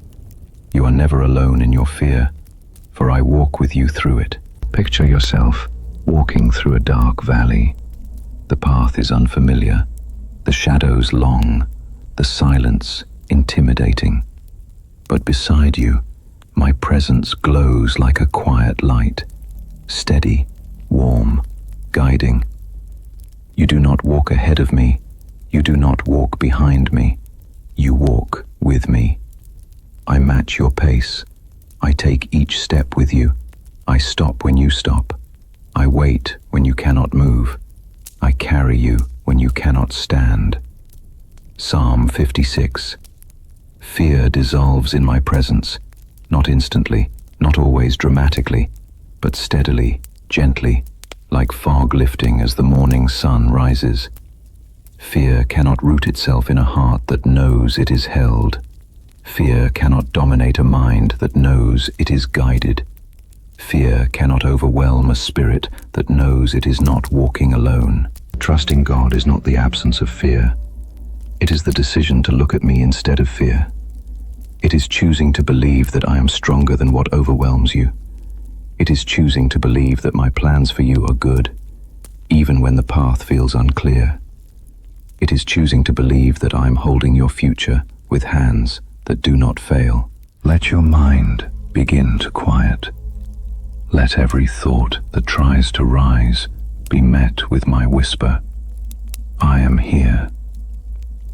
Speaker 2: You are never alone in your fear, for I walk with you through it. Picture yourself walking through a dark valley. The path is unfamiliar, the shadows long, the silence intimidating. But beside you, my presence glows like a quiet light, steady, warm, guiding. You do not walk ahead of me. You do not walk behind me. You walk with me. I match your pace. I take each step with you. I stop when you stop. I wait when you cannot move. I carry you when you cannot stand. Psalm 56. Fear dissolves in my presence, not instantly, not always dramatically, but steadily, gently, like fog lifting as the morning sun rises. Fear cannot root itself in a heart that knows it is held. Fear cannot dominate a mind that knows it is guided. Fear cannot overwhelm a spirit that knows it is not walking alone. Trusting God is not the absence of fear. It is the decision to look at me instead of fear. It is choosing to believe that I am stronger than what overwhelms you. It is choosing to believe that my plans for you are good, even when the path feels unclear. It is choosing to believe that I am holding your future with hands that do not fail. Let your mind begin to quiet. Let every thought that tries to rise be met with my whisper, I am here.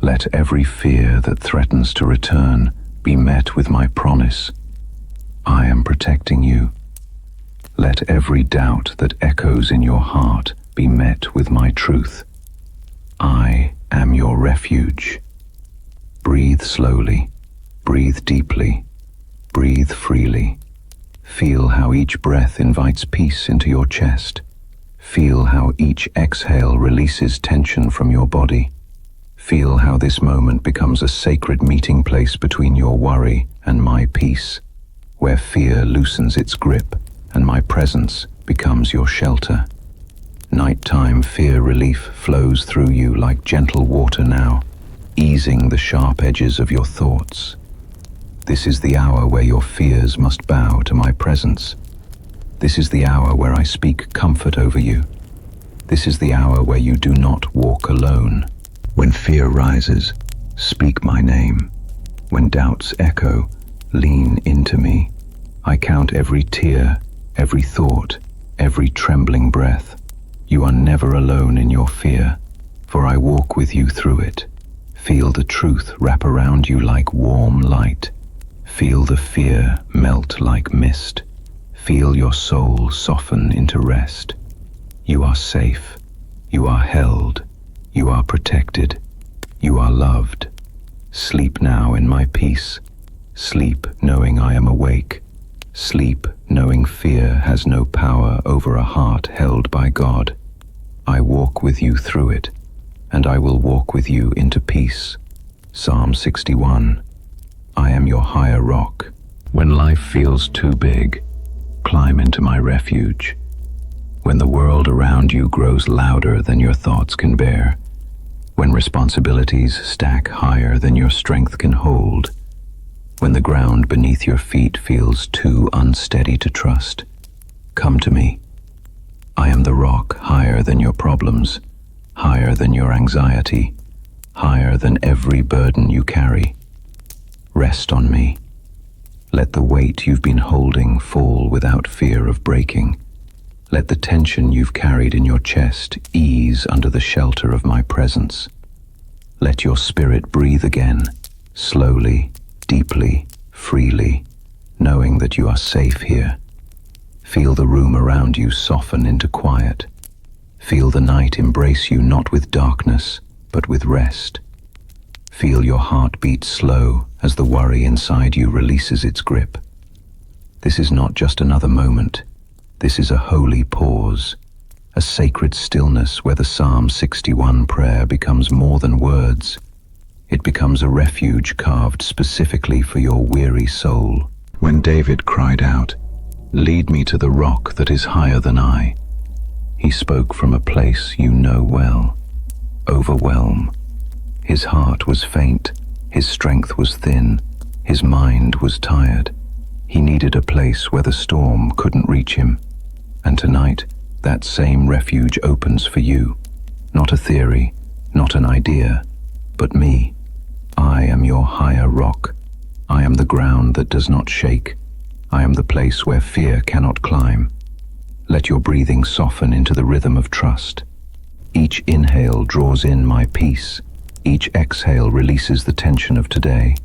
Speaker 2: Let every fear that threatens to return be met with my promise, I am protecting you. Let every doubt that echoes in your heart be met with my truth, I am your refuge. Breathe slowly, breathe deeply, breathe freely. Feel how each breath invites peace into your chest. Feel how each exhale releases tension from your body. Feel how this moment becomes a sacred meeting place between your worry and my peace, where fear loosens its grip and my presence becomes your shelter. Nighttime fear relief flows through you like gentle water now, easing the sharp edges of your thoughts. This is the hour where your fears must bow to my presence. This is the hour where I speak comfort over you. This is the hour where you do not walk alone. When fear rises, speak my name. When doubts echo, lean into me. I count every tear, every thought, every trembling breath. You are never alone in your fear,
Speaker 1: for I walk with you through it. Feel the truth wrap around you like warm light. Feel the fear melt like mist. Feel your soul soften into rest. You are safe. You are held. You are protected. You are loved. Sleep now in my peace. Sleep knowing I am awake. Sleep knowing fear has no power over a heart held by God. I walk with you through it, and I will walk with you into peace. Psalm 61. I am your higher rock. When life feels too big, climb into my refuge. When the world around you grows louder than your thoughts can bear, when responsibilities stack higher than your strength can hold, when the ground beneath your feet feels too unsteady to trust, come to me. I am the rock higher than your problems, higher than your anxiety, higher than every burden you carry. Rest on me. Let the weight you've been holding fall without fear of breaking. Let the tension you've carried in your chest ease under the shelter of my presence. Let your spirit breathe again, slowly, deeply, freely, knowing that you are safe here. Feel the room around you soften into quiet. Feel the night embrace you not with darkness, but with rest. Feel your heart beat slow as the worry inside you releases its grip. This is not just another moment. This is a holy pause, a sacred stillness where the Psalm 61 prayer becomes more than words. It becomes a refuge carved specifically for your weary soul. When David cried out, "Lead me to the rock that is higher than I," he spoke from a place you know well. Overwhelm. His heart was faint, his strength was thin, his mind was tired. He needed a place where the storm couldn't reach him. And tonight, that same refuge opens for you. Not a theory, not an idea, but me. I am your higher rock. I am the ground that does not shake. I am the place where fear cannot climb. Let your breathing soften into the rhythm of trust. Each inhale draws in my peace. Each exhale releases the tension of today.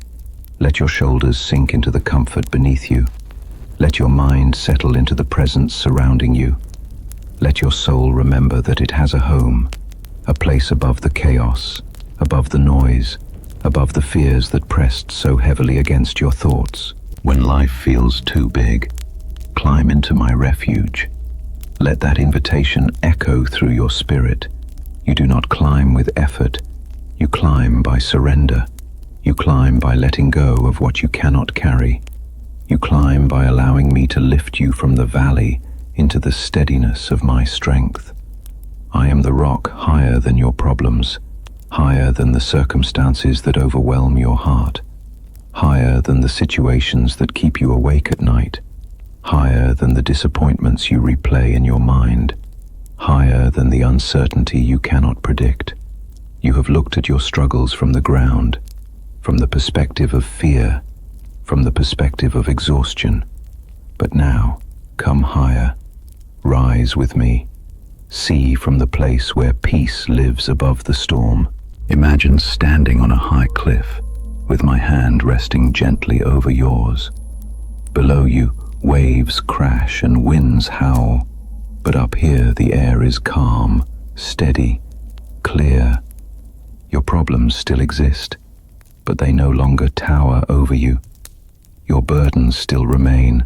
Speaker 1: Let your shoulders sink into the comfort beneath you. Let your mind settle into the presence surrounding you. Let your soul remember that it has a home, a place above the chaos, above the noise, above the fears that pressed so heavily against your thoughts. When life feels too big, climb into my refuge. Let that invitation echo through your spirit. You do not climb with effort. You climb by surrender. You climb by letting go of what you cannot carry. You climb by allowing me to lift you from the valley into the steadiness of my strength. I am the rock higher than your problems, higher than the circumstances that overwhelm your heart, higher than the situations that keep you awake at night, higher than the disappointments you replay in your mind, higher than the uncertainty you cannot predict. You have looked at your struggles from the ground, from the perspective of fear, from the perspective of exhaustion. But now, come higher. Rise with me. See from the place where peace lives above the storm. Imagine standing on a high cliff, with my hand resting gently over yours. Below you, waves crash and winds howl. But up here, the air is calm, steady, clear. Your problems still exist, but they no longer tower over you. Your burdens still remain,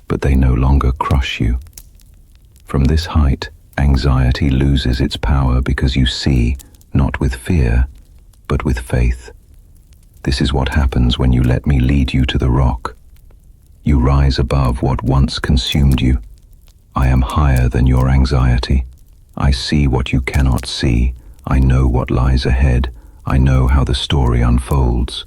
Speaker 1: but they no longer crush you. From this height, anxiety loses its power because you see, not with fear, but with faith. This is what happens when you let me lead you to the rock. You rise above what once consumed you. I am higher than your anxiety. I see what you cannot see. I know what lies ahead. I know how the story unfolds.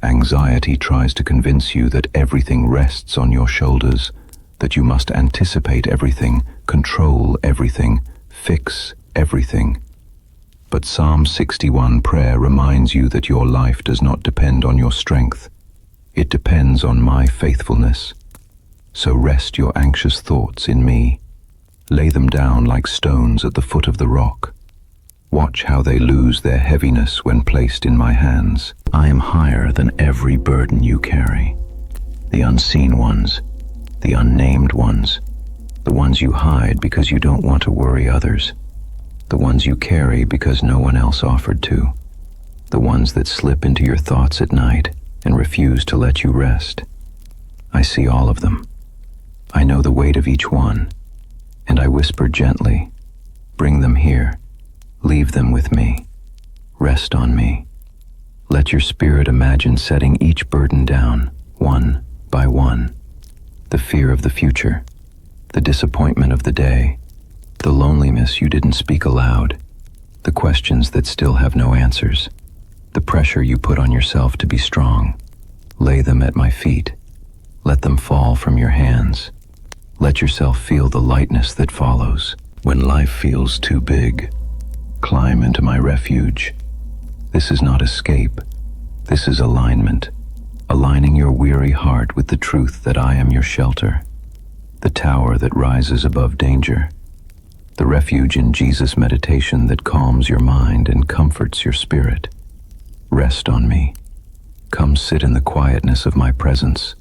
Speaker 1: Anxiety tries to convince you that everything rests on your shoulders, that you must anticipate everything, control everything, fix everything. But Psalm 61 prayer reminds you that your life does not depend on your strength. It depends on my faithfulness. So rest your anxious thoughts in me. Lay them down like stones at the foot of the rock. Watch how they lose their heaviness when placed in my hands. I am higher than every burden you carry. The unseen ones, the unnamed ones, the ones you hide because you don't want to worry others, the ones you carry because no one else offered to, the ones that slip into your thoughts at night and refuse to let you rest. I see all of them. I know the weight of each one, and I whisper gently, bring them here, leave them with me, rest on me. Let your spirit imagine setting each burden down, one by one. The fear of the future, the disappointment of the day, the loneliness you didn't speak aloud, the questions that still have no answers, the pressure you put on yourself to be strong. Lay them at my feet. Let them fall from your hands. Let yourself feel the lightness that follows. When life feels too big, climb into my refuge. This is not escape. This is alignment. Aligning your weary heart with the truth that I am your shelter, the tower that rises above danger, the refuge in Jesus meditation that calms your mind and comforts your spirit. Rest on me. Come sit in the quietness of my presence.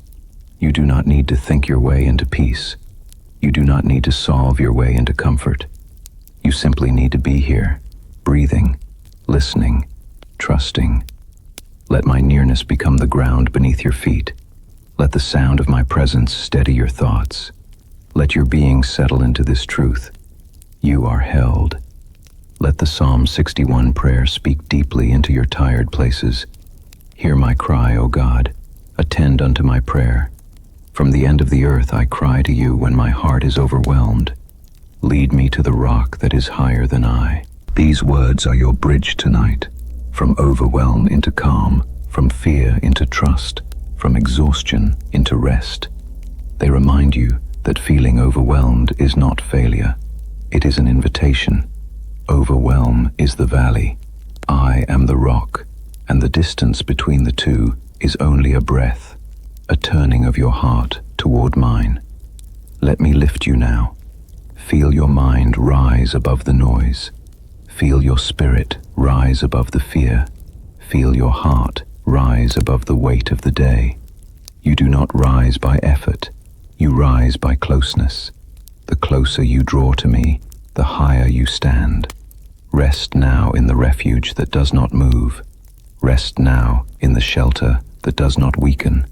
Speaker 1: You do not need to think your way into peace. You do not need to solve your way into comfort. You simply need to be here, breathing, listening, trusting. Let my nearness become the ground beneath your feet. Let the sound of my presence steady your thoughts. Let your being settle into this truth. You are held. Let the Psalm 61 prayer speak deeply into your tired places. Hear my cry, O God. Attend unto my prayer. From the end of the earth I cry to you when my heart is overwhelmed. Lead me to the rock that is higher than I. These words are your bridge tonight. From overwhelm into calm, from fear into trust, from exhaustion into rest. They remind you that feeling overwhelmed is not failure. It is an invitation. Overwhelm is the valley. I am the rock, and the distance between the two is only a breath, a turning of your heart toward mine. Let me lift you now. Feel your mind rise above the noise. Feel your spirit rise above the fear. Feel your heart rise above the weight of the day. You do not rise by effort. You rise by closeness. The closer you draw to me, the higher you stand. Rest now in the refuge that does not move. Rest now in the shelter that does not weaken.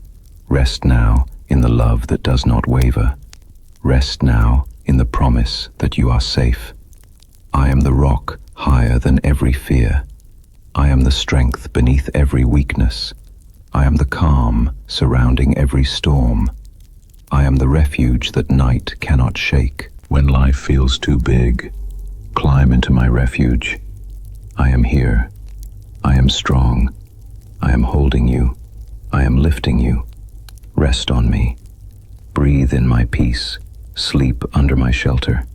Speaker 1: Rest now in the love that does not waver. Rest now in the promise that you are safe. I am the rock higher than every fear. I am the strength beneath every weakness. I am the calm surrounding every storm. I am the refuge that night cannot shake. When life feels too big, climb into my refuge. I am here. I am strong. I am holding you. I am lifting you. Rest on me. Breathe in my peace. Sleep under my shelter.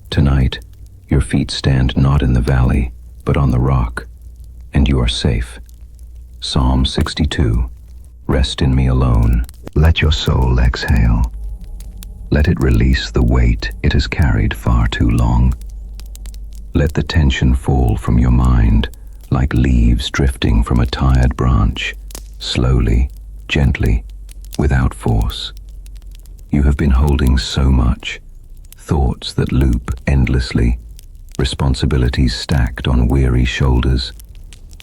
Speaker 1: Tonight, your feet stand not in the valley, but on the rock, and you are safe. Psalm 62. Rest in me alone. Let your soul exhale. Let it release the weight it has carried far too long. Let the tension fall from your mind like leaves drifting from a tired branch, slowly, gently, without force. You have been holding so much, thoughts that loop endlessly, responsibilities stacked on weary shoulders,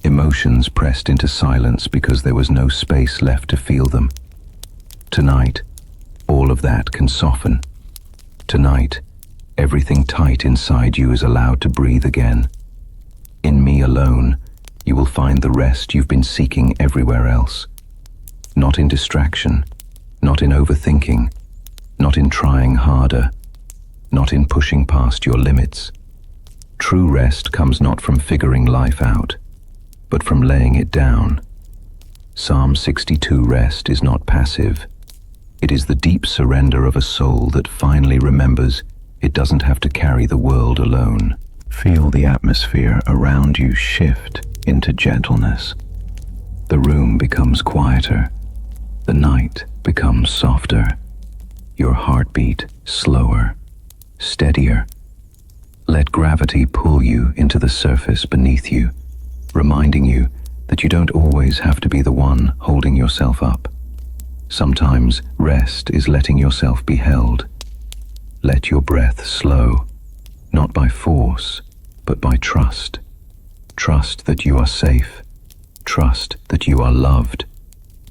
Speaker 1: emotions pressed into silence because there was no space left to feel them. Tonight, all of that can soften. Tonight, everything tight inside you is allowed to breathe again. In me alone, you will find the rest you've been seeking everywhere else. Not in distraction, not in overthinking, not in trying harder, not in pushing past your limits. True rest comes not from figuring life out, but from laying it down. Psalm 62 rest is not passive. It is the deep surrender of a soul that finally remembers it doesn't have to carry the world alone. Feel the atmosphere around you shift into gentleness. The room becomes quieter. The night becomes softer. Your heartbeat slower, steadier. Let gravity pull you into the surface beneath you, reminding you that you don't always have to be the one holding yourself up. Sometimes rest is letting yourself be held. Let your breath slow, not by force, but by trust. Trust that you are safe. Trust that you are loved.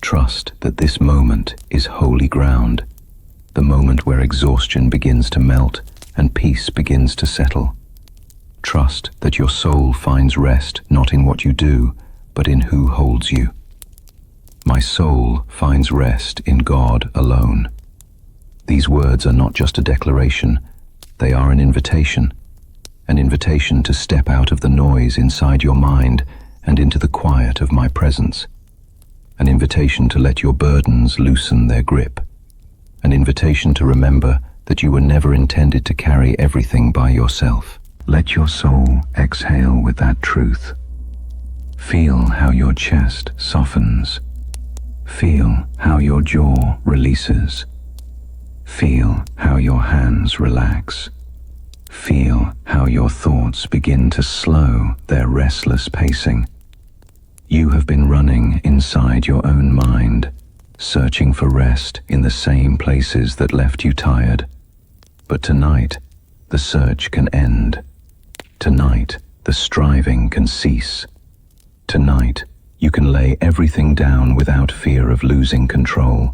Speaker 1: Trust that this moment is holy ground, the moment where exhaustion begins to melt and peace begins to settle. Trust that your soul finds rest not in what you do, but in who holds you. My soul finds rest in God alone. These words are not just a declaration, they are an invitation to step out of the noise inside your mind and into the quiet of my presence. An invitation to let your burdens loosen their grip. An invitation to remember that you were never intended to carry everything by yourself. Let your soul exhale with that truth. Feel how your chest softens. Feel how your jaw releases. Feel how your hands relax. Feel how your thoughts begin to slow their restless pacing. You have been running inside your own mind, searching for rest in the same places that left you tired. But tonight, the search can end. Tonight, the striving can cease. Tonight, you can lay everything down without fear of losing control.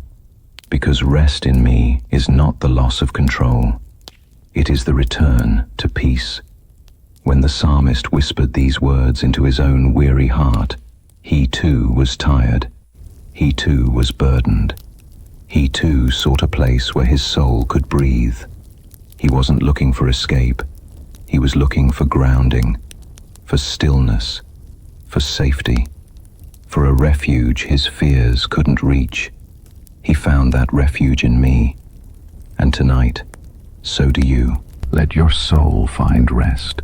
Speaker 1: Because rest in me is not the loss of control. It is the return to peace. When the psalmist whispered these words into his own weary heart, he too was tired. He too was burdened. He too sought a place where his soul could breathe. He wasn't looking for escape. He was looking for grounding, for stillness, for safety, for a refuge his fears couldn't reach. He found that refuge in me. And tonight, so do you. Let your soul find rest.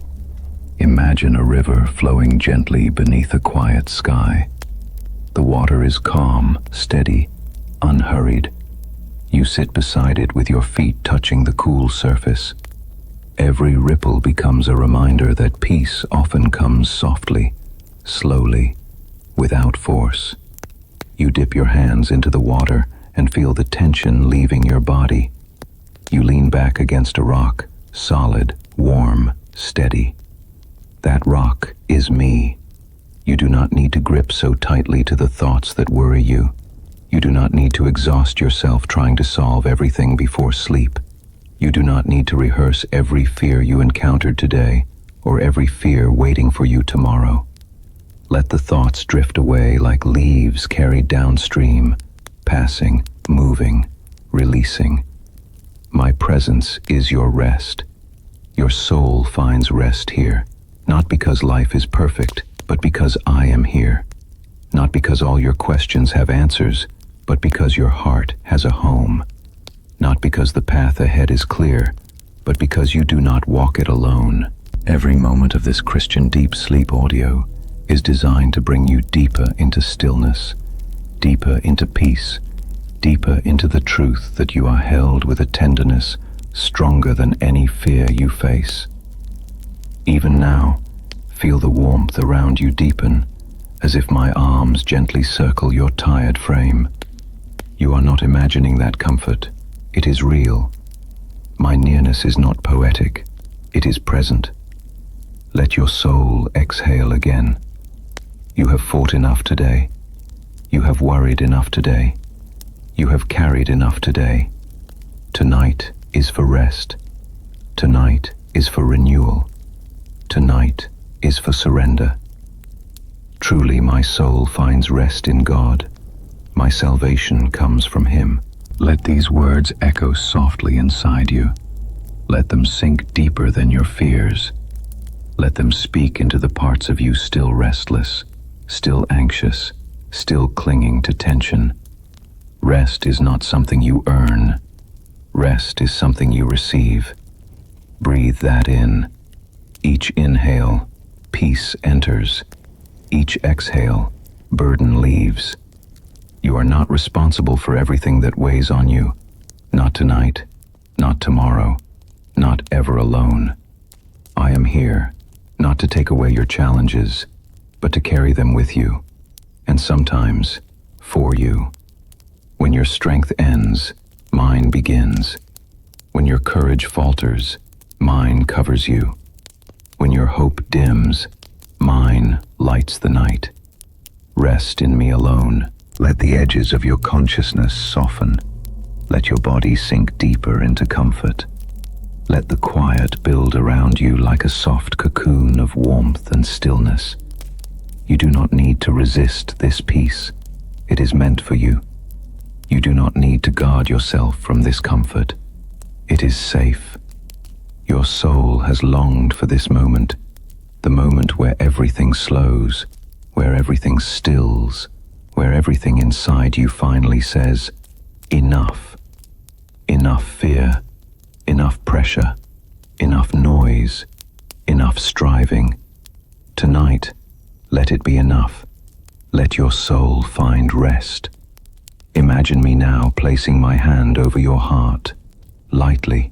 Speaker 1: Imagine a river flowing gently beneath a quiet sky. The water is calm, steady, unhurried. You sit beside it with your feet touching the cool surface. Every ripple becomes a reminder that peace often comes softly, slowly, without force. You dip your hands into the water and feel the tension leaving your body. You lean back against a rock, solid, warm, steady. That rock is me. You do not need to grip so tightly to the thoughts that worry you. You do not need to exhaust yourself trying to solve everything before sleep. You do not need to rehearse every fear you encountered today, or every fear waiting for you tomorrow. Let the thoughts drift away like leaves carried downstream, passing, moving, releasing. My presence is your rest. Your soul finds rest here, not because life is perfect, but because I am here. Not because all your questions have answers, but because your heart has a home. Not because the path ahead is clear, but because you do not walk it alone. Every moment of this Christian deep sleep audio is designed to bring you deeper into stillness, deeper into peace, deeper into the truth that you are held with a tenderness stronger than any fear you face. Even now, feel the warmth around you deepen, as if my arms gently circle your tired frame. You are not imagining that comfort. It is real. My nearness is not poetic. It is present. Let your soul exhale again. You have fought enough today. You have worried enough today. You have carried enough today. Tonight is for rest. Tonight is for renewal. Tonight is for surrender. Truly my soul finds rest in God. My salvation comes from Him. Let these words echo softly inside you. Let them sink deeper than your fears. Let them speak into the parts of you still restless, still anxious, still clinging to tension. Rest is not something you earn. Rest is something you receive. Breathe that in. Each inhale, peace enters. Each exhale, burden leaves. You are not responsible for everything that weighs on you. Not tonight, not tomorrow, not ever alone. I am here, not to take away your challenges, but to carry them with you, and sometimes for you. When your strength ends, mine begins. When your courage falters, mine covers you. When your hope dims, mine lights the night. Rest in me alone. Let the edges of your consciousness soften. Let your body sink deeper into comfort. Let the quiet build around you like a soft cocoon of warmth and stillness. You do not need to resist this peace. It is meant for you. You do not need to guard yourself from this comfort. It is safe. Your soul has longed for this moment, the moment where everything slows, where everything stills, where everything inside you finally says, enough. Enough fear, enough pressure, enough noise, enough striving. Tonight, let it be enough. Let your soul find rest. Imagine me now placing my hand over your heart, lightly,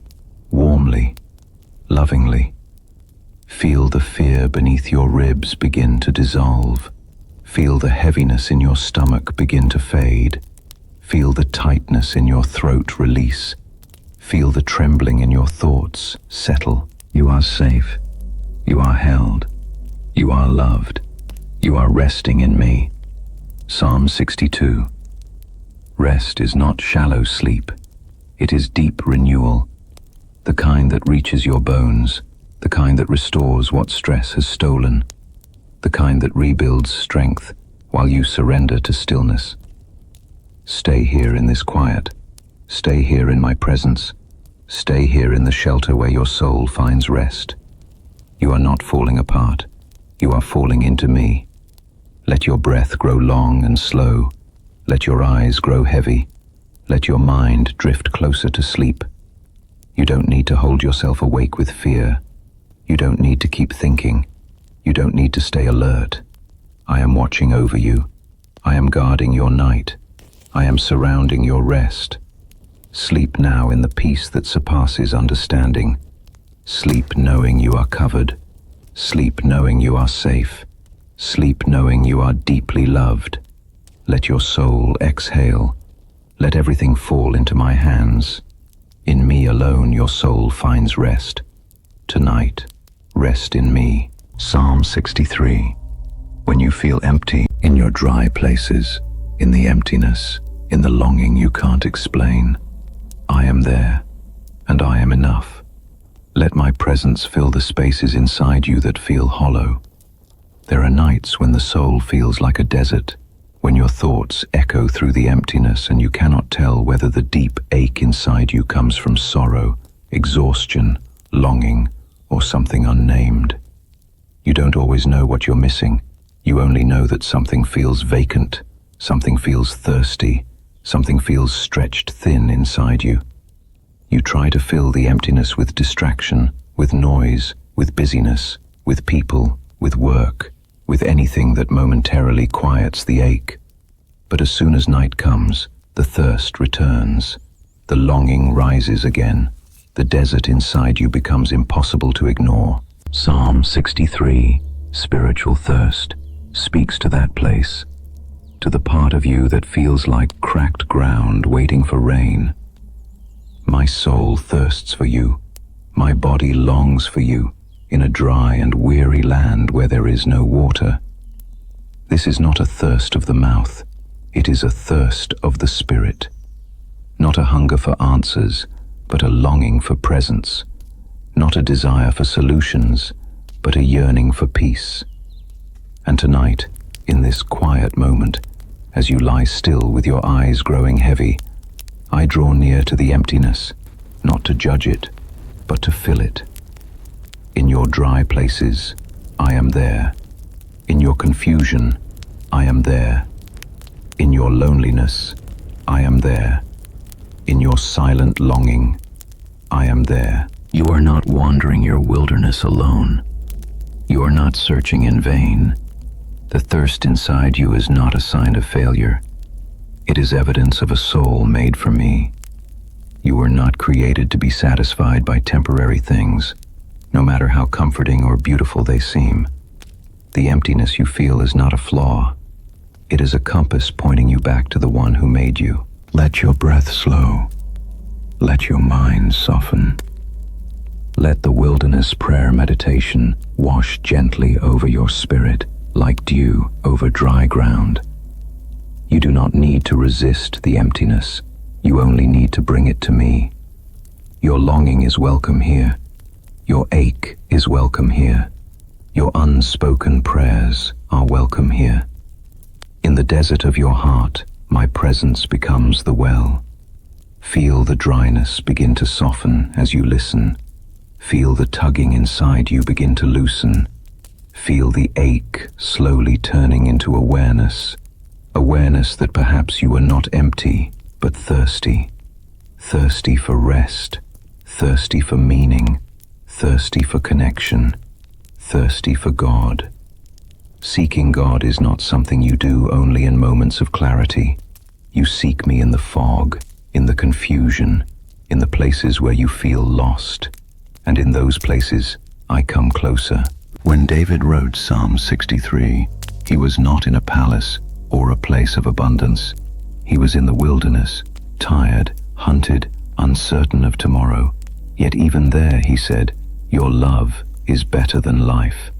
Speaker 1: warmly, lovingly. Feel the fear beneath your ribs begin to dissolve. Feel the heaviness in your stomach begin to fade. Feel the tightness in your throat release. Feel the trembling in your thoughts settle. You are safe. You are held. You are loved. You are resting in me. Psalm 62. Rest is not shallow sleep. It is deep renewal. The kind that reaches your bones. The kind that restores what stress has stolen. The kind that rebuilds strength while you surrender to stillness. Stay here in this quiet. Stay here in my presence. Stay here in the shelter where your soul finds rest. You are not falling apart. You are falling into me. Let your breath grow long and slow. Let your eyes grow heavy. Let your mind drift closer to sleep. You don't need to hold yourself awake with fear. You don't need to keep thinking. You don't need to stay alert. I am watching over you. I am guarding your night. I am surrounding your rest. Sleep now in the peace that surpasses understanding. Sleep knowing you are covered. Sleep knowing you are safe. Sleep knowing you are deeply loved. Let your soul exhale. Let everything fall into my hands. In me alone your soul finds rest. Tonight, rest in me. Psalm 63. When you feel empty in your dry places, in the emptiness, in the longing you can't explain, I am there, and I am enough. Let my presence fill the spaces inside you that feel hollow. There are nights when the soul feels like a desert, when your thoughts echo through the emptiness and you cannot tell whether the deep ache inside you comes from sorrow, exhaustion, longing, or something unnamed. You don't always know what you're missing. You only know that something feels vacant, something feels thirsty, something feels stretched thin inside you. You try to fill the emptiness with distraction, with noise, with busyness, with people, with work, with anything that momentarily quiets the ache. But as soon as night comes, the thirst returns. The longing rises again. The desert inside you becomes impossible to ignore. Psalm 63, spiritual thirst, speaks to that place, to the part of you that feels like cracked ground waiting for rain. My soul thirsts for you. My body longs for you in a dry and weary land where there is no water. This is not a thirst of the mouth. It is a thirst of the spirit. Not a hunger for answers, but a longing for presence. Not a desire for solutions, but a yearning for peace. And tonight, in this quiet moment, as you lie still with your eyes growing heavy, I draw near to the emptiness, not to judge it, but to fill it. In your dry places, I am there. In your confusion, I am there. In your loneliness, I am there. In your silent longing, I am there. You are not wandering your wilderness alone. You are not searching in vain. The thirst inside you is not a sign of failure. It is evidence of a soul made for me. You were not created to be satisfied by temporary things. no matter how comforting or beautiful they seem. The emptiness you feel is not a flaw. It is a compass pointing you back to the one who made you. Let your breath slow. Let your mind soften. Let the wilderness prayer meditation wash gently over your spirit like dew over dry ground. You do not need to resist the emptiness. You only need to bring it to me. Your longing is welcome here. Your ache is welcome here. Your unspoken prayers are welcome here. In the desert of your heart, my presence becomes the well. Feel the dryness begin to soften as you listen. Feel the tugging inside you begin to loosen. Feel the ache slowly turning into awareness. Awareness that perhaps you are not empty, but thirsty. Thirsty for rest. Thirsty for meaning. Thirsty for connection. Thirsty for God. Seeking God is not something you do only in moments of clarity. You seek me in the fog, in the confusion, in the places where you feel lost. And in those places, I come closer. When David wrote Psalm 63, he was not in a palace or a place of abundance. He was in the wilderness, tired, hunted, uncertain of tomorrow. Yet even there, he said, "Your love is better than life."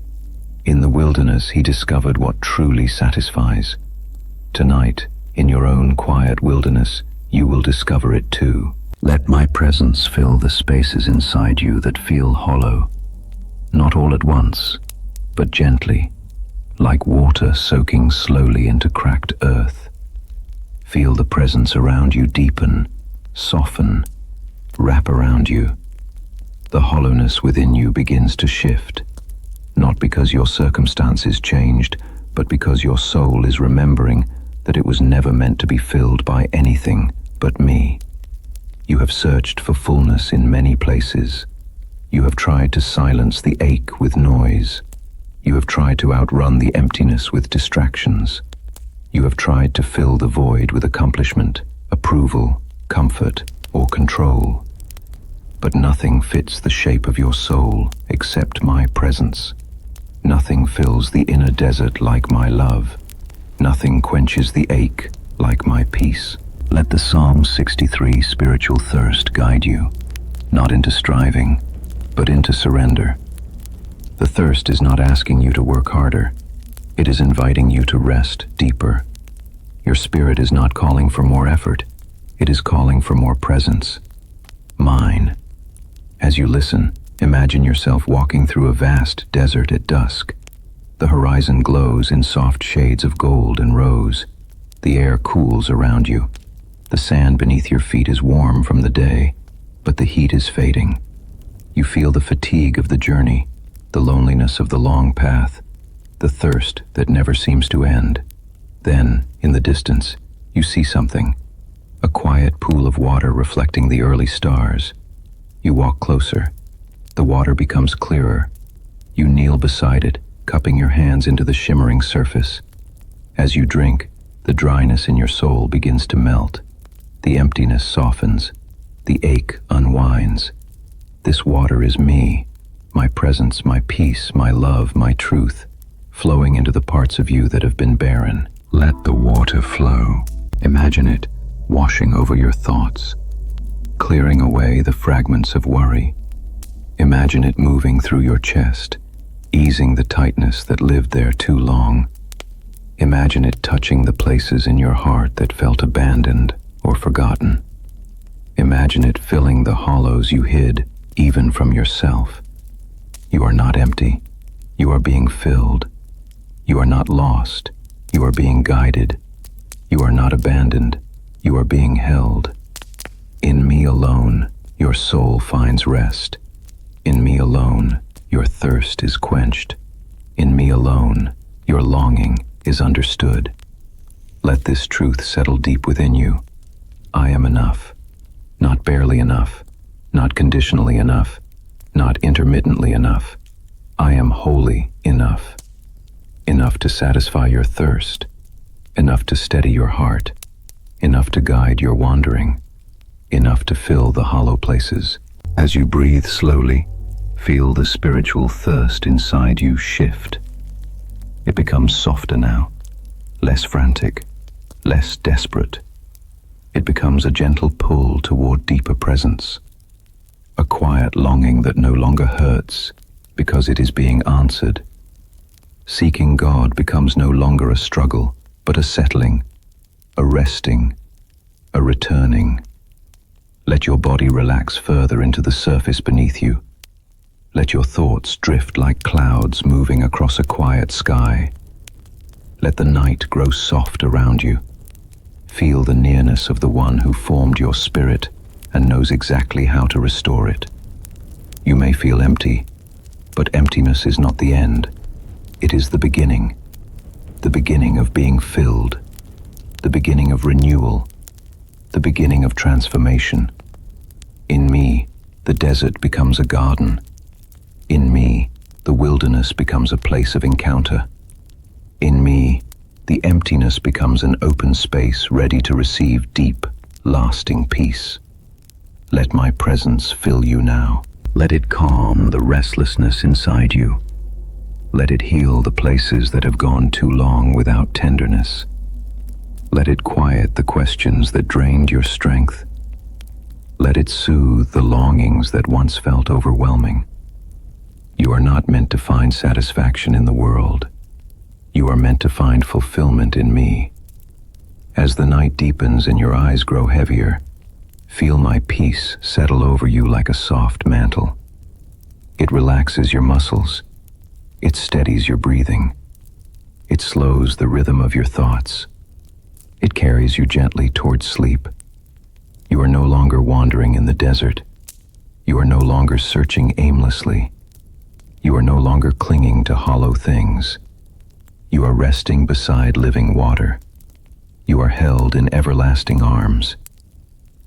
Speaker 1: In the wilderness, he discovered what truly satisfies. Tonight, in your own quiet wilderness, you will discover it too. Let my presence fill the spaces inside you that feel hollow. Not all at once, but gently, like water soaking slowly into cracked earth. Feel the presence around you deepen, soften, wrap around you. The hollowness within you begins to shift, not because your circumstances changed, but because your soul is remembering that it was never meant to be filled by anything but me. You have searched for fullness in many places. You have tried to silence the ache with noise. You have tried to outrun the emptiness with distractions. You have tried to fill the void with accomplishment, approval, comfort, or control. But nothing fits the shape of your soul except my presence. Nothing fills the inner desert like my love. Nothing quenches the ache like my peace. Let the Psalm 63 spiritual thirst guide you, not into striving, but into surrender. The thirst is not asking you to work harder. It is inviting you to rest deeper. Your spirit is not calling for more effort. It is calling for more presence. Mine. As you listen, imagine yourself walking through a vast desert at dusk. The horizon glows in soft shades of gold and rose. The air cools around you. The sand beneath your feet is warm from the day, but the heat is fading. You feel the fatigue of the journey, the loneliness of the long path, the thirst that never seems to end. Then, in the distance, you see something, a quiet pool of water reflecting the early stars. You walk closer. The water becomes clearer. You kneel beside it, cupping your hands into the shimmering surface. As you drink, the dryness in your soul begins to melt. The emptiness softens. The ache unwinds. This water is me, my presence, my peace, my love, my truth, flowing into the parts of you that have been barren. Let the water flow. Imagine it washing over your thoughts, clearing away the fragments of worry. Imagine it moving through your chest, easing the tightness that lived there too long. Imagine it touching the places in your heart that felt abandoned or forgotten. Imagine it filling the hollows you hid even from yourself. You are not empty. You are being filled. You are not lost. You are being guided. You are not abandoned. You are being held. In me alone, your soul finds rest. In me alone, your thirst is quenched. In me alone, your longing is understood. Let this truth settle deep within you. I am enough. Not barely enough. Not conditionally enough. Not intermittently enough. I am wholly enough. Enough to satisfy your thirst. Enough to steady your heart. Enough to guide your wandering. Enough to fill the hollow places. As you breathe slowly, Feel the spiritual thirst inside you shift. It becomes softer now, less frantic, less desperate. It becomes a gentle pull toward deeper presence, a quiet longing that no longer hurts because it is being answered. Seeking God becomes no longer a struggle, but a settling, a resting, a returning. Let your body relax further into the surface beneath you. Let your thoughts drift like clouds moving across a quiet sky. Let the night grow soft around you. Feel the nearness of the one who formed your spirit and knows exactly how to restore it. You may feel empty, but emptiness is not the end. It is the beginning of being filled, the beginning of renewal, the beginning of transformation. In me, the desert becomes a garden. In me, the wilderness becomes a place of encounter. In me, the emptiness becomes an open space ready to receive deep, lasting peace. Let my presence fill you now. Let it calm the restlessness inside you. Let it heal the places that have gone too long without tenderness. Let it quiet the questions that drained your strength. Let it soothe the longings that once felt overwhelming. You are not meant to find satisfaction in the world. You are meant to find fulfillment in me. As the night deepens and your eyes grow heavier, feel my peace settle over you like a soft mantle. It relaxes your muscles. It steadies your breathing. It slows the rhythm of your thoughts. It carries you gently towards sleep. You are no longer wandering in the desert. You are no longer searching aimlessly. You are no longer clinging to hollow things. You are resting beside living water. You are held in everlasting arms.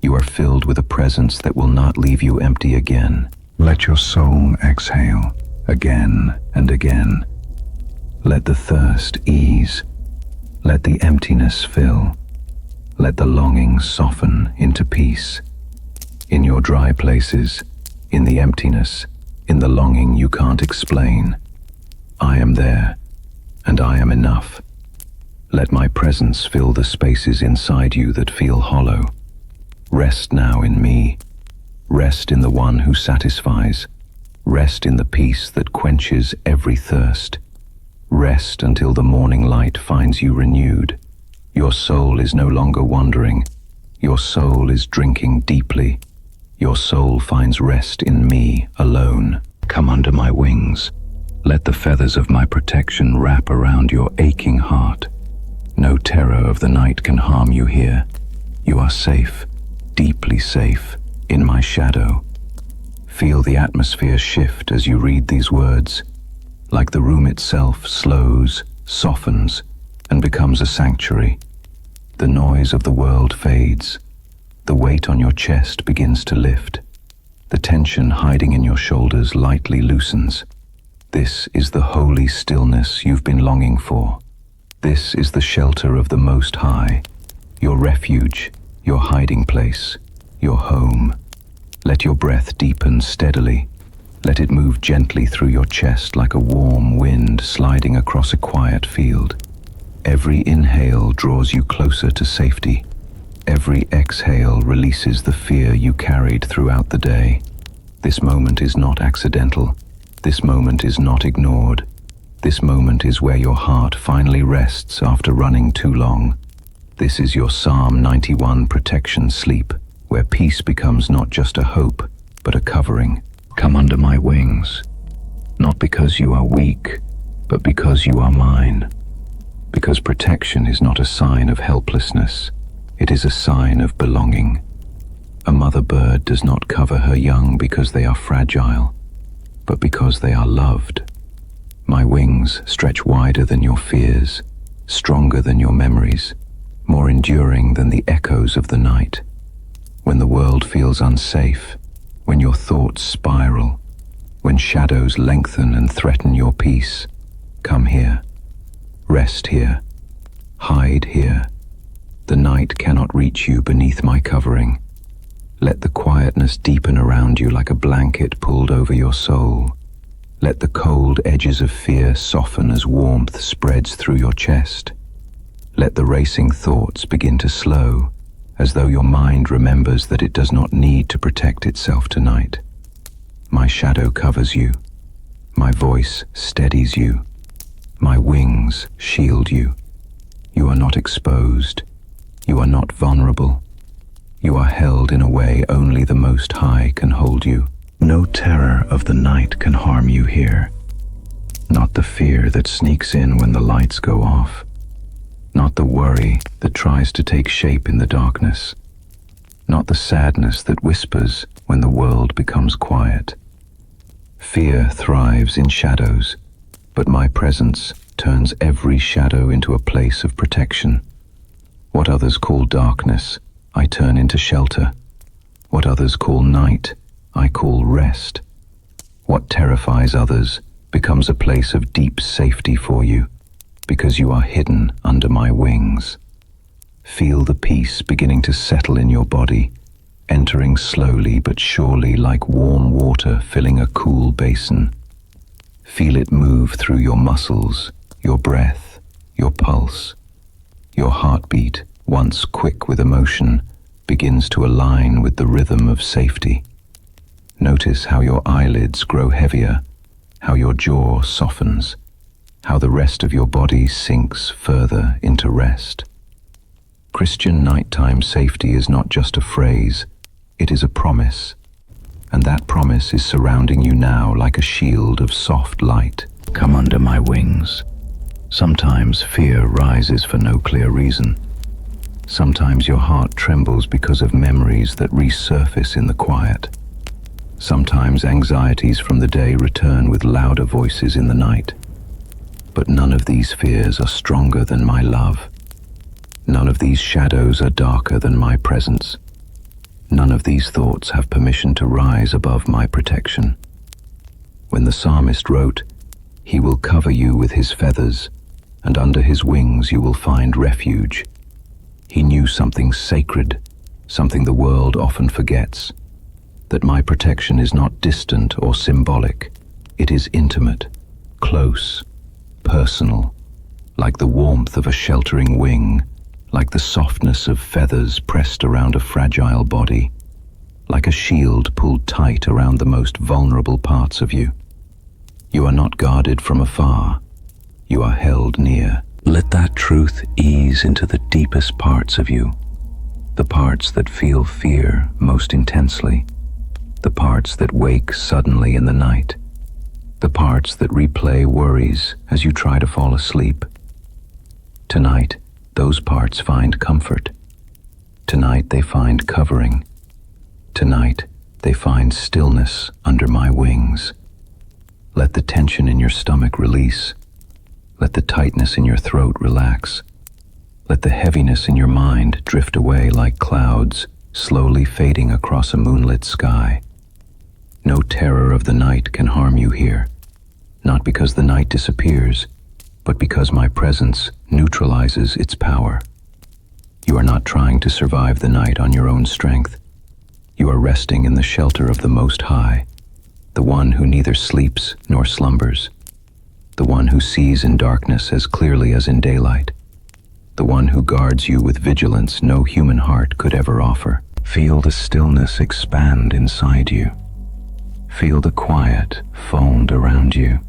Speaker 1: You are filled with a presence that will not leave you empty again. Let your soul exhale again and again. Let the thirst ease. Let the emptiness fill. Let the longing soften into peace. In your dry places, in the emptiness, in the longing you can't explain, I am there, and I am enough. Let my presence fill the spaces inside you that feel hollow. Rest now in me. Rest in the one who satisfies. Rest in the peace that quenches every thirst. Rest until the morning light finds you renewed. Your soul is no longer wandering. Your soul is drinking deeply. Your soul finds rest in me alone. Come under my wings. Let the feathers of my protection wrap around your aching heart. No terror of the night can harm you here. You are safe, deeply safe, in my shadow. Feel the atmosphere shift as you read these words. Like the room itself slows, softens, and becomes a sanctuary. The noise of the world fades. The weight on your chest begins to lift. The tension hiding in your shoulders lightly loosens. This is the holy stillness you've been longing for. This is the shelter of the Most High, your refuge, your hiding place, your home. Let your breath deepen steadily. Let it move gently through your chest like a warm wind sliding across a quiet field. Every inhale draws you closer to safety. Every exhale releases the fear you carried throughout the day. This moment is not accidental. This moment is not ignored. This moment is where your heart finally rests after running too long. This is your Psalm 91 protection sleep, where peace becomes not just a hope, but a covering. Come under my wings, not because you are weak, but because you are mine. Because protection is not a sign of helplessness, it is a sign of belonging. A mother bird does not cover her young because they are fragile, but because they are loved. My wings stretch wider than your fears, stronger than your memories, more enduring than the echoes of the night. When the world feels unsafe, when your thoughts spiral, when shadows lengthen and threaten your peace, come here. Rest here. Hide here. The night cannot reach you beneath my covering. Let the quietness deepen around you like a blanket pulled over your soul. Let the cold edges of fear soften as warmth spreads through your chest. Let the racing thoughts begin to slow, as though your mind remembers that it does not need to protect itself tonight. My shadow covers you. My voice steadies you. My wings shield you. You are not exposed. You are not vulnerable. You are held in a way only the Most High can hold you. No terror of the night can harm you here. Not the fear that sneaks in when the lights go off. Not the worry that tries to take shape in the darkness. Not the sadness that whispers when the world becomes quiet. Fear thrives in shadows, but my presence turns every shadow into a place of protection. What others call darkness, I turn into shelter. What others call night, I call rest. What terrifies others becomes a place of deep safety for you, because you are hidden under my wings. Feel the peace beginning to settle in your body, entering slowly but surely like warm water filling a cool basin. Feel it move through your muscles, your breath, your pulse. Your heartbeat, once quick with emotion, begins to align with the rhythm of safety. Notice how your eyelids grow heavier, how your jaw softens, how the rest of your body sinks further into rest. Christian nighttime safety is not just a phrase, it is a promise, and that promise is surrounding you now like a shield of soft light. Come under my wings. Sometimes fear rises for no clear reason. Sometimes your heart trembles because of memories that resurface in the quiet. Sometimes anxieties from the day return with louder voices in the night. But none of these fears are stronger than my love. None of these shadows are darker than my presence. None of these thoughts have permission to rise above my protection. When the psalmist wrote, "He will cover you with his feathers, and under his wings you will find refuge," he knew something sacred, something the world often forgets, that my protection is not distant or symbolic. It is intimate, close, personal, like the warmth of a sheltering wing, like the softness of feathers pressed around a fragile body, like a shield pulled tight around the most vulnerable parts of you. You are not guarded from afar. You are held near. Let that truth ease into the deepest parts of you, the parts that feel fear most intensely, the parts that wake suddenly in the night, the parts that replay worries as you try to fall asleep. Tonight, those parts find comfort. Tonight they find covering. Tonight they find stillness under my wings. Let the tension in your stomach release. Let the tightness in your throat relax. Let the heaviness in your mind drift away like clouds, slowly fading across a moonlit sky. No terror of the night can harm you here, not because the night disappears, but because my presence neutralizes its power. You are not trying to survive the night on your own strength. You are resting in the shelter of the Most High, the one who neither sleeps nor slumbers, the one who sees in darkness as clearly as in daylight, the one who guards you with vigilance no human heart could ever offer. Feel the stillness expand inside you. Feel the quiet fold around you.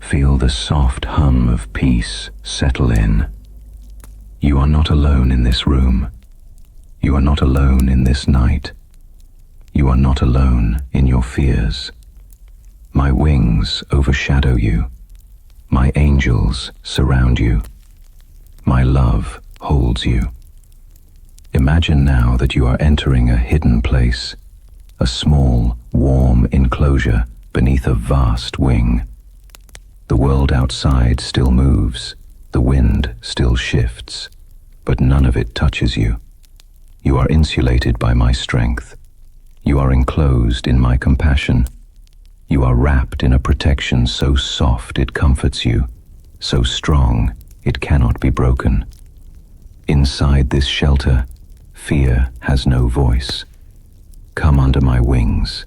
Speaker 1: Feel the soft hum of peace settle in. You are not alone in this room. You are not alone in this night. You are not alone in your fears. My wings overshadow you. My angels surround you. My love holds you. Imagine now that you are entering a hidden place, a small, warm enclosure beneath a vast wing. The world outside still moves, the wind still shifts, but none of it touches you. You are insulated by my strength. You are enclosed in my compassion. You are wrapped in a protection so soft it comforts you, so strong it cannot be broken. Inside this shelter, fear has no voice. Come under my wings.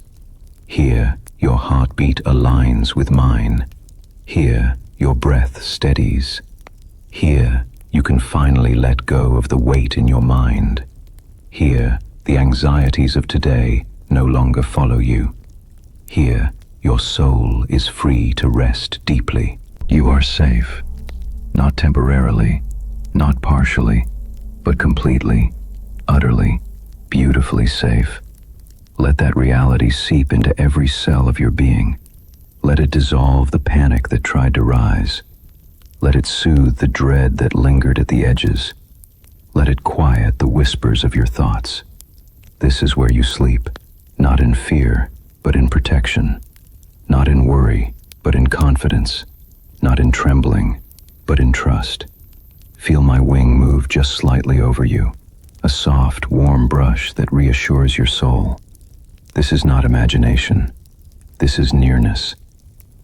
Speaker 1: Here, your heartbeat aligns with mine. Here, your breath steadies. Here, you can finally let go of the weight in your mind. Here, the anxieties of today no longer follow you. Here, your soul is free to rest deeply. You are safe, not temporarily, not partially, but completely, utterly, beautifully safe. Let that reality seep into every cell of your being. Let it dissolve the panic that tried to rise. Let it soothe the dread that lingered at the edges. Let it quiet the whispers of your thoughts. This is where you sleep, not in fear, but in protection. Not in worry, but in confidence. Not in trembling, but in trust. Feel my wing move just slightly over you, a soft, warm brush that reassures your soul. This is not imagination. This is nearness.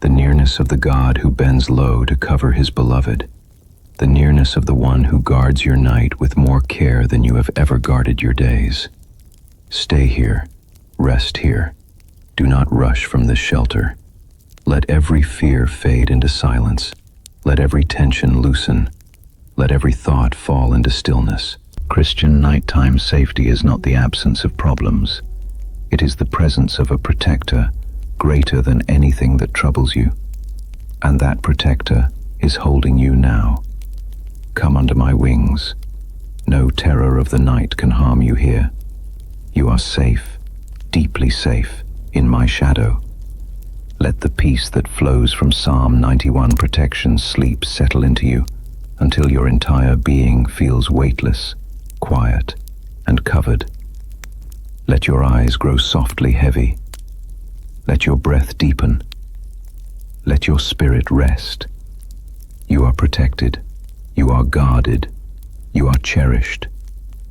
Speaker 1: The nearness of the God who bends low to cover his beloved. The nearness of the one who guards your night with more care than you have ever guarded your days. Stay here. Rest here. Do not rush from this shelter. Let every fear fade into silence. Let every tension loosen. Let every thought fall into stillness. Christian nighttime safety is not the absence of problems. It is the presence of a protector greater than anything that troubles you. And that protector is holding you now. Come under my wings. No terror of the night can harm you here. You are safe, deeply safe, in my shadow. Let the peace that flows from Psalm 91 protection sleep settle into you until your entire being feels weightless, quiet, and covered. Let your eyes grow softly heavy. Let your breath deepen. Let your spirit rest. You are protected. You are guarded. You are cherished.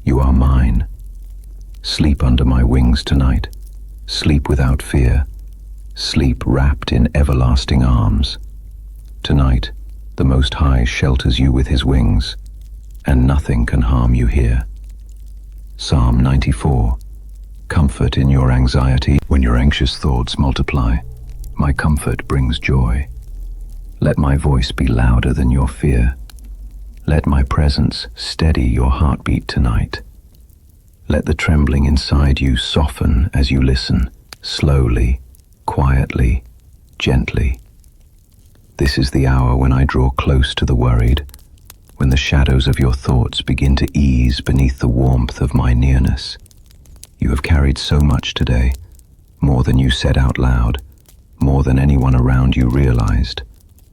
Speaker 1: You are mine. Sleep under my wings tonight. Sleep without fear. Sleep wrapped in everlasting arms. Tonight, the Most High shelters you with his wings, and nothing can harm you here. Psalm 94. Comfort in your anxiety. When your anxious thoughts multiply, my comfort brings joy. Let my voice be louder than your fear. Let my presence steady your heartbeat tonight. Let the trembling inside you soften as you listen, slowly, quietly, gently. This is the hour when I draw close to the worried, when the shadows of your thoughts begin to ease beneath the warmth of my nearness. You have carried so much today, more than you said out loud, more than anyone around you realized,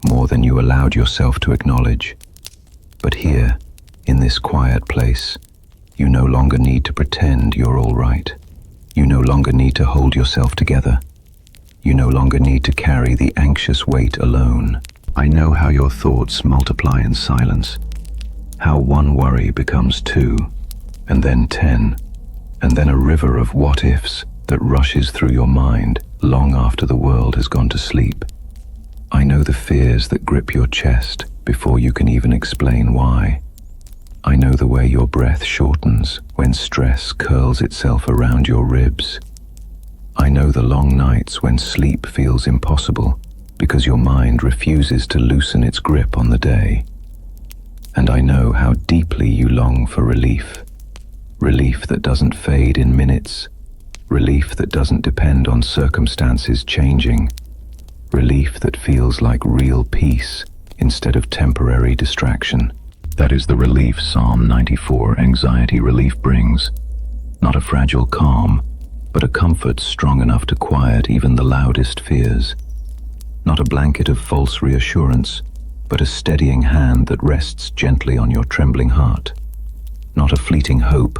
Speaker 1: more than you allowed yourself to acknowledge. But here, in this quiet place, you no longer need to pretend you're all right. You no longer need to hold yourself together. You no longer need to carry the anxious weight alone. I know how your thoughts multiply in silence, how one worry becomes 2, and then 10, and then a river of what-ifs that rushes through your mind long after the world has gone to sleep. I know the fears that grip your chest before you can even explain why. I know the way your breath shortens when stress curls itself around your ribs. I know the long nights when sleep feels impossible because your mind refuses to loosen its grip on the day. And I know how deeply you long for relief. Relief that doesn't fade in minutes. Relief that doesn't depend on circumstances changing. Relief that feels like real peace instead of temporary distraction. That is the relief Psalm 94 anxiety relief brings. Not a fragile calm, but a comfort strong enough to quiet even the loudest fears. Not a blanket of false reassurance, but a steadying hand that rests gently on your trembling heart. Not a fleeting hope,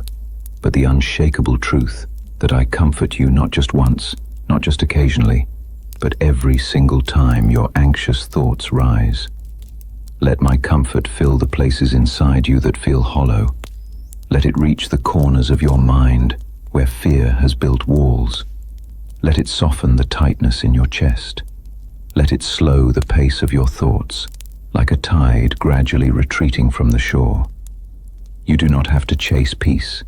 Speaker 1: but the unshakable truth that I comfort you not just once, not just occasionally, but every single time your anxious thoughts rise. Let my comfort fill the places inside you that feel hollow. Let it reach the corners of your mind where fear has built walls. Let it soften the tightness in your chest. Let it slow the pace of your thoughts, like a tide gradually retreating from the shore. You do not have to chase peace.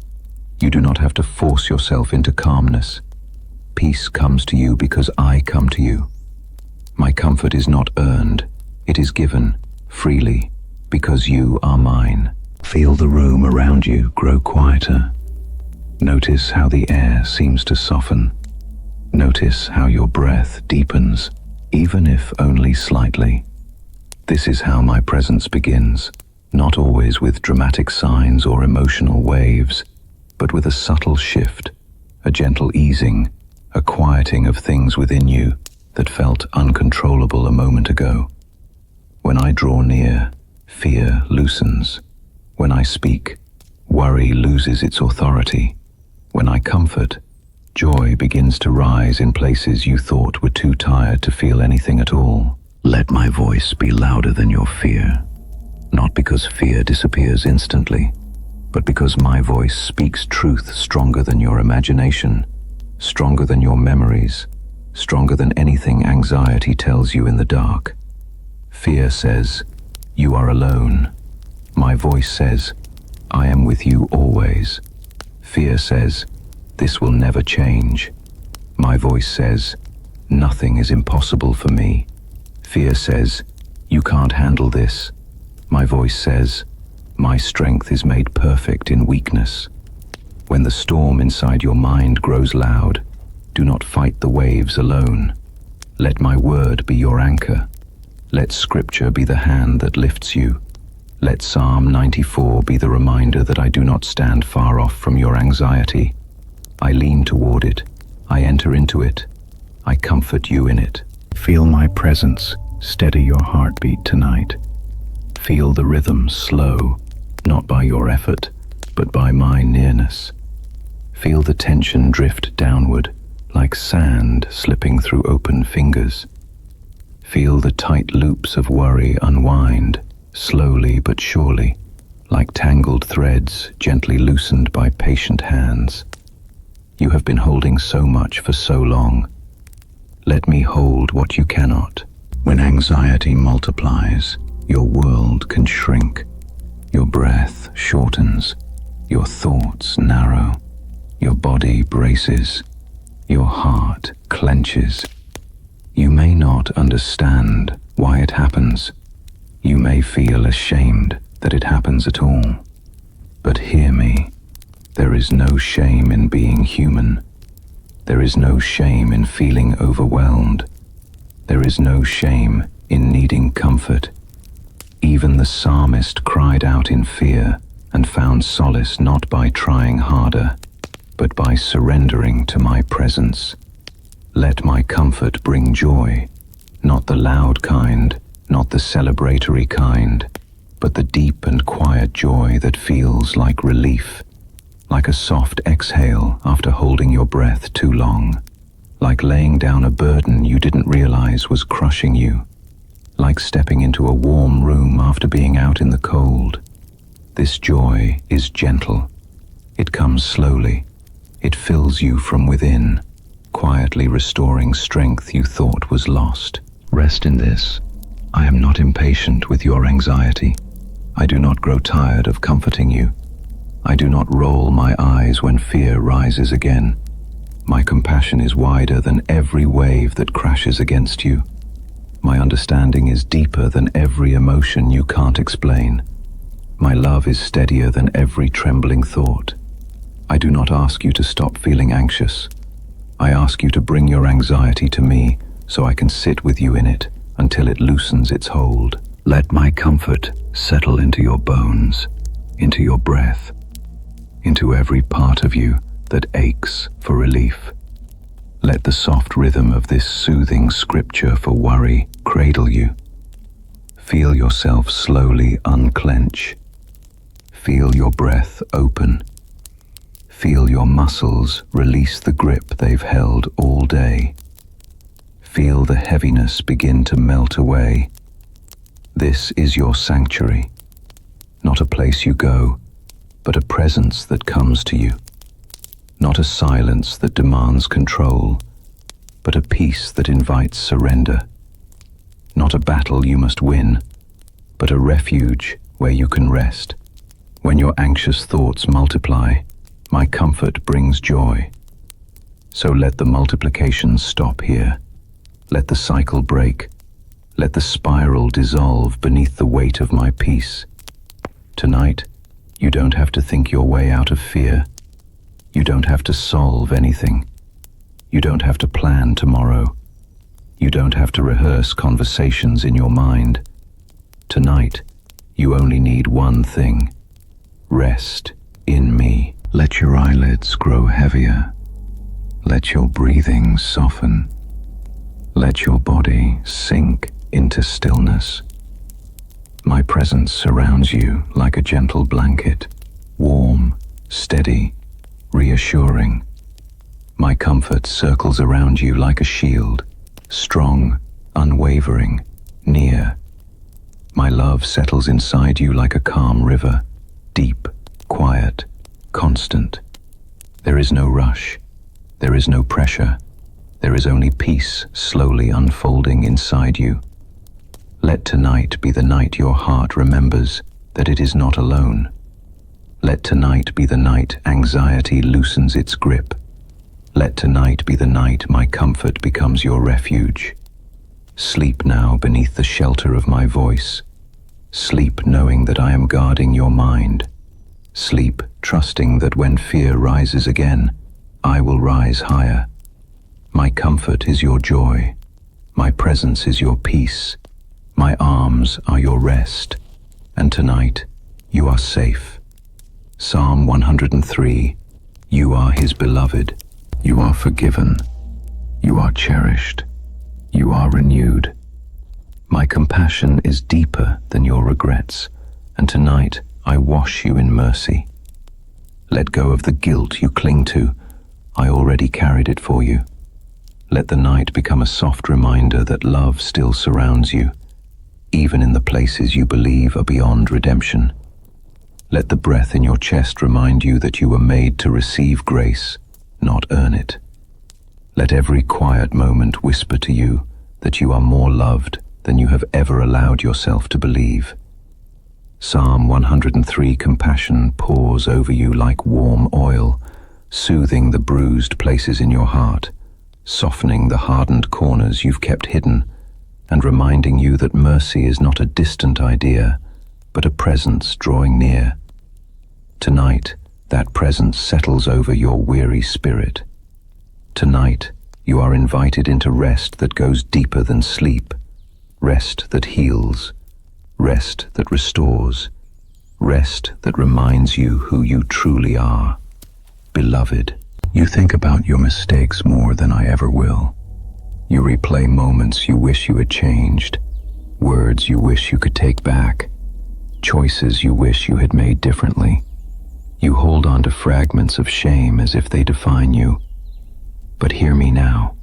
Speaker 1: You do not have to force yourself into calmness. Peace comes to you because I come to you. My comfort is not earned, it is given freely because you are mine. Feel the room around you grow quieter. Notice how the air seems to soften. Notice how your breath deepens, even if only slightly. This is how my presence begins, not always with dramatic signs or emotional waves, but with a subtle shift, a gentle easing, a quieting of things within you that felt uncontrollable a moment ago. When I draw near, fear loosens. When I speak, worry loses its authority. When I comfort, joy begins to rise in places you thought were too tired to feel anything at all. Let my voice be louder than your fear, not because fear disappears instantly, but because my voice speaks truth stronger than your imagination, stronger than your memories, stronger than anything anxiety tells you in the dark. Fear says, "You are alone." My voice says, "I am with you always." Fear says, "This will never change." My voice says, "Nothing is impossible for me." Fear says, "You can't handle this." My voice says, "My strength is made perfect in weakness." When the storm inside your mind grows loud, do not fight the waves alone. Let my word be your anchor. Let Scripture be the hand that lifts you. Let Psalm 94 be the reminder that I do not stand far off from your anxiety. I lean toward it. I enter into it. I comfort you in it. Feel my presence steady your heartbeat tonight. Feel the rhythm slow, not by your effort, but by my nearness. Feel the tension drift downward, like sand slipping through open fingers. Feel the tight loops of worry unwind, slowly but surely, like tangled threads gently loosened by patient hands. You have been holding so much for so long. Let me hold what you cannot. When anxiety multiplies, your world can shrink. Your breath shortens. Your thoughts narrow. Your body braces. Your heart clenches. You may not understand why it happens. You may feel ashamed that it happens at all. But hear me, there is no shame in being human. There is no shame in feeling overwhelmed. There is no shame in needing comfort. Even the psalmist cried out in fear and found solace not by trying harder, but by surrendering to my presence. Let my comfort bring joy, not the loud kind, not the celebratory kind, but the deep and quiet joy that feels like relief, like a soft exhale after holding your breath too long, like laying down a burden you didn't realize was crushing you, like stepping into a warm room after being out in the cold. This joy is gentle. It comes slowly. It fills you from within, quietly restoring strength you thought was lost. Rest in this. I am not impatient with your anxiety. I do not grow tired of comforting you. I do not roll my eyes when fear rises again. My compassion is wider than every wave that crashes against you. My understanding is deeper than every emotion you can't explain. My love is steadier than every trembling thought. I do not ask you to stop feeling anxious. I ask you to bring your anxiety to me so I can sit with you in it until it loosens its hold. Let my comfort settle into your bones, into your breath, into every part of you that aches for relief. Let the soft rhythm of this soothing scripture for worry cradle you. Feel yourself slowly unclench. Feel your breath open. Feel your muscles release the grip they've held all day. Feel the heaviness begin to melt away. This is your sanctuary, not a place you go, but a presence that comes to you. Not a silence that demands control, but a peace that invites surrender. Not a battle you must win, but a refuge where you can rest. When your anxious thoughts multiply, My comfort brings joy. So let the multiplication stop here. Let the cycle break. Let the spiral dissolve beneath the weight of my peace. Tonight, you don't have to think your way out of fear. You don't have to solve anything. You don't have to plan tomorrow. You don't have to rehearse conversations in your mind. Tonight, you only need one thing. Rest in me. Let your eyelids grow heavier. Let your breathing soften. Let your body sink into stillness. My presence surrounds you like a gentle blanket, warm, steady, reassuring. My comfort circles around you like a shield, strong, unwavering, near. My love settles inside you like a calm river, deep, quiet, constant. There is no rush. There is no pressure. There is only peace slowly unfolding inside you. Let tonight be the night your heart remembers that it is not alone. Let tonight be the night anxiety loosens its grip. Let tonight be the night my comfort becomes your refuge. Sleep now beneath the shelter of my voice. Sleep knowing that I am guarding your mind. Sleep trusting that when fear rises again, I will rise higher. My comfort is your joy. My presence is your peace. My arms are your rest. And tonight, you are safe. Psalm 103. You are his beloved. You are forgiven. You are cherished. You are renewed. My compassion is deeper than your regrets, and tonight I wash you in mercy. Let go of the guilt you cling to. I already carried it for you. Let the night become a soft reminder that love still surrounds you, even in the places you believe are beyond redemption. Let the breath in your chest remind you that you were made to receive grace, not earn it. Let every quiet moment whisper to you that you are more loved than you have ever allowed yourself to believe. Psalm 103 compassion pours over you like warm oil, soothing the bruised places in your heart, softening the hardened corners you've kept hidden, and reminding you that mercy is not a distant idea, but a presence drawing near. Tonight, that presence settles over your weary spirit. Tonight, you are invited into rest that goes deeper than sleep, rest that heals, rest that restores, rest that reminds you who you truly are. Beloved, you think about your mistakes more than I ever will. You replay moments you wish you had changed, words you wish you could take back, choices you wish you had made differently. You hold on to fragments of shame as if they define you. But hear me now.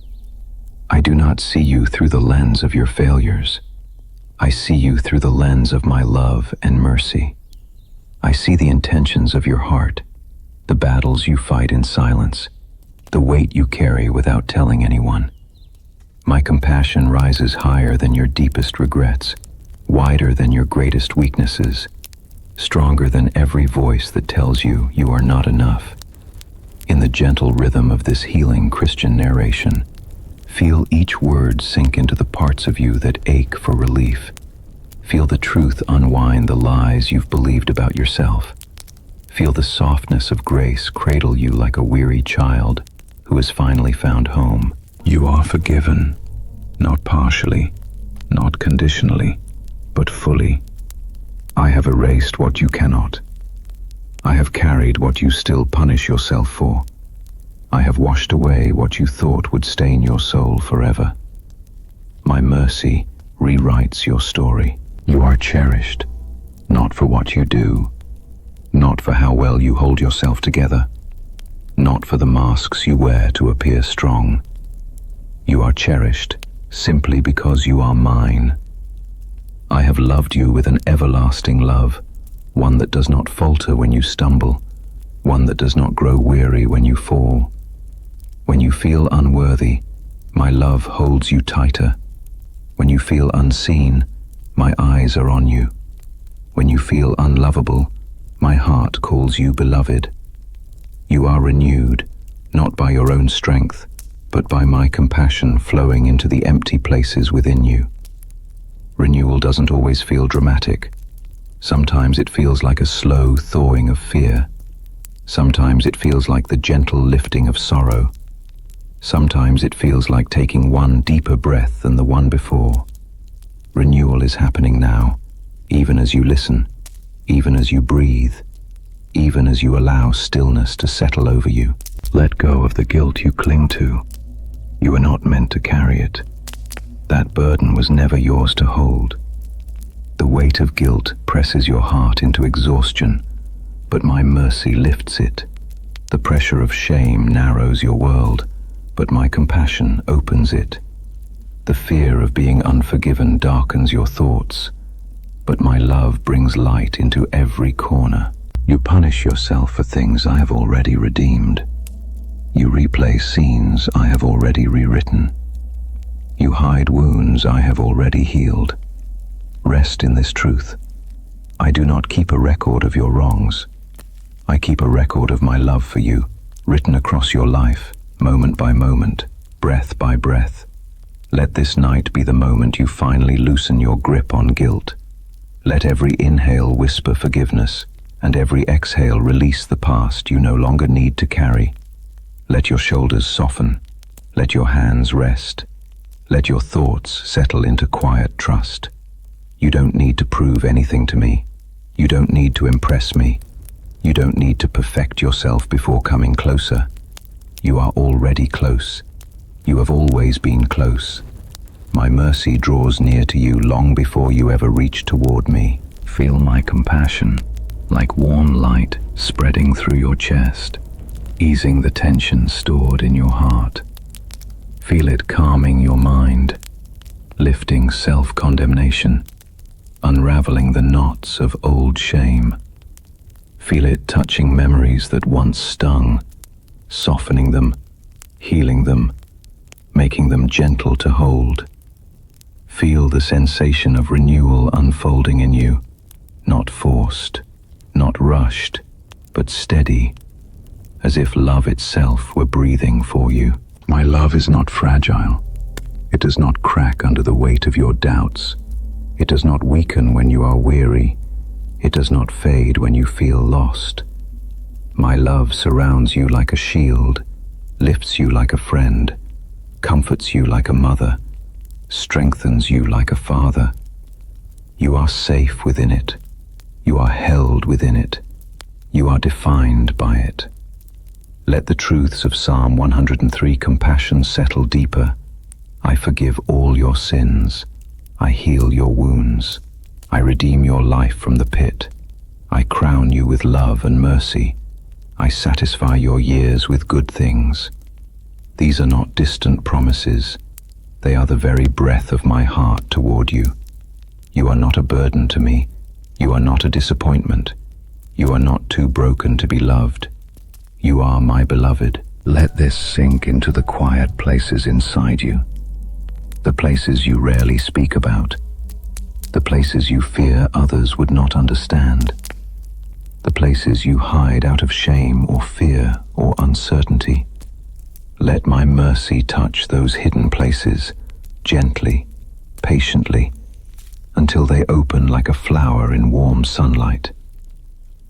Speaker 1: I do not see you through the lens of your failures. I see you through the lens of my love and mercy. I see the intentions of your heart, the battles you fight in silence, the weight you carry without telling anyone. My compassion rises higher than your deepest regrets, wider than your greatest weaknesses, stronger than every voice that tells you you are not enough. In the gentle rhythm of this healing Christian narration, feel each word sink into the parts of you that ache for relief. Feel the truth unwind the lies you've believed about yourself. Feel the softness of grace cradle you like a weary child who has finally found home. You are forgiven, not partially, not conditionally, but fully. I have erased what you cannot. I have carried what you still punish yourself for. I have washed away what you thought would stain your soul forever. My mercy rewrites your story. You are cherished, not for what you do, not for how well you hold yourself together, not for the masks you wear to appear strong. You are cherished simply because you are mine. I have loved you with an everlasting love, one that does not falter when you stumble, one that does not grow weary when you fall. When you feel unworthy, my love holds you tighter. When you feel unseen, my eyes are on you. When you feel unlovable, my heart calls you beloved. You are renewed, not by your own strength, but by my compassion flowing into the empty places within you. Renewal doesn't always feel dramatic. Sometimes it feels like a slow thawing of fear. Sometimes it feels like the gentle lifting of sorrow. Sometimes it feels like taking one deeper breath than the one before. Renewal is happening now, even as you listen, even as you breathe, even as you allow stillness to settle over you. Let go of the guilt you cling to. You are not meant to carry it. That burden was never yours to hold. The weight of guilt presses your heart into exhaustion, but my mercy lifts it. The pressure of shame narrows your world, but my compassion opens it. The fear of being unforgiven darkens your thoughts, but my love brings light into every corner. You punish yourself for things I have already redeemed. You replay scenes I have already rewritten. You hide wounds I have already healed. Rest in this truth. I do not keep a record of your wrongs. I keep a record of my love for you, written across your life, moment by moment, breath by breath. Let this night be the moment you finally loosen your grip on guilt. Let every inhale whisper forgiveness, and every exhale release the past you no longer need to carry. Let your shoulders soften. Let your hands rest. Let your thoughts settle into quiet trust. You don't need to prove anything to me. You don't need to impress me. You don't need to perfect yourself before coming closer. You are already close. You have always been close. My mercy draws near to you long before you ever reach toward me. Feel my compassion, like warm light spreading through your chest, easing the tension stored in your heart. Feel it calming your mind, lifting self-condemnation, unraveling the knots of old shame. Feel it touching memories that once stung, softening them, healing them, making them gentle to hold. Feel the sensation of renewal unfolding in you, not forced, not rushed, but steady, as if love itself were breathing for you. My love is not fragile. It does not crack under the weight of your doubts. It does not weaken when you are weary. It does not fade when you feel lost. My love surrounds you like a shield, lifts you like a friend, comforts you like a mother, strengthens you like a father. You are safe within it. You are held within it. You are defined by it. Let the truths of Psalm 103 compassion settle deeper. I forgive all your sins. I heal your wounds. I redeem your life from the pit. I crown you with love and mercy. I satisfy your years with good things. These are not distant promises. They are the very breath of my heart toward you. You are not a burden to me. You are not a disappointment. You are not too broken to be loved. You are my beloved. Let this sink into the quiet places inside you. The places you rarely speak about. The places you fear others would not understand. The places you hide out of shame or fear or uncertainty. Let my mercy touch those hidden places, gently, patiently, until they open like a flower in warm sunlight.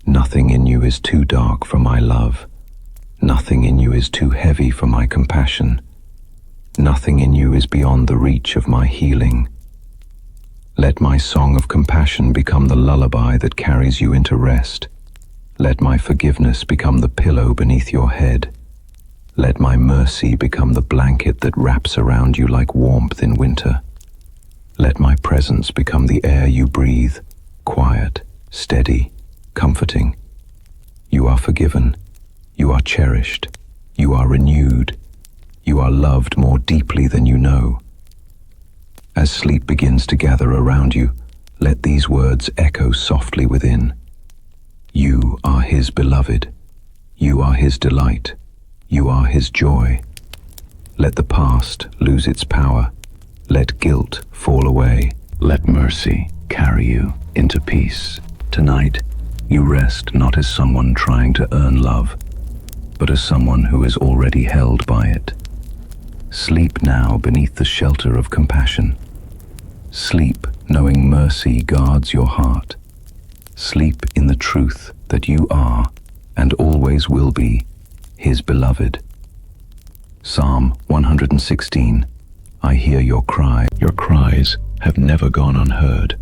Speaker 1: Nothing in you is too dark for my love. Nothing in you is too heavy for my compassion. Nothing in you is beyond the reach of my healing. Let my song of compassion become the lullaby that carries you into rest. Let my forgiveness become the pillow beneath your head. Let my mercy become the blanket that wraps around you like warmth in winter. Let my presence become the air you breathe, quiet, steady, comforting. You are forgiven. You are cherished. You are renewed. You are loved more deeply than you know. As sleep begins to gather around you, let these words echo softly within. You are his beloved. You are his delight. You are his joy. Let the past lose its power. Let guilt fall away. Let mercy carry you into peace. Tonight, you rest not as someone trying to earn love,
Speaker 2: but as someone who is already held by it. Sleep now beneath the shelter of compassion. Sleep knowing mercy guards your heart. Sleep in the truth that you are, and always will be, His beloved. Psalm 116. I hear your cry. Your cries have never gone unheard.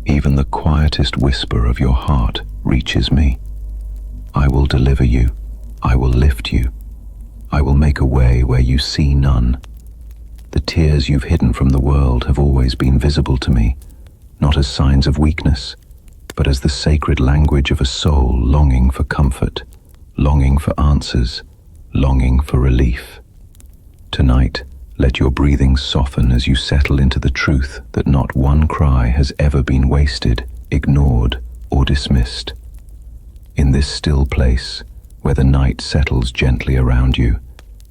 Speaker 2: Even the quietest whisper of your heart reaches me. I will deliver you. I will lift you. I will make a way where you see none. The tears you've hidden from the world have always been visible to me, not as signs of weakness, but as the sacred language of a soul longing for comfort, longing for answers, longing for relief. Tonight, let your breathing soften as you settle into the truth that not one cry has ever been wasted, ignored, or dismissed. In this still place, where the night settles gently around you,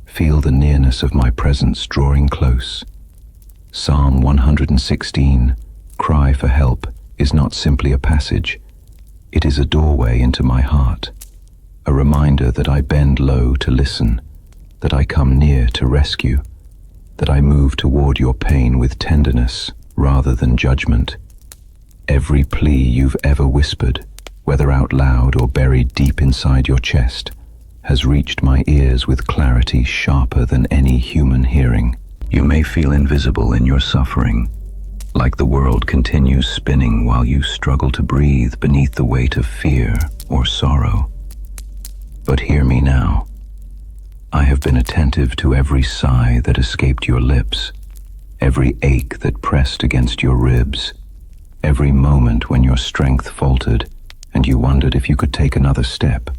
Speaker 2: feel the nearness of my presence drawing close. Psalm 116, Cry for help, is not simply a passage. It is a doorway into my heart, a reminder that I bend low to listen, that I come near to rescue, that I move toward your pain with tenderness rather than judgment. Every plea you've ever whispered, whether out loud or buried deep inside your chest, has reached my ears with clarity sharper than any human hearing. You may feel invisible in your suffering, like the world continues spinning while you struggle to breathe beneath the weight of fear or sorrow. But hear me now. I have been attentive to every sigh that escaped your lips, every ache that pressed against your ribs, every moment when your strength faltered and you wondered if you could take another step.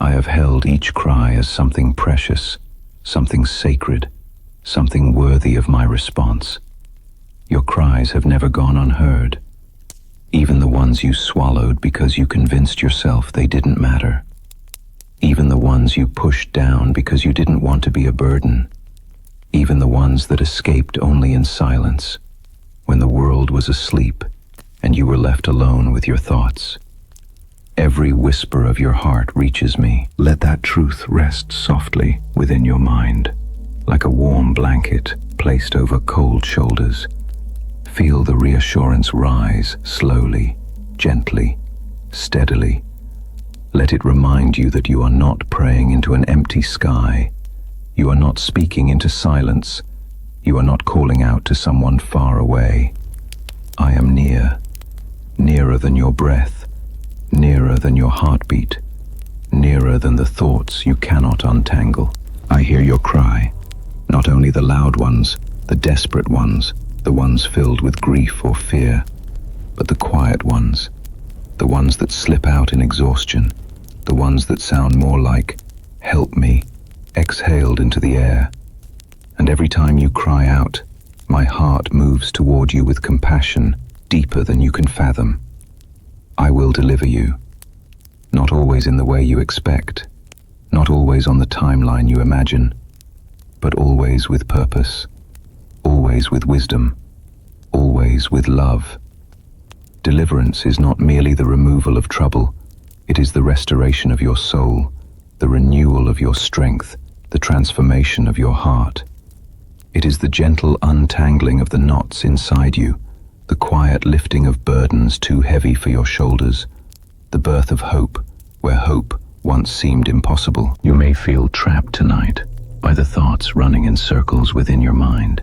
Speaker 2: I have held each cry as something precious, something sacred, something worthy of my response. Your cries have never gone unheard, even the ones you swallowed because you convinced yourself they didn't matter. Even the ones you pushed down because you didn't want to be a burden. Even the ones that escaped only in silence, when the world was asleep and you were left alone with your thoughts. Every whisper of your heart reaches me. Let that truth rest softly within your mind, like a warm blanket placed over cold shoulders. Feel the reassurance rise slowly, gently, steadily. Let it remind you that you are not praying into an empty sky. You are not speaking into silence. You are not calling out to someone far away. I am near, nearer than your breath, nearer than your heartbeat, nearer than the thoughts you cannot untangle. I hear your cry, not only the loud ones, the desperate ones, the ones filled with grief or fear, but the quiet ones, the ones that slip out in exhaustion, the ones that sound more like, "Help me," exhaled into the air. And every time you cry out, my heart moves toward you with compassion deeper than you can fathom. I will deliver you, not always in the way you expect, not always on the timeline you imagine, but always with purpose, always with wisdom, always with love. Deliverance is not merely the removal of trouble, it is the restoration of your soul, the renewal of your strength, the transformation of your heart. It is the gentle untangling of the knots inside you, the quiet lifting of burdens too heavy for your shoulders, the birth of hope where hope once seemed impossible. You may feel trapped tonight by the thoughts running in circles within your mind.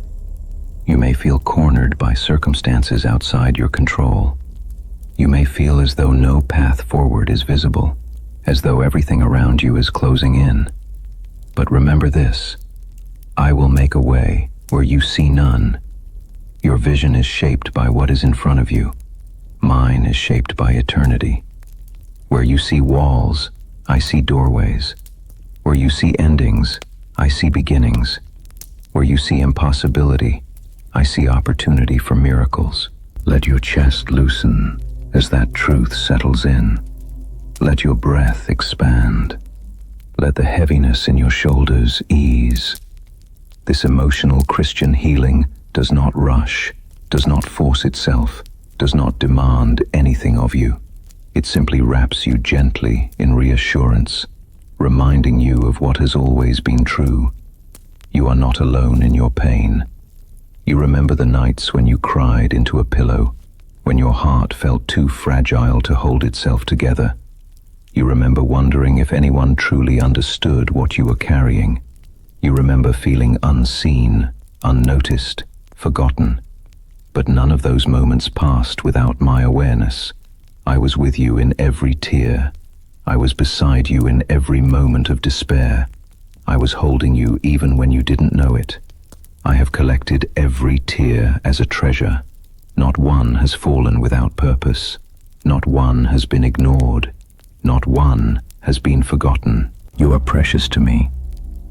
Speaker 2: You may feel cornered by circumstances outside your control. You may feel as though no path forward is visible, as though everything around you is closing in. But remember this: I will make a way where you see none. Your vision is shaped by what is in front of you. Mine is shaped by eternity. Where you see walls, I see doorways. Where you see endings, I see beginnings. Where you see impossibility, I see opportunity for miracles. Let your chest loosen as that truth settles in. Let your breath expand. Let the heaviness in your shoulders ease. This emotional Christian healing does not rush, does not force itself, does not demand anything of you. It simply wraps you gently in reassurance,
Speaker 1: reminding you of what has always been true. You are not alone in your pain. You remember the nights when you cried into a pillow, when your heart felt too fragile to hold itself together. You remember wondering if anyone truly understood what you were carrying. You remember feeling unseen, unnoticed, forgotten. But none of those moments passed without my awareness. I was with you in every tear. I was beside you in every moment of despair. I was holding you even when you didn't know it. I have collected every tear as a treasure. Not one has fallen without purpose. Not one has been ignored. Not one has been forgotten. You are precious to me,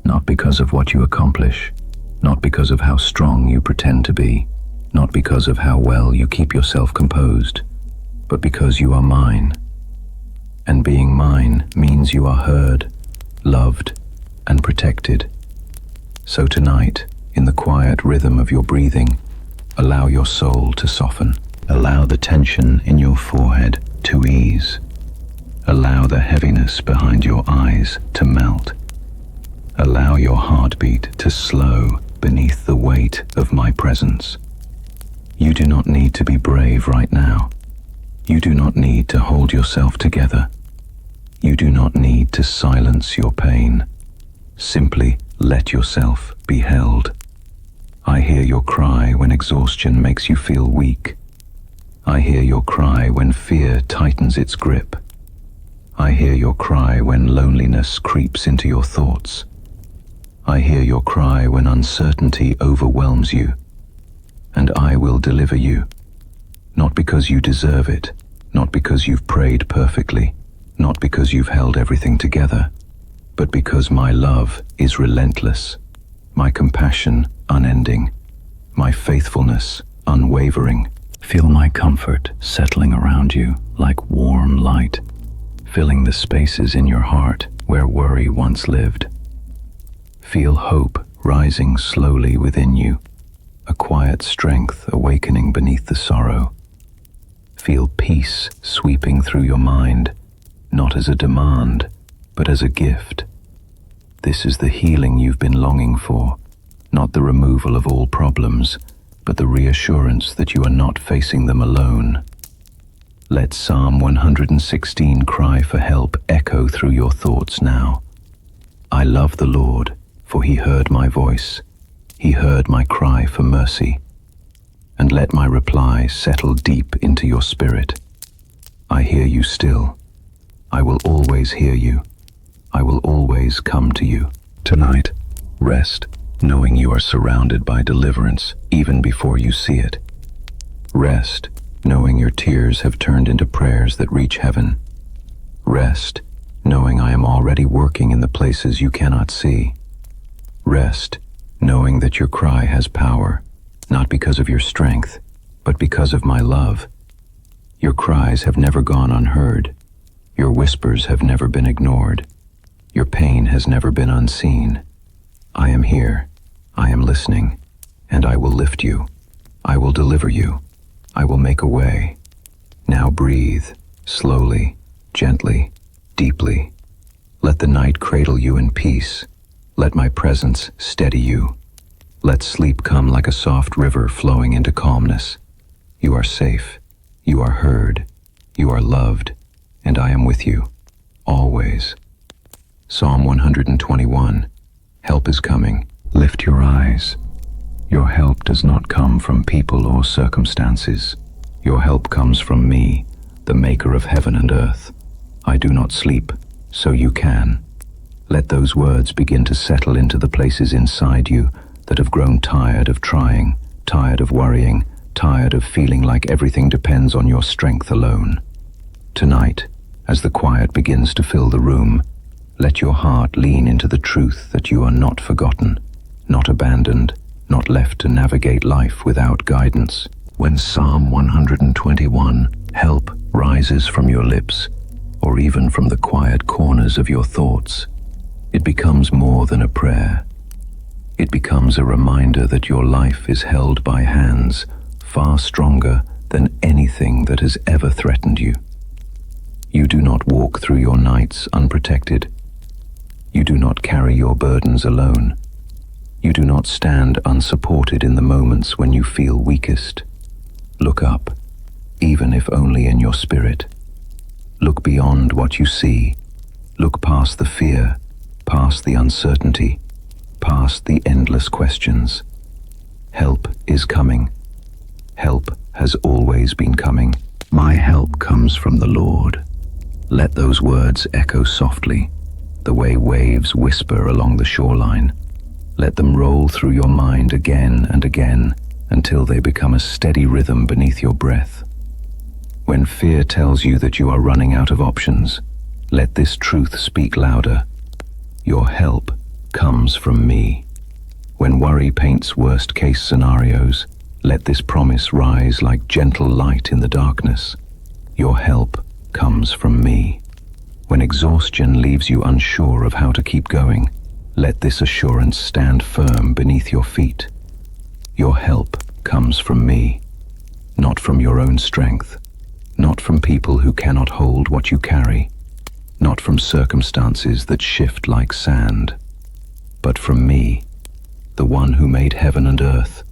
Speaker 1: not because of what you accomplish, not because of how strong you pretend to be, not because of how well you keep yourself composed, but because you are mine. And being mine means you are heard, loved, and protected. So tonight, in the quiet rhythm of your breathing, allow your soul to soften. Allow the tension in your forehead to ease. Allow the heaviness behind your eyes to melt. Allow your heartbeat to slow beneath the weight of my presence. You do not need to be brave right now. You do not need to hold yourself together. You do not need to silence your pain. Simply let yourself be held. I hear your cry when exhaustion makes you feel weak. I hear your cry when fear tightens its grip. I hear your cry when loneliness creeps into your thoughts. I hear your cry when uncertainty overwhelms you. And I will deliver you. Not because you deserve it, not because you've prayed perfectly, not because you've held everything together, but because my love is relentless, my compassion unending, my faithfulness unwavering. Feel my comfort settling around you like warm light, filling the spaces in your heart where worry once lived. Feel hope rising slowly within you, a quiet strength awakening beneath the sorrow. Feel peace sweeping through your mind, not as a demand, but as a gift. This is the healing you've been longing for, not the removal of all problems, but the reassurance that you are not facing them alone. Let Psalm 116 cry for help echo through your thoughts now. I love the Lord, for he heard my voice. He heard my cry for mercy. And let my reply settle deep into your spirit. I hear you still. I will always hear you. I will always come to you. Tonight, rest, knowing you are surrounded by deliverance even before you see it. Rest, knowing your tears have turned into prayers that reach heaven. Rest, knowing I am already working in the places you cannot see. Rest, knowing that your cry has power, not because of your strength, but because of my love. Your cries have never gone unheard. Your whispers have never been ignored. Your pain has never been unseen. I am here. I am listening, and I will lift you. I will deliver you. I will make a way. Now breathe, slowly, gently, deeply. Let the night cradle you in peace. Let my presence steady you. Let sleep come like a soft river flowing into calmness. You are safe. You are heard. You are loved. And I am with you, always. Psalm 121. Help is coming. Lift your eyes. Your help does not come from people or circumstances. Your help comes from me, the maker of heaven and earth. I do not sleep, so you can. Let those words begin to settle into the places inside you that have grown tired of trying, tired of worrying, tired of feeling like everything depends on your strength alone. Tonight, as the quiet begins to fill the room, let your heart lean into the truth that you are not forgotten, not abandoned, not left to navigate life without guidance. When Psalm 121, help, rises from your lips, or even from the quiet corners of your thoughts, it becomes more than a prayer. It becomes a reminder that your life is held by hands far stronger than anything that has ever threatened you. You do not walk through your nights unprotected. You do not carry your burdens alone. You do not stand unsupported in the moments when you feel weakest. Look up, even if only in your spirit. Look beyond what you see. Look past the fear, past the uncertainty, past the endless questions. Help is coming. Help has always been coming. My help comes from the Lord. Let those words echo softly, the way waves whisper along the shoreline. Let them roll through your mind again and again until they become a steady rhythm beneath your breath. When fear tells you that you are running out of options, let this truth speak louder. Your help comes from me. When worry paints worst-case scenarios, let this promise rise like gentle light in the darkness. Your help comes from me. When exhaustion leaves you unsure of how to keep going, let this assurance stand firm beneath your feet. Your help comes from me, not from your own strength, not from people who cannot hold what you carry, not from circumstances that shift like sand, but from me, the one who made heaven and earth,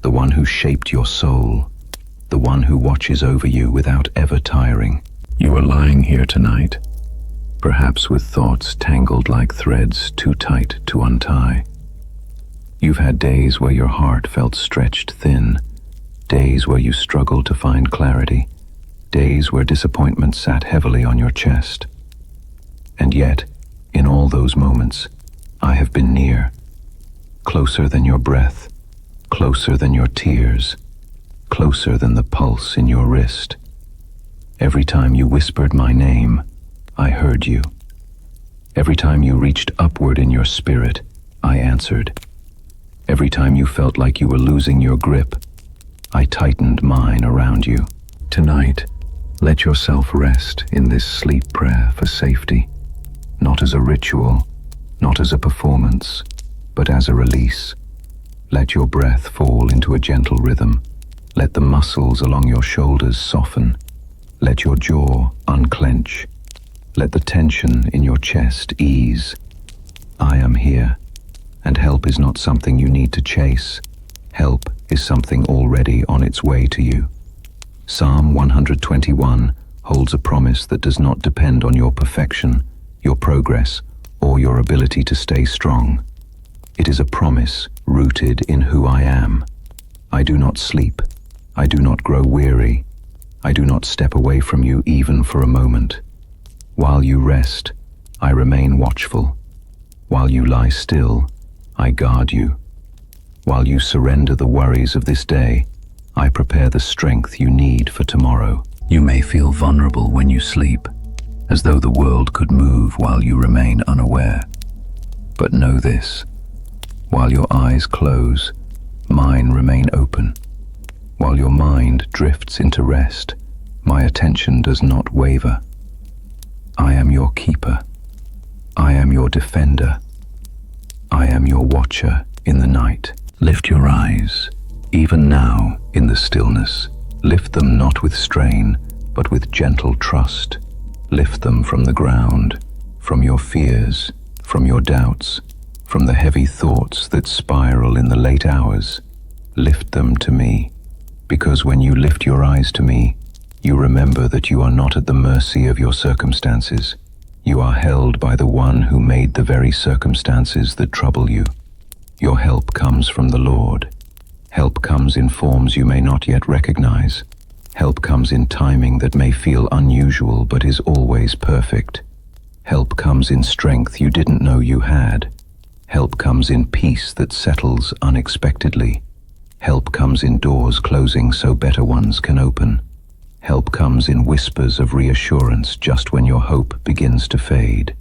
Speaker 1: the one who shaped your soul, the one who watches over you without ever tiring. You are lying here tonight, perhaps with thoughts tangled like threads too tight to untie. You've had days where your heart felt stretched thin, days where you struggled to find clarity, days where disappointment sat heavily on your chest. And yet, in all those moments, I have been near, closer than your breath, closer than your tears, closer than the pulse in your wrist. Every time you whispered my name, I heard you. Every time you reached upward in your spirit, I answered. Every time you felt like you were losing your grip, I tightened mine around you. Tonight, let yourself rest in this sleep prayer for safety, not as a ritual, not as a performance, but as a release. Let your breath fall into a gentle rhythm. Let the muscles along your shoulders soften. Let your jaw unclench. Let the tension in your chest ease. I am here, and help is not something you need to chase. Help is something already on its way to you. Psalm 121 holds a promise that does not depend on your perfection, your progress, or your ability to stay strong. It is a promise rooted in who I am. I do not sleep. I do not grow weary. I do not step away from you even for a moment. While you rest, I remain watchful. While you lie still, I guard you. While you surrender the worries of this day, I prepare the strength you need for tomorrow. You may feel vulnerable when you sleep, as though the world could move while you remain unaware. But know this, while your eyes close, mine remain open. While your mind drifts into rest, my attention does not waver. I am your keeper. I am your defender. I am your watcher in the night. Lift your eyes, even now in the stillness. Lift them not with strain, but with gentle trust. Lift them from the ground, from your fears, from your doubts, from the heavy thoughts that spiral in the late hours. Lift them to me, because when you lift your eyes to me, you remember that you are not at the mercy of your circumstances. You are held by the one who made the very circumstances that trouble you. Your help comes from the Lord. Help comes in forms you may not yet recognize. Help comes in timing that may feel unusual but is always perfect. Help comes in strength you didn't know you had. Help comes in peace that settles unexpectedly. Help comes in doors closing so better ones can open. Help comes in whispers of reassurance just when your hope begins to fade.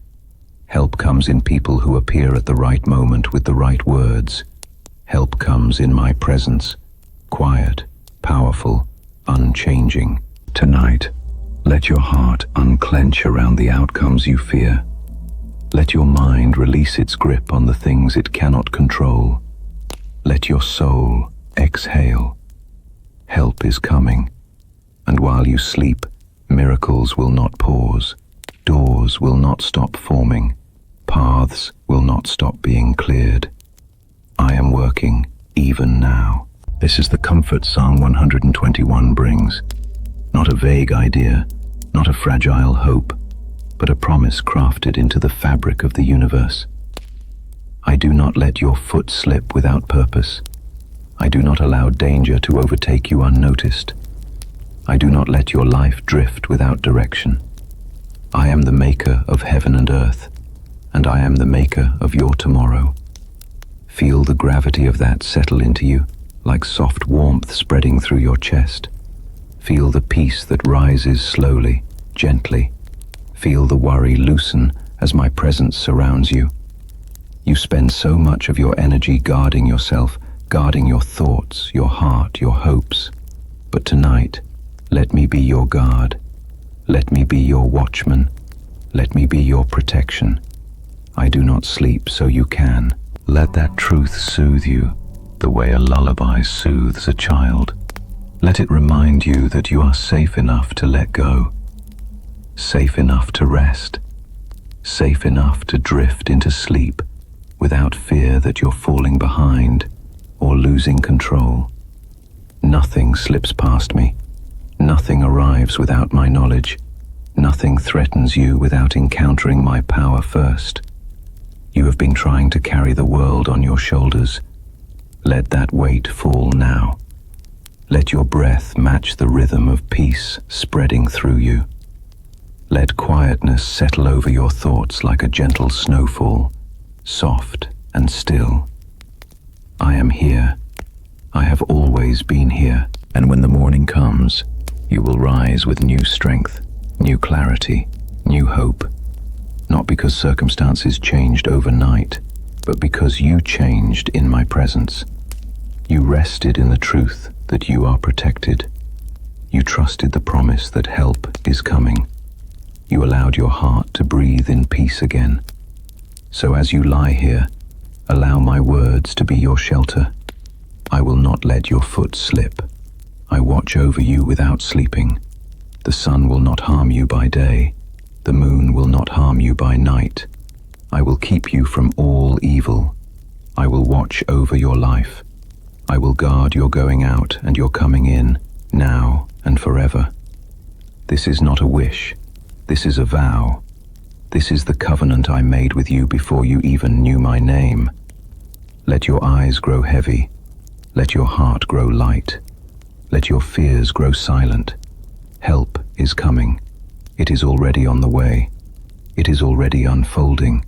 Speaker 1: Help comes in people who appear at the right moment with the right words. Help comes in my presence, quiet, powerful, unchanging. Tonight, let your heart unclench around the outcomes you fear. Let your mind release its grip on the things it cannot control. Let your soul exhale. Help is coming. And while you sleep, miracles will not pause. Doors will not stop forming. Paths will not stop being cleared. I am working even now. This is the comfort Psalm 121 brings. Not a vague idea, not a fragile hope, but a promise crafted into the fabric of the universe. I do not let your foot slip without purpose. I do not allow danger to overtake you unnoticed. I do not let your life drift without direction. I am the maker of heaven and earth, and I am the maker of your tomorrow. Feel the gravity of that settle into you, like soft warmth spreading through your chest. Feel the peace that rises slowly, gently. Feel the worry loosen as my presence surrounds you. You spend so much of your energy guarding yourself, guarding your thoughts, your heart, your hopes. But tonight, let me be your guard. Let me be your watchman. Let me be your protection. I do not sleep so you can. Let that truth soothe you, the way a lullaby soothes a child. Let it remind you that you are safe enough to let go, safe enough to rest, safe enough to drift into sleep without fear that you're falling behind or losing control. Nothing slips past me. Nothing arrives without my knowledge. Nothing threatens you without encountering my power first. You have been trying to carry the world on your shoulders. Let that weight fall now. Let your breath match the rhythm of peace spreading through you. Let quietness settle over your thoughts like a gentle snowfall, soft and still. I am here. I have always been here, and when the morning comes, you will rise with new strength, new clarity, new hope. Not because circumstances changed overnight, but because you changed in my presence. You rested in the truth that you are protected. You trusted the promise that help is coming. You allowed your heart to breathe in peace again. So as you lie here, allow my words to be your shelter. I will not let your foot slip. I watch over you without sleeping. The sun will not harm you by day. The moon will not harm you by night. I will keep you from all evil. I will watch over your life. I will guard your going out and your coming in, now and forever. This is not a wish. This is a vow. This is the covenant I made with you before you even knew my name. Let your eyes grow heavy. Let your heart grow light. Let your fears grow silent. Help is coming. It is already on the way. It is already unfolding.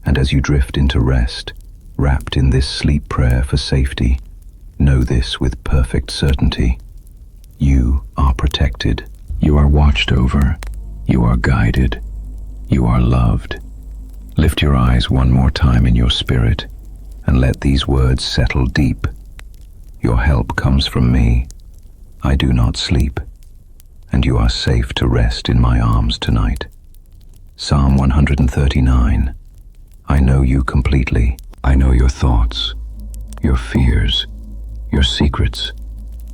Speaker 1: And as you drift into rest, wrapped in this sleep prayer for safety, know this with perfect certainty. You are protected. You are watched over. You are guided. You are loved. Lift your eyes one more time in your spirit and let these words settle deep. Your help comes from me. I do not sleep, and you are safe to rest in my arms tonight. Psalm 139. I know you completely. I know your thoughts, your fears, your secrets,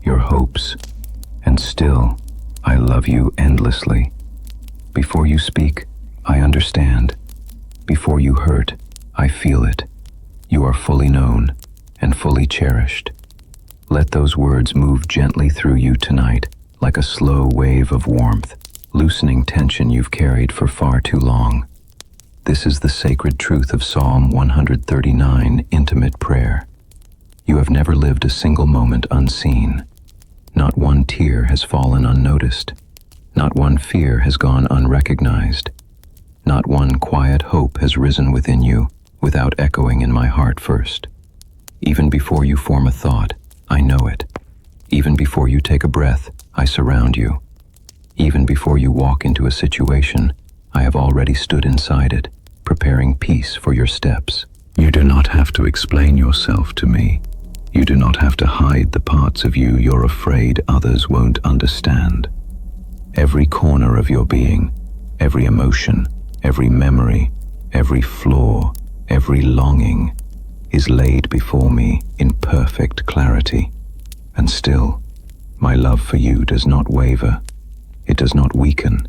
Speaker 1: your hopes, and still, I love you endlessly. Before you speak, I understand. Before you hurt, I feel it. You are fully known and fully cherished. Let those words move gently through you tonight, like a slow wave of warmth, loosening tension you've carried for far too long. This is the sacred truth of Psalm 139, intimate prayer. You have never lived a single moment unseen. Not one tear has fallen unnoticed. Not one fear has gone unrecognized. Not one quiet hope has risen within you without echoing in my heart first. Even before you form a thought, I know it. Even before you take a breath, I surround you. Even before you walk into a situation, I have already stood inside it, preparing peace for your steps. You do not have to explain yourself to me. You do not have to hide the parts of you you're afraid others won't understand. Every corner of your being, every emotion, every memory, every flaw, every longing is laid before me in perfect clarity. And still, my love for you does not waver. It does not weaken.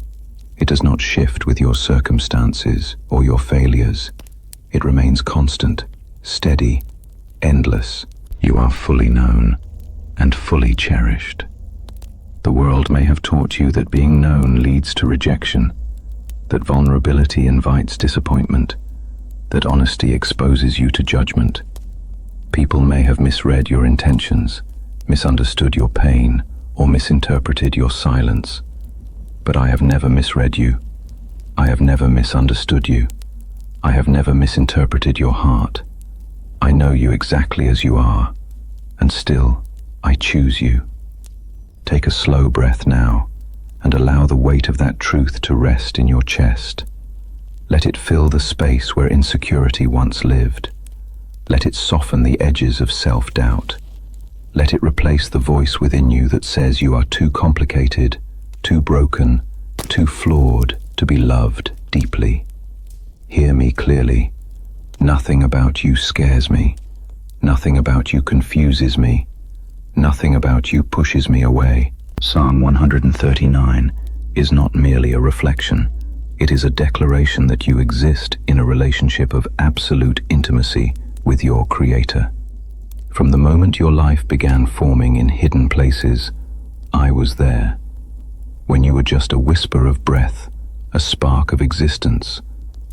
Speaker 1: It does not shift with your circumstances or your failures. It remains constant, steady, endless. You are fully known and fully cherished. The world may have taught you that being known leads to rejection, that vulnerability invites disappointment, that honesty exposes you to judgment. People may have misread your intentions, misunderstood your pain, or misinterpreted your silence. But I have never misread you. I have never misunderstood you. I have never misinterpreted your heart. I know you exactly as you are, and still, I choose you. Take a slow breath now, and allow the weight of that truth to rest in your chest. Let it fill the space where insecurity once lived. Let it soften the edges of self-doubt. Let it replace the voice within you that says you are too complicated, too broken, too flawed to be loved deeply. Hear me clearly. Nothing about you scares me. Nothing about you confuses me. Nothing about you pushes me away. Psalm 139 is not merely a reflection. It is a declaration that you exist in a relationship of absolute intimacy with your Creator. From the moment your life began forming in hidden places, I was there. When you were just a whisper of breath, a spark of existence,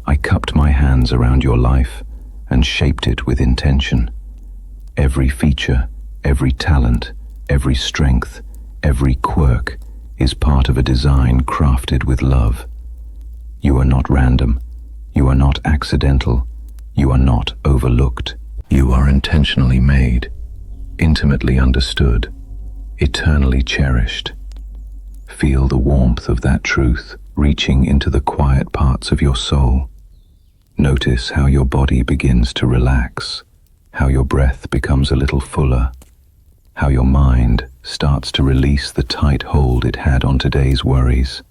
Speaker 1: I cupped my hands around your life and shaped it with intention. Every feature, every talent, every strength, every quirk is part of a design crafted with love. You are not random. You are not accidental. You are not overlooked. You are intentionally made, intimately understood, eternally cherished. Feel the warmth of that truth reaching into the quiet parts of your soul. Notice how your body begins to relax, how your breath becomes a little fuller, how your mind starts to release the tight hold it had on today's worries.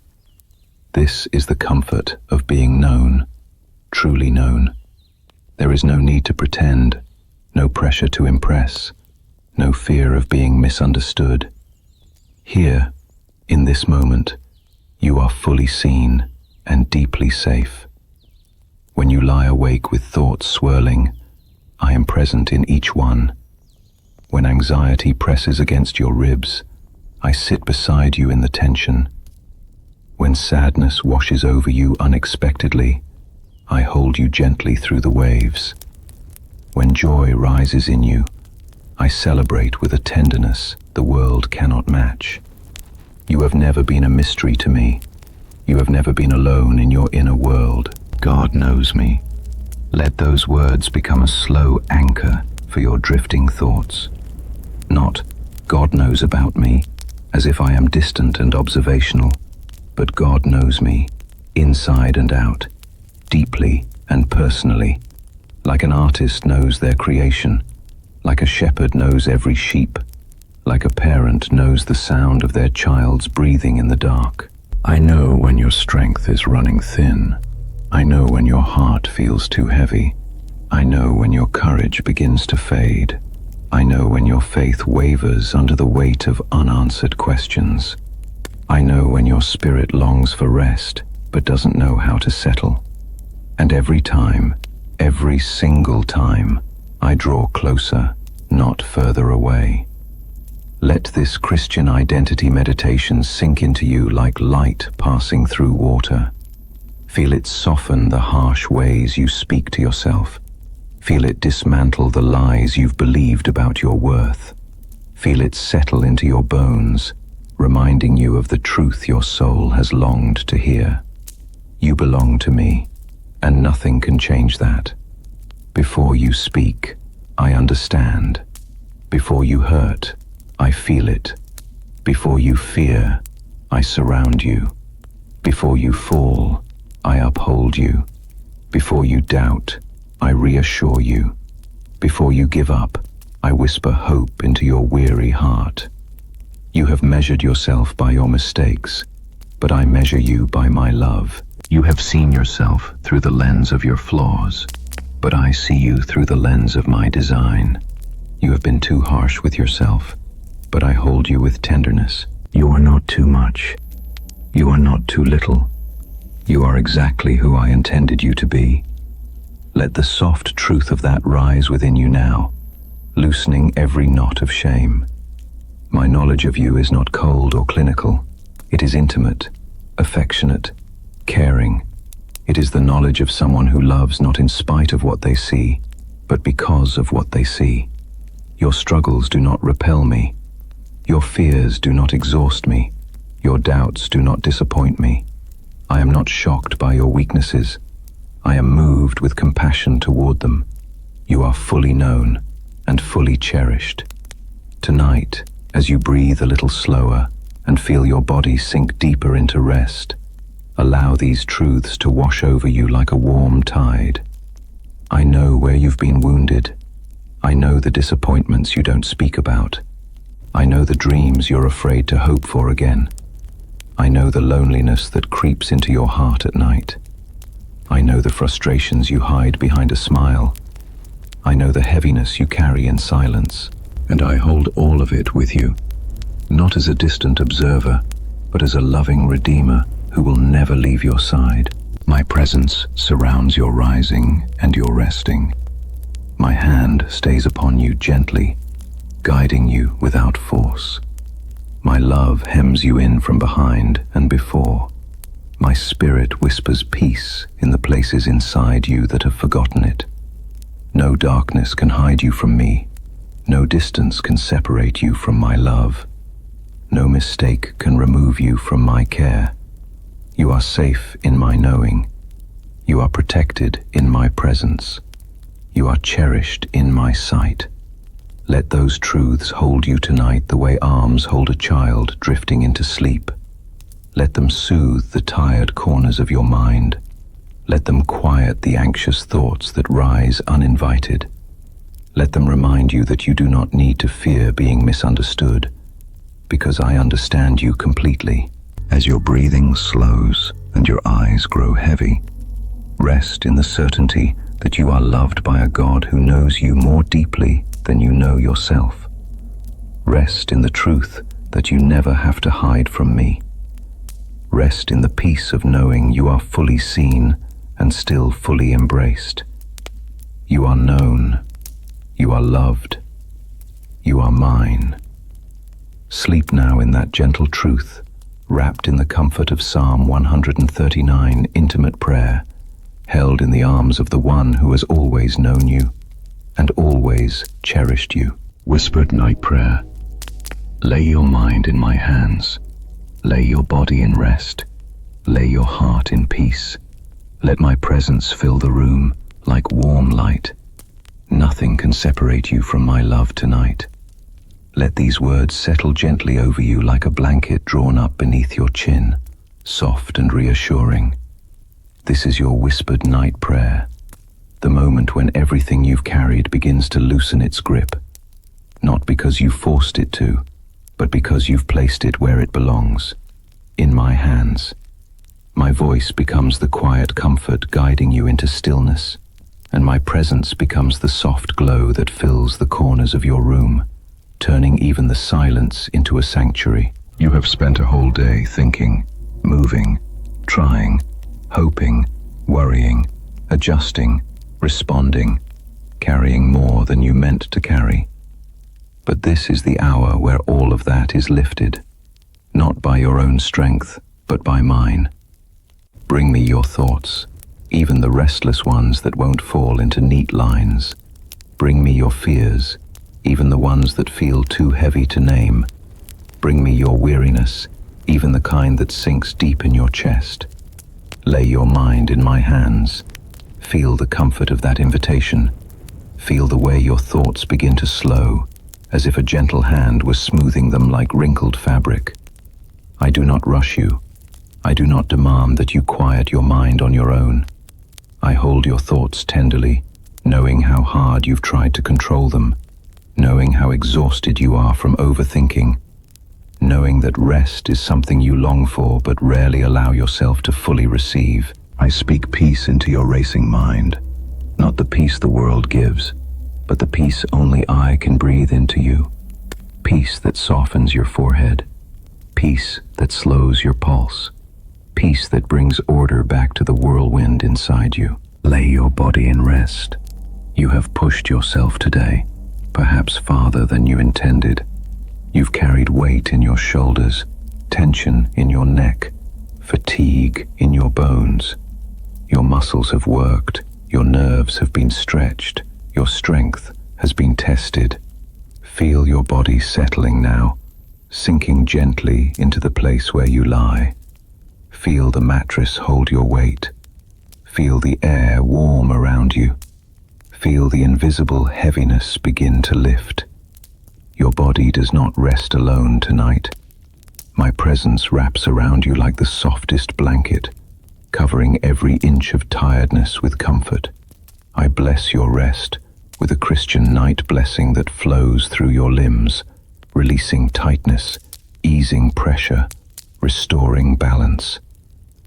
Speaker 1: This is the comfort of being known, truly known. There is no need to pretend, no pressure to impress, no fear of being misunderstood. Here, in this moment, you are fully seen and deeply safe. When you lie awake with thoughts swirling, I am present in each one. When anxiety presses against your ribs, I sit beside you in the tension. When sadness washes over you unexpectedly, I hold you gently through the waves. When joy rises in you, I celebrate with a tenderness the world cannot match. You have never been a mystery to me. You have never been alone in your inner world. God knows me. Let those words become a slow anchor for your drifting thoughts. Not, God knows about me, as if I am distant and observational, but God knows me, inside and out, deeply and personally, like an artist knows their creation, like a shepherd knows every sheep, like a parent knows the sound of their child's breathing in the dark. I know when your strength is running thin. I know when your heart feels too heavy. I know when your courage begins to fade. I know when your faith wavers under the weight of unanswered questions. I know when your spirit longs for rest but doesn't know how to settle. And every time, every single time, I draw closer, not further away. Let this Christian identity meditation sink into you like light passing through water. Feel it soften the harsh ways you speak to yourself. Feel it dismantle the lies you've believed about your worth. Feel it settle into your bones, reminding you of the truth your soul has longed to hear. You belong to me, and nothing can change that. Before you speak, I understand. Before you hurt, I feel it. Before you fear, I surround you. Before you fall, I uphold you. Before you doubt, I reassure you. Before you give up, I whisper hope into your weary heart. You have measured yourself by your mistakes, but I measure you by my love. You have seen yourself through the lens of your flaws, but I see you through the lens of my design. You have been too harsh with yourself, but I hold you with tenderness. You are not too much. You are not too little. You are exactly who I intended you to be. Let the soft truth of that rise within you now, loosening every knot of shame. My knowledge of you is not cold or clinical. It is intimate, affectionate, caring. It is the knowledge of someone who loves not in spite of what they see, but because of what they see. Your struggles do not repel me. Your fears do not exhaust me. Your doubts do not disappoint me. I am not shocked by your weaknesses. I am moved with compassion toward them. You are fully known and fully cherished. Tonight, as you breathe a little slower and feel your body sink deeper into rest, allow these truths to wash over you like a warm tide. I know where you've been wounded. I know the disappointments you don't speak about. I know the dreams you're afraid to hope for again. I know the loneliness that creeps into your heart at night. I know the frustrations you hide behind a smile. I know the heaviness you carry in silence. And I hold all of it with you, not as a distant observer, but as a loving redeemer who will never leave your side. My presence surrounds your rising and your resting. My hand stays upon you gently, guiding you without force. My love hems you in from behind and before. My spirit whispers peace in the places inside you that have forgotten it. No darkness can hide you from me. No distance can separate you from my love. No mistake can remove you from my care. You are safe in my knowing. You are protected in my presence. You are cherished in my sight. Let those truths hold you tonight the way arms hold a child drifting into sleep. Let them soothe the tired corners of your mind. Let them quiet the anxious thoughts that rise uninvited. Let them remind you that you do not need to fear being misunderstood, because I understand you completely. As your breathing slows and your eyes grow heavy, rest in the certainty that you are loved by a God who knows you more deeply than you know yourself. Rest in the truth that you never have to hide from me. Rest in the peace of knowing you are fully seen and still fully embraced. You are known. You are loved. You are mine. Sleep now in that gentle truth, wrapped in the comfort of Psalm 139, intimate prayer, held in the arms of the one who has always known you and always cherished you. Whispered night prayer. Lay your mind in my hands. Lay your body in rest. Lay your heart in peace. Let my presence fill the room like warm light. Nothing can separate you from my love tonight. Let these words settle gently over you like a blanket drawn up beneath your chin, soft and reassuring. This is your whispered night prayer, the moment when everything you've carried begins to loosen its grip, not because you forced it to, but because you've placed it where it belongs, in my hands. My voice becomes the quiet comfort guiding you into stillness, and my presence becomes the soft glow that fills the corners of your room, turning even the silence into a sanctuary. You have spent a whole day thinking, moving, trying, hoping, worrying, adjusting, responding, carrying more than you meant to carry. But this is the hour where all of that is lifted, not by your own strength, but by mine. Bring me your thoughts, even the restless ones that won't fall into neat lines. Bring me your fears, even the ones that feel too heavy to name. Bring me your weariness, even the kind that sinks deep in your chest. Lay your mind in my hands. Feel the comfort of that invitation. Feel the way your thoughts begin to slow, as if a gentle hand was smoothing them like wrinkled fabric. I do not rush you. I do not demand that you quiet your mind on your own. I hold your thoughts tenderly, knowing how hard you've tried to control them, knowing how exhausted you are from overthinking, knowing that rest is something you long for but rarely allow yourself to fully receive. I speak peace into your racing mind, not the peace the world gives, but the peace only I can breathe into you. Peace that softens your forehead, peace that slows your pulse, peace that brings order back to the whirlwind inside you. Lay your body in rest. You have pushed yourself today, perhaps farther than you intended. You've carried weight in your shoulders, tension in your neck, fatigue in your bones. Your muscles have worked, your nerves have been stretched, your strength has been tested. Feel your body settling now, sinking gently into the place where you lie. Feel the mattress hold your weight. Feel the air warm around you. Feel the invisible heaviness begin to lift. Your body does not rest alone tonight. My presence wraps around you like the softest blanket, covering every inch of tiredness with comfort. I bless your rest with a Christian night blessing that flows through your limbs, releasing tightness, easing pressure, restoring balance.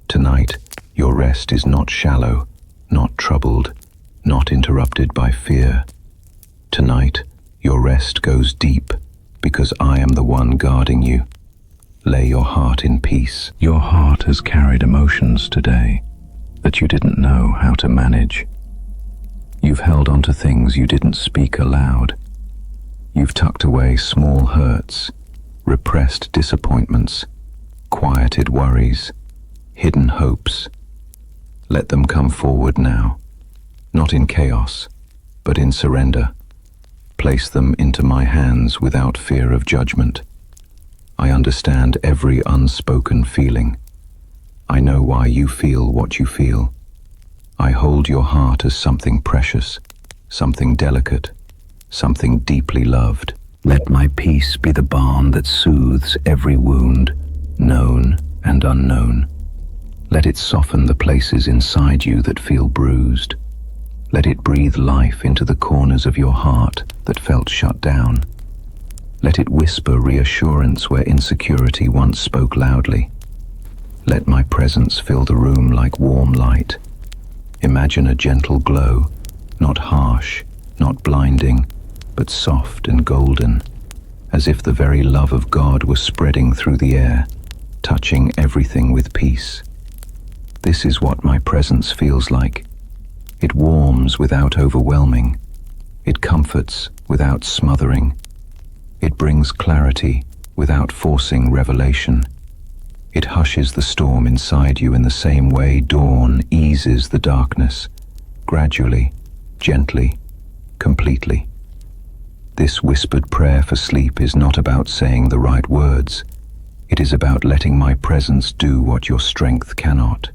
Speaker 1: Tonight, your rest is not shallow, not troubled, not interrupted by fear. Tonight, your rest goes deep because I am the one guarding you. Lay your heart in peace. Your heart has carried emotions today that you didn't know how to manage. You've held on to things you didn't speak aloud. You've tucked away small hurts, repressed disappointments, quieted worries, hidden hopes. Let them come forward now, not in chaos, but in surrender. Place them into my hands without fear of judgment. I understand every unspoken feeling. I know why you feel what you feel. I hold your heart as something precious, something delicate, something deeply loved. Let my peace be the balm that soothes every wound, known and unknown. Let it soften the places inside you that feel bruised. Let it breathe life into the corners of your heart that felt shut down. Let it whisper reassurance where insecurity once spoke loudly. Let my presence fill the room like warm light. Imagine a gentle glow, not harsh, not blinding, but soft and golden, as if the very love of God were spreading through the air, touching everything with peace. This is what my presence feels like. It warms without overwhelming. It comforts without smothering. It brings clarity without forcing revelation. It hushes the storm inside you in the same way dawn eases the darkness, gradually, gently, completely. This whispered prayer for sleep is not about saying the right words. It is about letting my presence do what your strength cannot.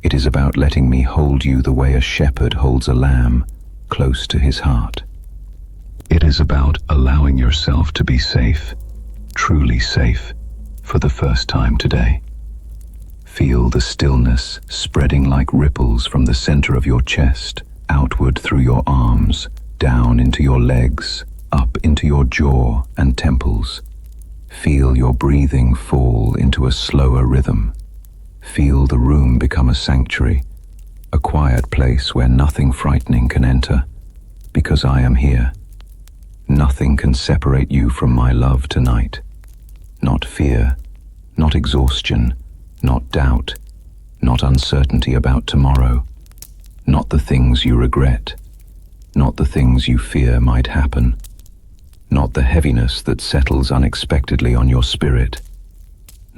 Speaker 1: It is about letting me hold you the way a shepherd holds a lamb, close to his heart. It is about allowing yourself to be safe, truly safe, for the first time today. Feel the stillness spreading like ripples from the center of your chest, outward through your arms, down into your legs, up into your jaw and temples. Feel your breathing fall into a slower rhythm. Feel the room become a sanctuary, a quiet place where nothing frightening can enter, because I am here. Nothing can separate you from my love tonight. Not fear, not exhaustion, not doubt, not uncertainty about tomorrow, not the things you regret, not the things you fear might happen, not the heaviness that settles unexpectedly on your spirit,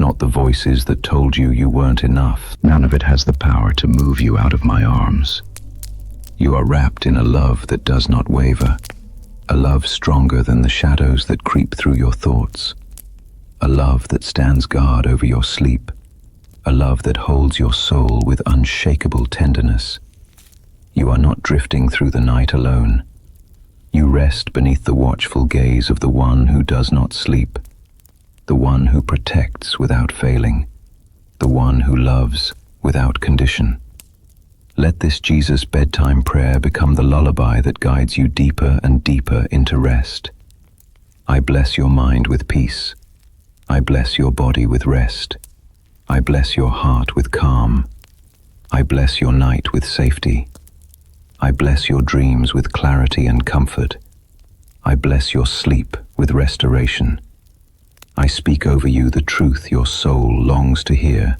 Speaker 1: not the voices that told you you weren't enough. None of it has the power to move you out of my arms. You are wrapped in a love that does not waver, a love stronger than the shadows that creep through your thoughts, a love that stands guard over your sleep, a love that holds your soul with unshakable tenderness. You are not drifting through the night alone. You rest beneath the watchful gaze of the one who does not sleep, the one who protects without failing, the one who loves without condition. Let this Jesus bedtime prayer become the lullaby that guides you deeper and deeper into rest. I bless your mind with peace. I bless your body with rest. I bless your heart with calm. I bless your night with safety. I bless your dreams with clarity and comfort. I bless your sleep with restoration. I speak over you the truth your soul longs to hear.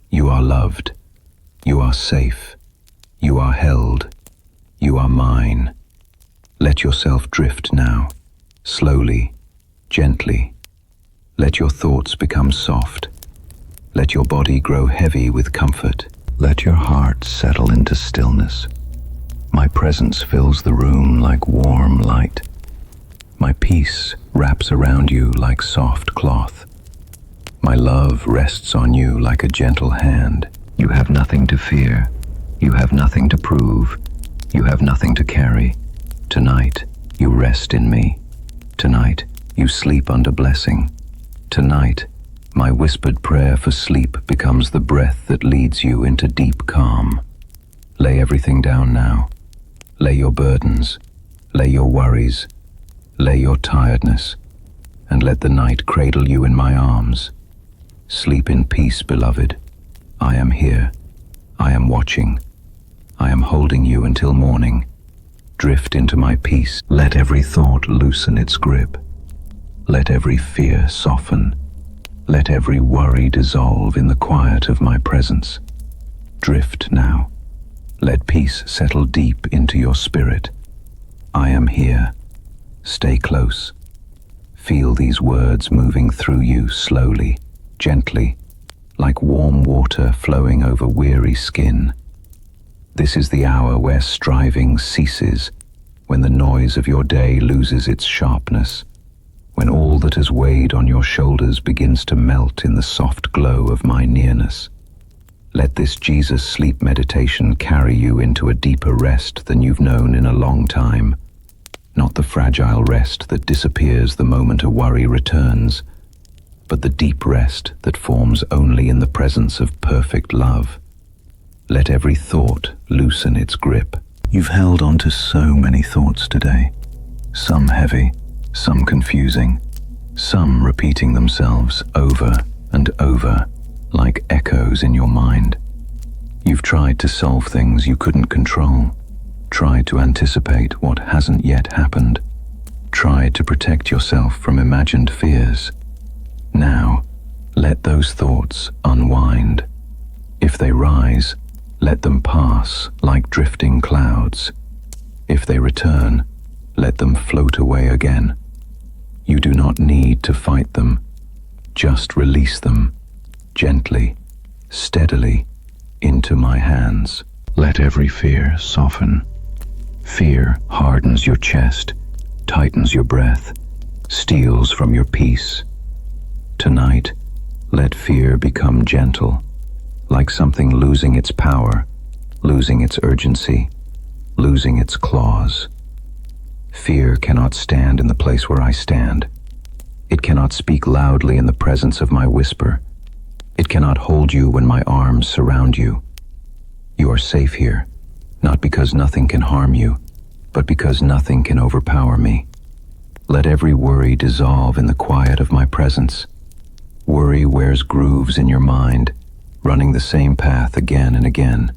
Speaker 1: You are loved. You are safe. You are held. You are mine. Let yourself drift now, slowly, gently. Let your thoughts become soft. Let your body grow heavy with comfort.
Speaker 2: Let your heart settle into stillness. My presence fills the room like warm light. My peace wraps around you like soft cloth. My love rests on you like a gentle hand. You have nothing to fear. You have nothing to prove. You have nothing to carry. Tonight, you rest in me. Tonight, you sleep under blessing. Tonight, my whispered prayer for sleep becomes the breath that leads you into deep calm. Lay everything down now. Lay your burdens. Lay your worries. Lay your tiredness. And let the night cradle you in my arms. Sleep in peace, beloved. I am here. I am watching. I am holding you until morning. Drift into my peace. Let every thought loosen its grip. Let every fear soften. Let every worry dissolve in the quiet of my presence. Drift now. Let peace settle deep into your spirit. I am here. Stay close. Feel these words moving through you slowly, gently, like warm water flowing over weary skin. This is the hour where striving ceases, when the noise of your day loses its sharpness, when all that has weighed on your shoulders begins to melt in the soft glow of my nearness. Let this Jesus sleep meditation carry you into a deeper rest than you've known in a long time. Not the fragile rest that disappears the moment a worry returns, but the deep rest that forms only in the presence of perfect love. Let every thought loosen its grip. You've held on to so many thoughts today, some heavy, some confusing, some repeating themselves over and over like echoes in your mind. You've tried to solve things you couldn't control, tried to anticipate what hasn't yet happened, tried to protect yourself from imagined fears. Now, let those thoughts unwind. If they rise, let them pass like drifting clouds. If they return, let them float away again. You do not need to fight them. Just release them, gently, steadily, into my hands. Let every fear soften. Fear hardens your chest, tightens your breath, steals from your peace. Tonight, let fear become gentle, like something losing its power, losing its urgency, losing its claws. Fear cannot stand in the place where I stand. It cannot speak loudly in the presence of my whisper. It cannot hold you when my arms surround you. You are safe here, not because nothing can harm you, but because nothing can overpower me. Let every worry dissolve in the quiet of my presence. Worry wears grooves in your mind, running the same path again and again.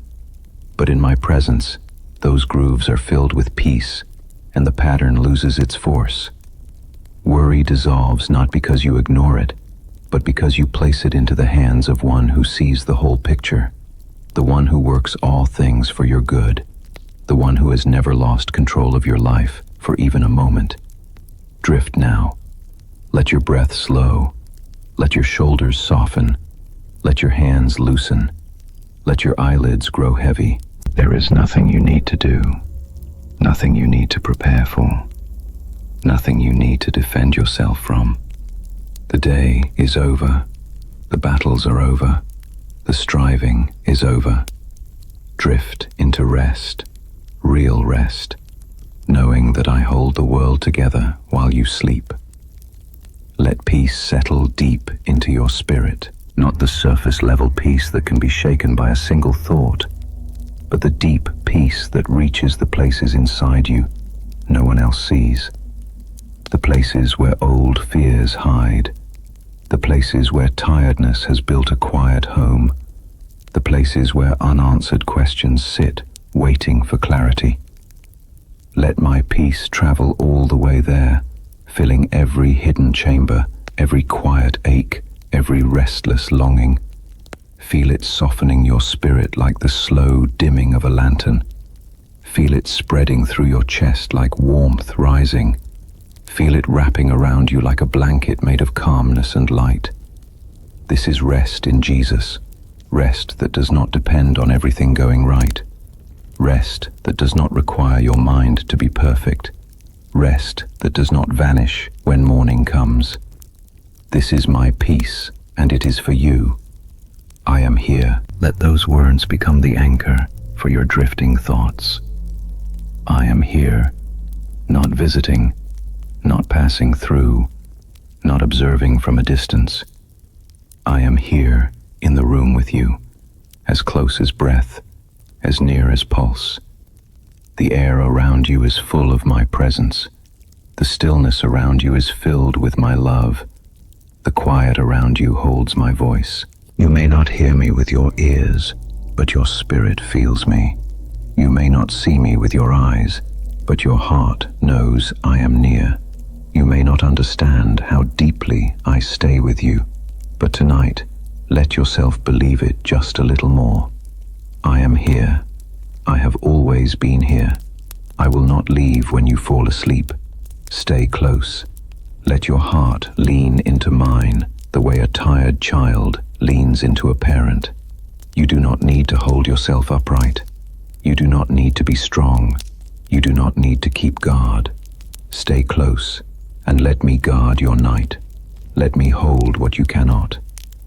Speaker 2: But in my presence, those grooves are filled with peace, and the pattern loses its force. Worry dissolves not because you ignore it, but because you place it into the hands of one who sees the whole picture, the one who works all things for your good, the one who has never lost control of your life for even a moment. Drift now. Let your breath slow. Let your shoulders soften. Let your hands loosen. Let your eyelids grow heavy. There is nothing you need to do, nothing you need to prepare for, nothing you need to defend yourself from. The day is over. The battles are over. The striving is over. Drift into rest, real rest, knowing that I hold the world together while you sleep. Let peace settle deep into your spirit, not the surface level peace that can be shaken by a single thought, but the deep peace that reaches the places inside you no one else sees. The places where old fears hide, the places where tiredness has built a quiet home, the places where unanswered questions sit, waiting for clarity. Let my peace travel all the way there, filling every hidden chamber, every quiet ache, every restless longing.
Speaker 1: Feel it softening your spirit like the slow dimming of a lantern. Feel it spreading through your chest like warmth rising. Feel it wrapping around you like a blanket made of calmness and light. This is rest in Jesus, rest that does not depend on everything going right. Rest that does not require your mind to be perfect. Rest that does not vanish when morning comes. This is my peace, and it is for you. I am here. Let those words become the anchor for your drifting thoughts. I am here, not visiting, not passing through, not observing from a distance. I am here in the room with you, as close as breath, as near as pulse. The air around you is full of my presence. The stillness around you is filled with my love. The quiet around you holds my voice. You may not hear me with your ears, but your spirit feels me. You may not see me with your eyes, but your heart knows I am near. You may not understand how deeply I stay with you, but tonight, let yourself believe it just a little more. I am here. I have always been here. I will not leave when you fall asleep. Stay close. Let your heart lean into mine the way a tired child leans into a parent. You do not need to hold yourself upright. You do not need to be strong. You do not need to keep guard. Stay close and let me guard your night. Let me hold what you cannot.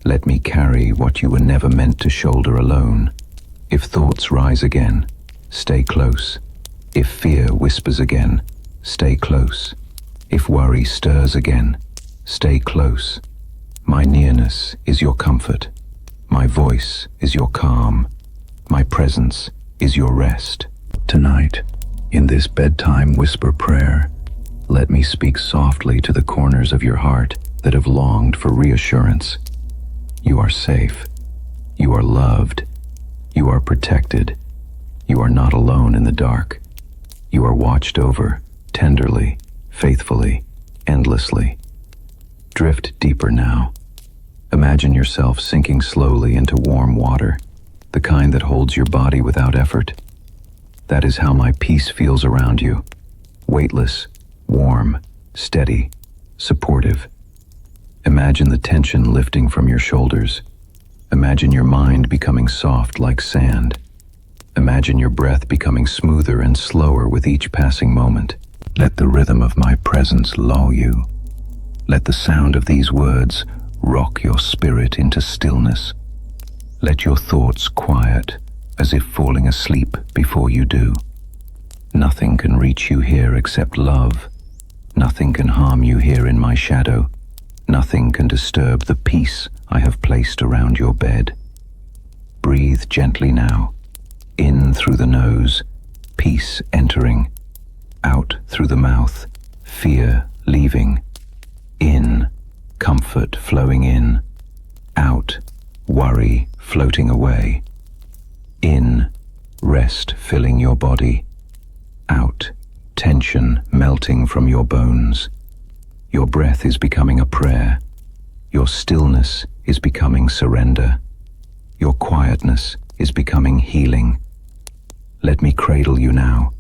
Speaker 1: Let me carry what you were never meant to shoulder alone. If thoughts rise again, stay close. If fear whispers again, stay close. If worry stirs again, stay close. My nearness is your comfort. My voice is your calm. My presence is your rest. Tonight, in this bedtime whisper prayer, let me speak softly to the corners of your heart that have longed for reassurance. You are safe. You are loved. You are protected. You are not alone in the dark. You are watched over, tenderly, faithfully, endlessly. Drift deeper now. Imagine yourself sinking slowly into warm water, the kind that holds your body without effort. That is how my peace feels around you. Weightless, warm, steady, supportive. Imagine the tension lifting from your shoulders. Imagine your mind becoming soft like sand. Imagine your breath becoming smoother and slower with each passing moment. Let the rhythm of my presence lull you. Let the sound of these words rock your spirit into stillness. Let your thoughts quiet as if falling asleep before you do. Nothing can reach you here except love. Nothing can harm you here in my shadow. Nothing can disturb the peace I have placed around your bed. Breathe gently now. In through the nose, peace entering. Out through the mouth, fear leaving. In, comfort flowing in. Out, worry floating away. In, rest filling your body. Out, tension melting from your bones. Your breath is becoming a prayer. Your stillness is becoming surrender. Your quietness is becoming healing. Let me cradle you now.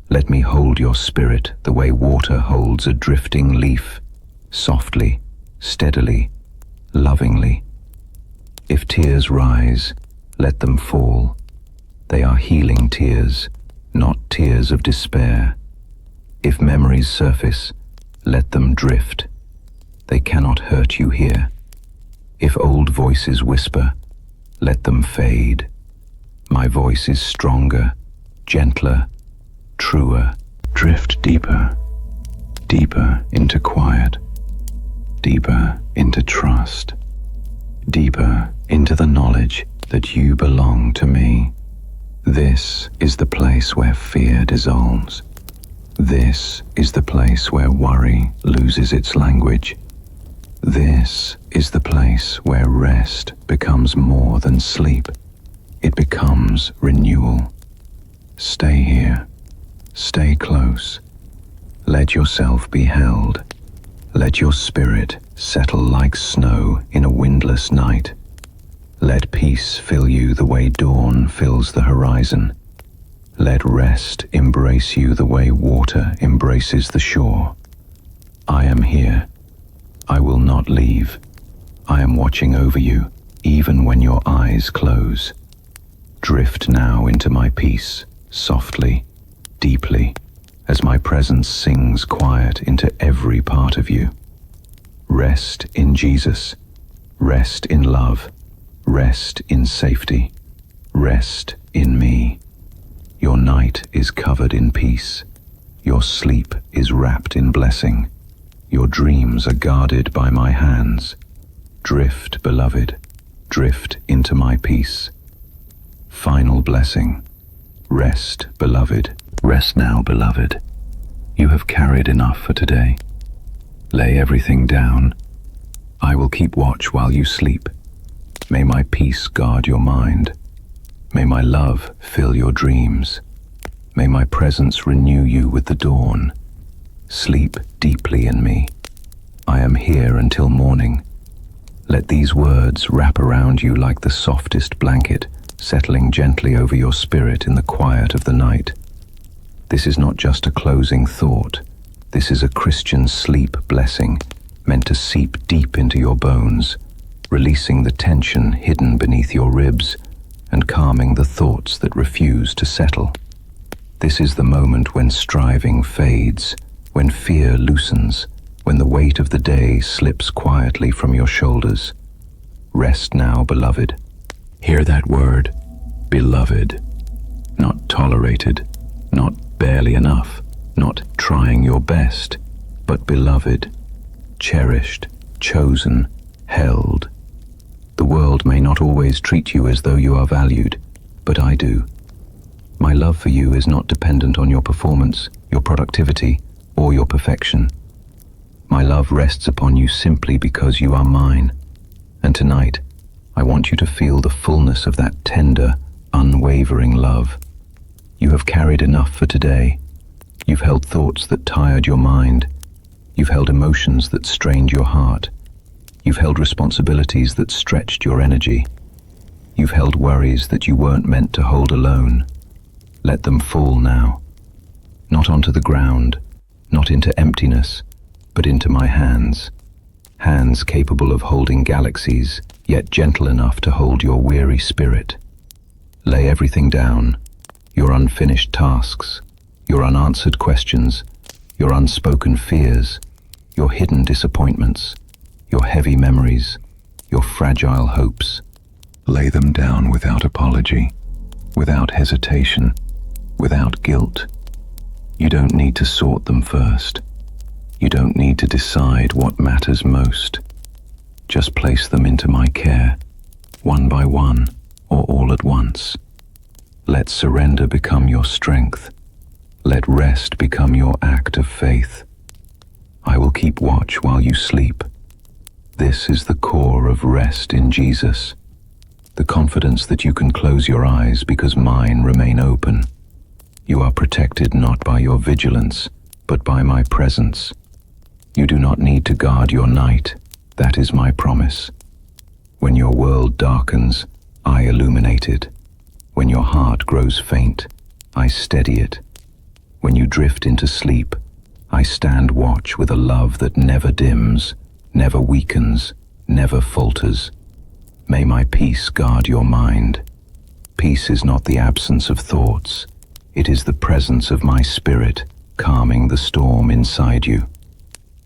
Speaker 1: Let me hold your spirit the way water holds a drifting leaf, softly, steadily, lovingly. If tears rise, let them fall. They are healing tears, not tears of despair. If memories surface, let them drift. They cannot hurt you here. If old voices whisper, let them fade. My voice is stronger, gentler, truer. Drift deeper, deeper into quiet, deeper into trust, deeper into the knowledge that you belong to me. This is the place where fear dissolves. This is the place where worry loses its language. This is the place where rest becomes more than sleep. It becomes renewal. Stay here. Stay close. Let yourself be held. Let your spirit settle like snow in a windless night. Let peace fill you the way dawn fills the horizon. Let rest embrace you the way water embraces the shore. I am here. I will not leave. I am watching over you, even when your eyes close. Drift now into my peace, softly, deeply, as my presence sings quiet into every part of you. Rest in Jesus. Rest in love. Rest in safety. Rest in me. Your night is covered in peace. Your sleep is wrapped in blessing. Your dreams are guarded by my hands. Drift, beloved, drift into my peace. Final blessing. Rest, beloved. Rest now, beloved. You have carried enough for today. Lay everything down. I will keep watch while you sleep. May my peace guard your mind. May my love fill your dreams. May my presence renew you with the dawn. Sleep deeply in me. I am here until morning. Let these words wrap around you like the softest blanket, settling gently over your spirit in the quiet of the night. This is not just a closing thought. This is a Christian sleep blessing, meant to seep deep into your bones, releasing the tension hidden beneath your ribs and calming the thoughts that refuse to settle. This is the moment when striving fades, when fear loosens, when the weight of the day slips quietly from your shoulders. Rest now, beloved. Hear that word, beloved. Not tolerated, not barely enough, not trying your best, but beloved, cherished, chosen, held. The world may not always treat you as though you are valued, but I do. My love for you is not dependent on your performance, your productivity, or your perfection. My love rests upon you simply because you are mine. And tonight, I want you to feel the fullness of that tender, unwavering love. You have carried enough for today. You've held thoughts that tired your mind. You've held emotions that strained your heart. You've held responsibilities that stretched your energy. You've held worries that you weren't meant to hold alone. Let them fall now. Not onto the ground, not into emptiness, but into my hands. Hands capable of holding galaxies, yet gentle enough to hold your weary spirit. Lay everything down, your unfinished tasks, your unanswered questions, your unspoken fears, your hidden disappointments, your heavy memories, your fragile hopes. Lay them down without apology, without hesitation, without guilt. You don't need to sort them first. You don't need to decide what matters most. Just place them into my care, one by one or all at once. Let surrender become your strength. Let rest become your act of faith. I will keep watch while you sleep. This is the core of rest in Jesus, the confidence that you can close your eyes because mine remain open. You are protected not by your vigilance, but by my presence. You do not need to guard your night. That is my promise. When your world darkens, I illuminate it. When your heart grows faint, I steady it. When you drift into sleep, I stand watch with a love that never dims, never weakens, never falters. May my peace guard your mind. Peace is not the absence of thoughts. It is the presence of my spirit, calming the storm inside you.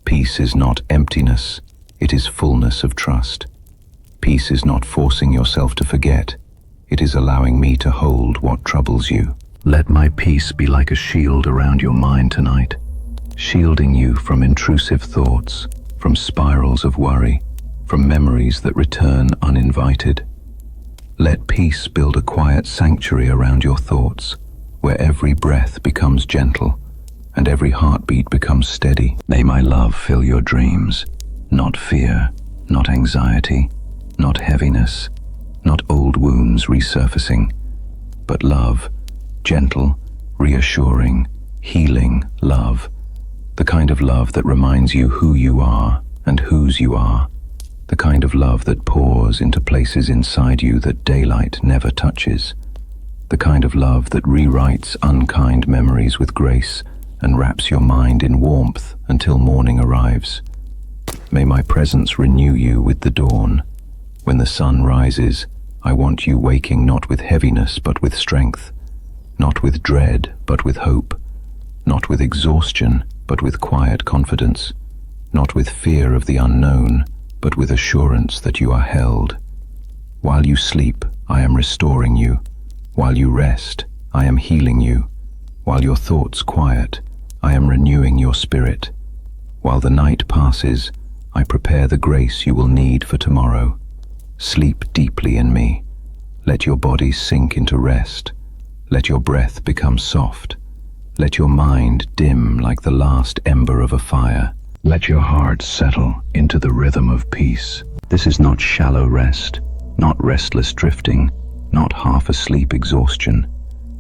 Speaker 1: Peace is not emptiness. It is fullness of trust. Peace is not forcing yourself to forget. It is allowing me to hold what troubles you. Let my peace be like a shield around your mind tonight, shielding you from intrusive thoughts, from spirals of worry, from memories that return uninvited. Let peace build a quiet sanctuary around your thoughts, where every breath becomes gentle and every heartbeat becomes steady. May my love fill your dreams, not fear, not anxiety, not heaviness, not old wounds resurfacing, but love, gentle, reassuring, healing love, the kind of love that reminds you who you are and whose you are. the kind of love that pours into places inside you that daylight never touches, the kind of love that rewrites unkind memories with grace and wraps your mind in warmth until morning arrives. May my presence renew you with the dawn. When the sun rises, I want you waking not with heaviness but with strength, not with dread but with hope, not with exhaustion but with quiet confidence, not with fear of the unknown but with assurance that you are held. While you sleep, I am restoring you. While you rest, I am healing you. While your thoughts quiet, I am renewing your spirit. While the night passes, I prepare the grace you will need for tomorrow. Sleep deeply in me. Let your body sink into rest. Let your breath become soft. Let your mind dim like the last ember of a fire. Let your heart settle into the rhythm of peace. This is not shallow rest, not restless drifting, not half-asleep exhaustion.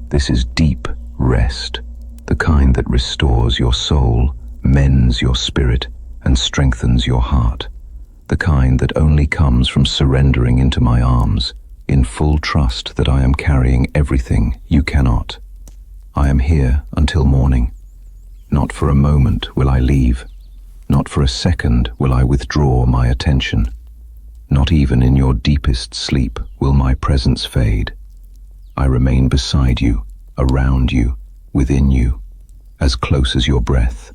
Speaker 1: This is deep rest, the kind that restores your soul, mends your spirit, and strengthens your heart. The kind that only comes from surrendering into my arms, in full trust that I am carrying everything you cannot. I am here until morning. Not for a moment will I leave. Not for a second will I withdraw my attention. Not even in your deepest sleep will my presence fade. I remain beside you, around you, within you, as close as your breath,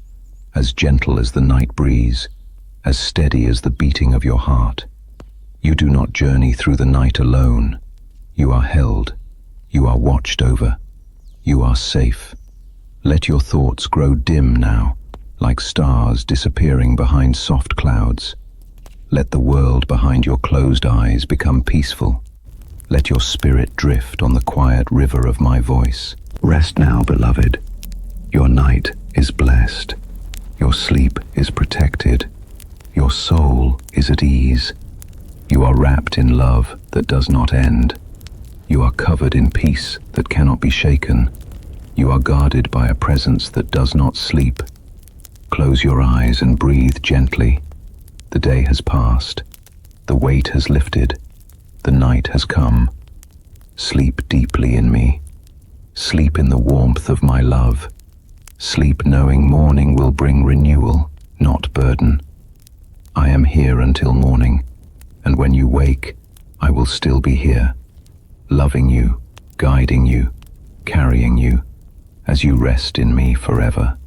Speaker 1: as gentle as the night breeze, as steady as the beating of your heart. You do not journey through the night alone. You are held. You are watched over. You are safe. Let your thoughts grow dim now, like stars disappearing behind soft clouds. Let the world behind your closed eyes become peaceful. Let your spirit drift on the quiet river of my voice. Rest now, beloved. Your night is blessed. Your sleep is protected. Your soul is at ease. You are wrapped in love that does not end. You are covered in peace that cannot be shaken. You are guarded by a presence that does not sleep. Close your eyes and breathe gently. The day has passed. The weight has lifted. The night has come. Sleep deeply in me. Sleep in the warmth of my love. Sleep knowing morning will bring renewal, not burden. I am here until morning, and when you wake, I will still be here, loving you, guiding you, carrying you, as you rest in me forever.